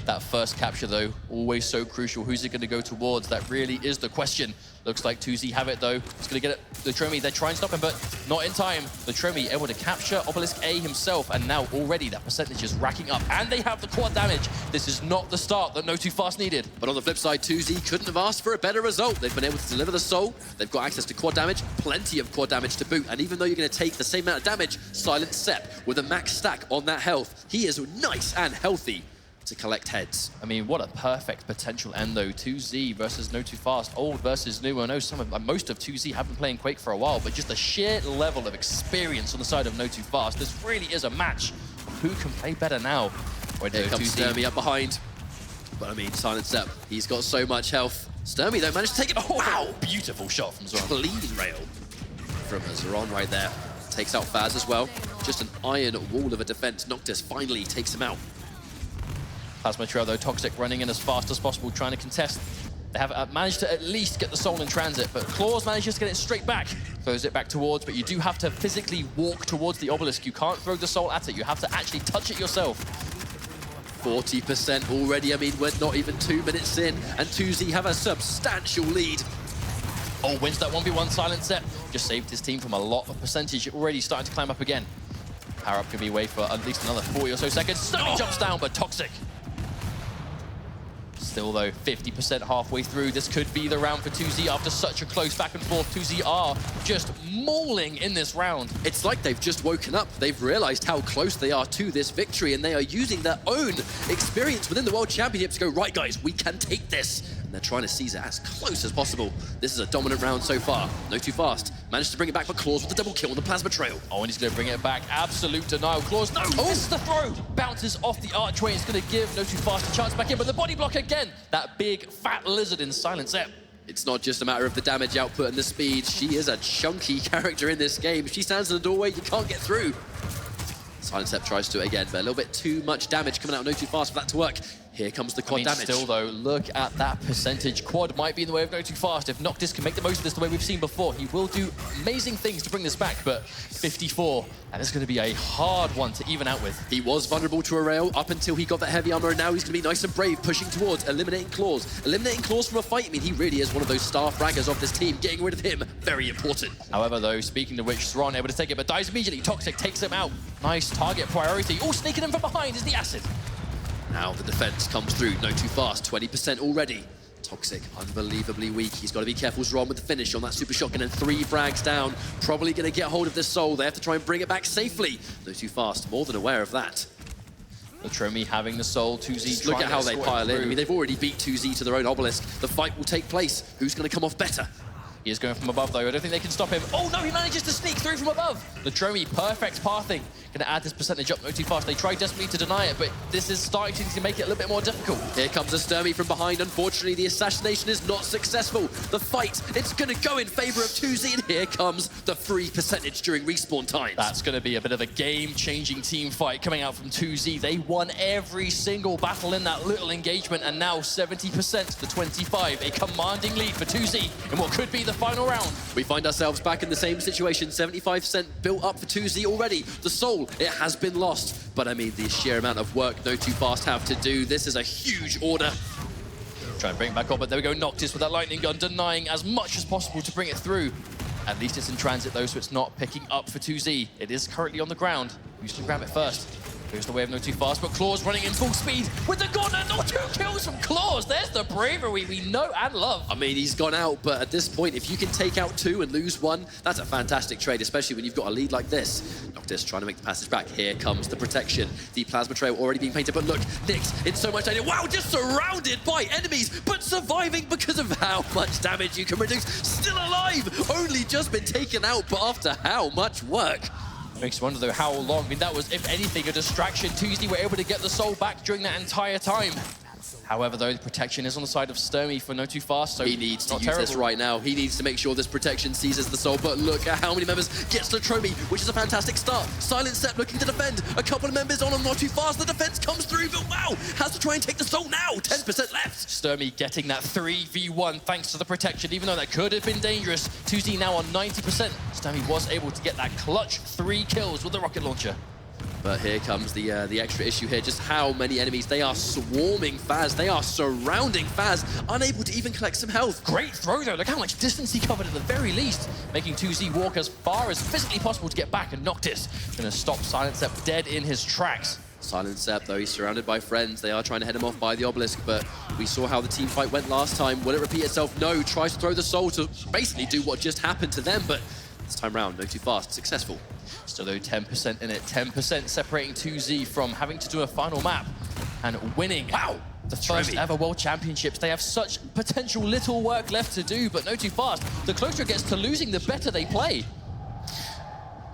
That first capture, though, always so crucial. Who's it going to go towards? That really is the question. Looks like 2Z have it, though. He's going to get it. Latromi, they try and stop him, but not in time. Latromi able to capture Obelisk A himself, and now already that percentage is racking up, and they have the quad damage. This is not the start that notofast needed. But on the flip side, 2Z couldn't have asked for a better result. They've been able to deliver the soul. They've got access to quad damage, plenty of quad damage to boot, and even though you're going to take the same amount of damage, Silent Sepp with a max stack on that health, he is nice and healthy to collect heads. I mean, what a perfect potential end, though. 2Z versus notofast, old versus new. I know most of 2Z have been playing Quake for a while, but just the sheer level of experience on the side of notofast, this really is a match. Who can play better now? Here comes Sturmy up behind. But I mean, Silent Sepp, he's got so much health. Sturmy, though, managed to take it. Oh, wow! Beautiful shot from Zoran. Clean rail from Zoran right there. Takes out Faz as well. Just an iron wall of a defense. Noctis finally takes him out. Plasma Trail, though, Toxic running in as fast as possible, trying to contest. They have managed to at least get the soul in transit, but Claws manages to get it straight back. Throws it back towards, but you do have to physically walk towards the obelisk. You can't throw the soul at it. You have to actually touch it yourself. 40% already. I mean, we're not even 2 minutes in, and 2Z have a substantial lead. Oh, wins that 1v1 Silent Sepp. Just saved his team from a lot of percentage. Already starting to climb up again. Power up can be away for at least another 40 or so seconds. Sturmy jumps down, but Toxic. Still, though, 50% halfway through. This could be the round for 2Z after such a close back and forth. 2Z are just mauling in this round. It's like they've just woken up. They've realized how close they are to this victory, and they are using their own experience within the World Championship to go, right, guys, we can take this. And they're trying to seize it as close as possible. This is a dominant round so far. notofast managed to bring it back, but Claws with the double kill on the Plasma Trail. Oh, and he's going to bring it back. Absolute denial. Claws, no! Oh. This is the throw! Bounces off the archway. It's going to give notofast a chance back in, but the body block again. That big, fat lizard in Silent Sepp. It's not just a matter of the damage output and the speed. She is a chunky character in this game. She stands in the doorway, you can't get through. Silent Sepp tries to again, but a little bit too much damage coming out of notofast for that to work. Here comes the quad damage. Still, though, look at that percentage. Quad might be in the way of notofast. If Noctis can make the most of this the way we've seen before, he will do amazing things to bring this back, but 54, and it's going to be a hard one to even out with. He was vulnerable to a rail up until he got that heavy armor, and now he's going to be nice and brave, pushing towards eliminating Claws. Eliminating Claws from a fight, I mean, he really is one of those star fraggers of this team. Getting rid of him, very important. However, though, speaking of which, Zoran able to take it, but dies immediately. Toxic takes him out. Nice target priority. Oh, sneaking in from behind is the acid. Now the defense comes through. notofast, 20% already. Toxic, unbelievably weak. He's got to be careful. Zoran with the finish on that super shotgun, and 3 frags down. Probably going to get hold of this soul. They have to try and bring it back safely. notofast, more than aware of that. Latromi having the soul. 2Z. Look at how they pile in. I mean, they've already beat 2Z to their own obelisk. The fight will take place. Who's going to come off better? He is going from above, though. I don't think they can stop him. Oh, no, he manages to sneak through from above. Latromi, perfect pathing. Going to add this percentage up notofast. They try desperately to deny it, but this is starting to make it a little bit more difficult. Here comes a Sturmy from behind. Unfortunately, the assassination is not successful. The fight, it's going to go in favor of 2Z, and here comes the free percentage during respawn times. That's going to be a bit of a game-changing team fight coming out from 2Z. They won every single battle in that little engagement, and now 70% to 25. A commanding lead for 2Z in what could be the final round. We find ourselves back in the same situation. 75% built up for 2Z already. The soul, it has been lost. But I mean, the sheer amount of work notofast have to do, this is a huge order. Try and bring it back on, but there we go. Noctis with that lightning gun, denying as much as possible to bring it through. At least it's in transit, though, so it's not picking up for 2Z. It is currently on the ground. Who's to grab it first? Goes the way of notofast, but Claws running in full speed with the gun, and 2 kills from Claws. There's the bravery we know and love. I mean, he's gone out, but at this point, if you can take out 2 and lose 1, that's a fantastic trade, especially when you've got a lead like this. Noctis trying to make the passage back. Here comes the protection. The plasma trail already being painted, but look, Nyx in so much danger. Wow, just surrounded by enemies, but surviving because of how much damage you can reduce. Still alive, only just been taken out, but after how much work. Makes you wonder, though, how long. I mean, that was, if anything, a distraction. 2Z were able to get the soul back during that entire time. However, though, the protection is on the side of Sturmy for notofast, so he needs to use this right now. He needs to make sure this protection seizes the soul, but look at how many members gets Latromi, which is a fantastic start. Silent Step looking to defend. A couple of members on notofast. The defense comes through, but wow, has to try and take the soul now. 10% left. Sturmy getting that 3v1 thanks to the protection, even though that could have been dangerous. 2Z now on 90%. Sturmy was able to get that clutch 3 kills with the rocket launcher. But here comes the extra issue here, just how many enemies. They are swarming Faz, they are surrounding Faz, unable to even collect some health. Great throw, though. Look how much distance he covered at the very least, making 2Z walk as far as physically possible to get back, and Noctis gonna stop Silent Step dead in his tracks. Silent Step, though, he's surrounded by friends. They are trying to head him off by the obelisk, but we saw how the team fight went last time. Will it repeat itself? No, tries to throw the soul to basically do what just happened to them, but this time round, notofast, successful. Still though, 10% in it, 10% separating 2Z from having to do a final map and winning. Wow! The first ever World Championships. They have such potential little work left to do, but notofast, the closer it gets to losing, the better they play.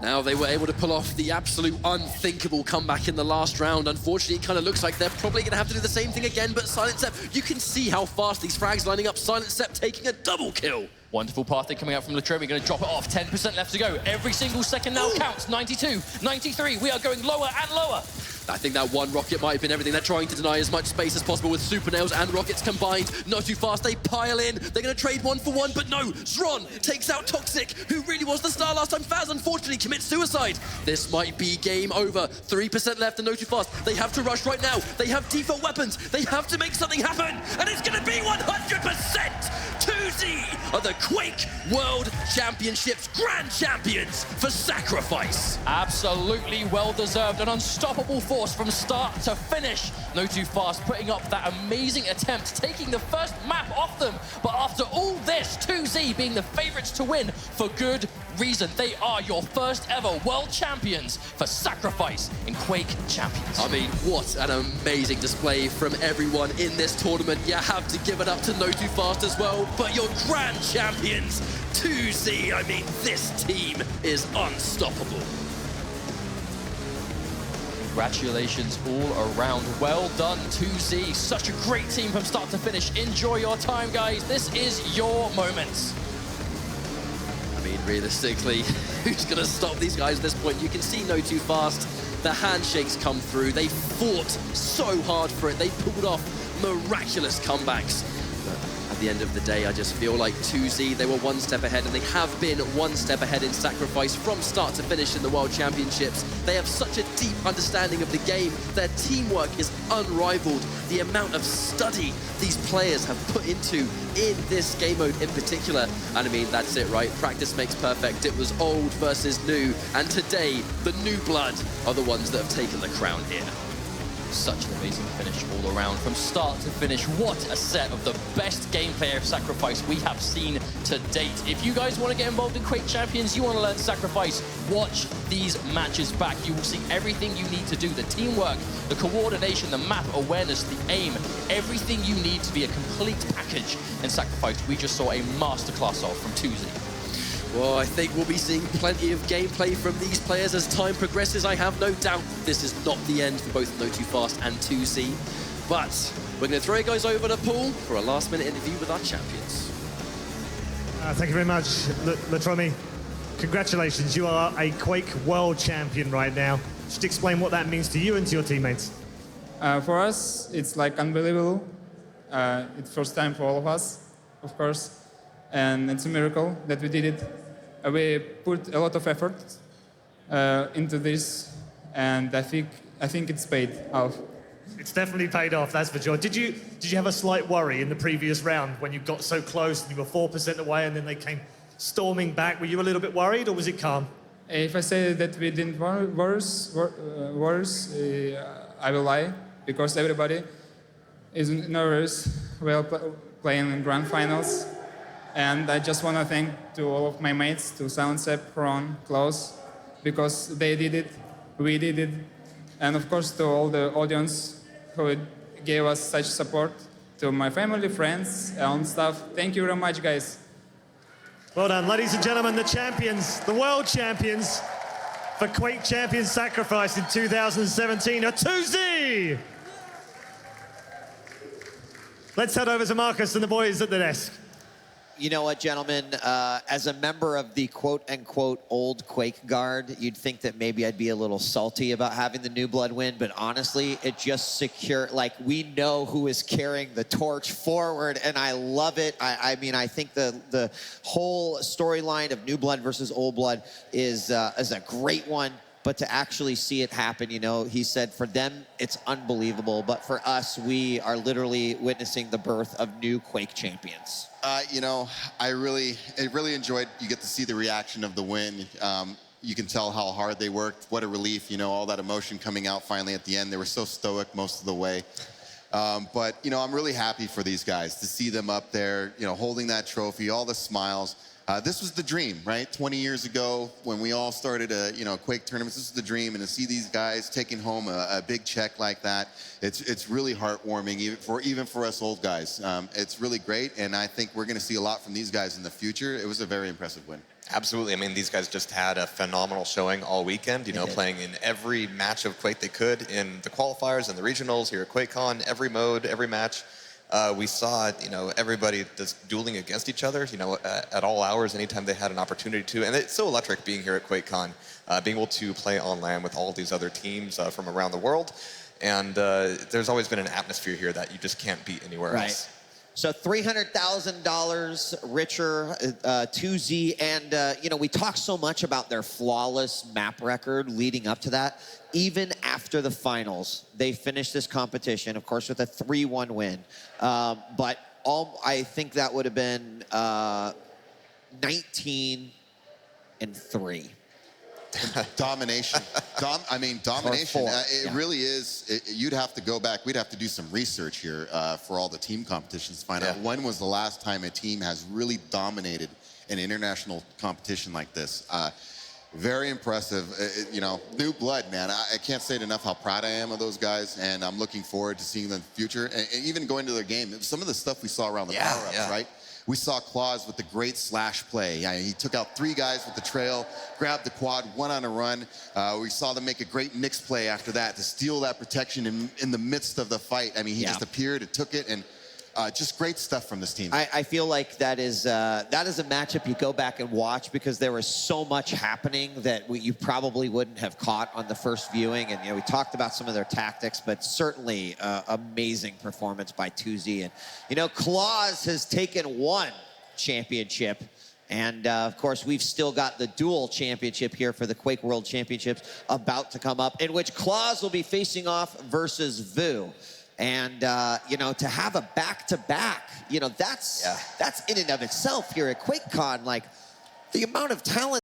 Now they were able to pull off the absolute unthinkable comeback in the last round. Unfortunately, it kind of looks like they're probably going to have to do the same thing again, but Silent Step, you can see how fast these frags lining up. Silent Step taking a double kill. Wonderful pathing coming out from Latromi, going to drop it off. 10% left to go. Every single second now counts. 92, 93. We are going lower and lower. I think that one rocket might have been everything. They're trying to deny as much space as possible with super nails and rockets combined. Not too fast, they pile in. They're going to trade 1 for 1, but no. Zron takes out Toxic, who really was the star last time. Faz, unfortunately, commits suicide. This might be game over. 3% left and not too fast. They have to rush right now. They have default weapons. They have to make something happen, and it's going to be 100%. 2Z are the Quake World Championships Grand Champions for Sacrifice. Absolutely well-deserved. An unstoppable force from start to finish. Notofast putting up that amazing attempt, taking the first map off them. But after all this, 2Z being the favorites to win for good reason. They are your first ever world champions for Sacrifice in Quake Champions. I mean, what an amazing display from everyone in this tournament. You have to give it up to Notofast as well, but your grand champions, 2Z, I mean, this team is unstoppable. Congratulations all around. Well done, 2Z. Such a great team from start to finish. Enjoy your time, guys. This is your moment. I mean, realistically, who's going to stop these guys at this point? You can see Notofast. The handshakes come through. They fought so hard for it. They pulled off miraculous comebacks. But at the end of the day, I just feel like 2Z, they were one step ahead, and they have been one step ahead in Sacrifice from start to finish in the World Championships. They have such a deep understanding of the game. Their teamwork is unrivaled. The amount of study these players have put into in this game mode in particular. And I mean, that's it, right? Practice makes perfect. It was old versus new. And today, the new blood are the ones that have taken the crown here. Such an amazing finish all around. From start to finish, what a set of the best gameplay of Sacrifice we have seen to date. If you guys want to get involved in Quake Champions, you want to learn Sacrifice, watch these matches back. You will see everything you need to do, the teamwork, the coordination, the map awareness, the aim, everything you need to be a complete package in Sacrifice. We just saw a masterclass of from 2Z. Well, I think we'll be seeing plenty of gameplay from these players as time progresses. I have no doubt this is not the end for both notofast and 2Z. But we're going to throw you guys over to Paul for a last-minute interview with our champions. Thank you very much, Latromi. Congratulations, you are a Quake World Champion right now. Just explain what that means to you and to your teammates. For us, it's like unbelievable. It's first time for all of us, of course. And it's a miracle that we did it. We put a lot of effort into this, and I think it's paid off. It's definitely paid off, that's for sure. Did you have a slight worry in the previous round when you got so close and you were 4% away and then they came storming back? Were you a little bit worried, or was it calm? If I say that we didn't worse, I will lie, because everybody is nervous while playing in grand finals. And I just want to thank to all of my mates, to Soundsep, Ron, Klaus, because they did it, we did it, and of course to all the audience who gave us such support, to my family, friends, and stuff. Thank you very much, guys. Well done, ladies and gentlemen, the champions, the world champions for Quake Champions Sacrifice in 2017 are 2Z! Let's head over to Marcus and the boys at the desk. You know what, gentlemen? As a member of the quote-unquote old Quake guard, you'd think that maybe I'd be a little salty about having the new blood win, but honestly, it just secure, like, we know who is carrying the torch forward, and I love it. I mean, I think the whole storyline of new blood versus old blood is a great one. But to actually see it happen, you know, he said for them, it's unbelievable. But for us, we are literally witnessing the birth of new Quake champions. You know, I really enjoyed, you get to see the reaction of the win. You can tell how hard they worked. What a relief, you know, all that emotion coming out finally at the end. They were so stoic most of the way. But, you know, I'm really happy for these guys to see them up there, you know, holding that trophy, all the smiles. This was the dream, right? 20 years ago, when we all started, you know, Quake tournaments, this was the dream, and to see these guys taking home a big check like that, it's really heartwarming, even for us old guys. It's really great, and I think we're going to see a lot from these guys in the future. It was a very impressive win. Absolutely. I mean, these guys just had a phenomenal showing all weekend, you know, playing in every match of Quake they could, in the qualifiers and the regionals here at Quakecon, every mode, every match. We saw, you know, everybody just dueling against each other, you know, at all hours, anytime they had an opportunity to. And it's so electric being here at Quakecon, being able to play on LAN with all these other teams from around the world. And there's always been an atmosphere here that you just can't beat anywhere else. So $300,000 richer, 2Z, and you know, we talk so much about their flawless map record leading up to that. Even after the finals, they finished this competition, of course, with a 3-1 win. But I think that would have been 19-3. Domination. Domination. It really is. You'd have to go back. We'd have to do some research here for all the team competitions to find out when was the last time a team has really dominated an international competition like this. Very impressive. You know, new blood, man. I can't say it enough how proud I am of those guys, and I'm looking forward to seeing them in the future. And even going to their game, some of the stuff we saw around the power-ups, right? We saw Claus with the great slash play. He took out 3 guys with the trail, grabbed the quad, went on a run. We saw them make a great mix play after that to steal that protection in the midst of the fight. I mean, he just appeared and took it, and just great stuff from this team. I feel like that is a matchup you go back and watch, because there was so much happening that you probably wouldn't have caught on the first viewing. And, you know, we talked about some of their tactics, but certainly amazing performance by 2Z. And, you know, Claus has taken 1 championship. And, of course, we've still got the dual championship here for the Quake World Championships about to come up, in which Claus will be facing off versus Vu. And, you know, to have a back-to-back, you know, that's in and of itself here at Quakecon. Like, the amount of talent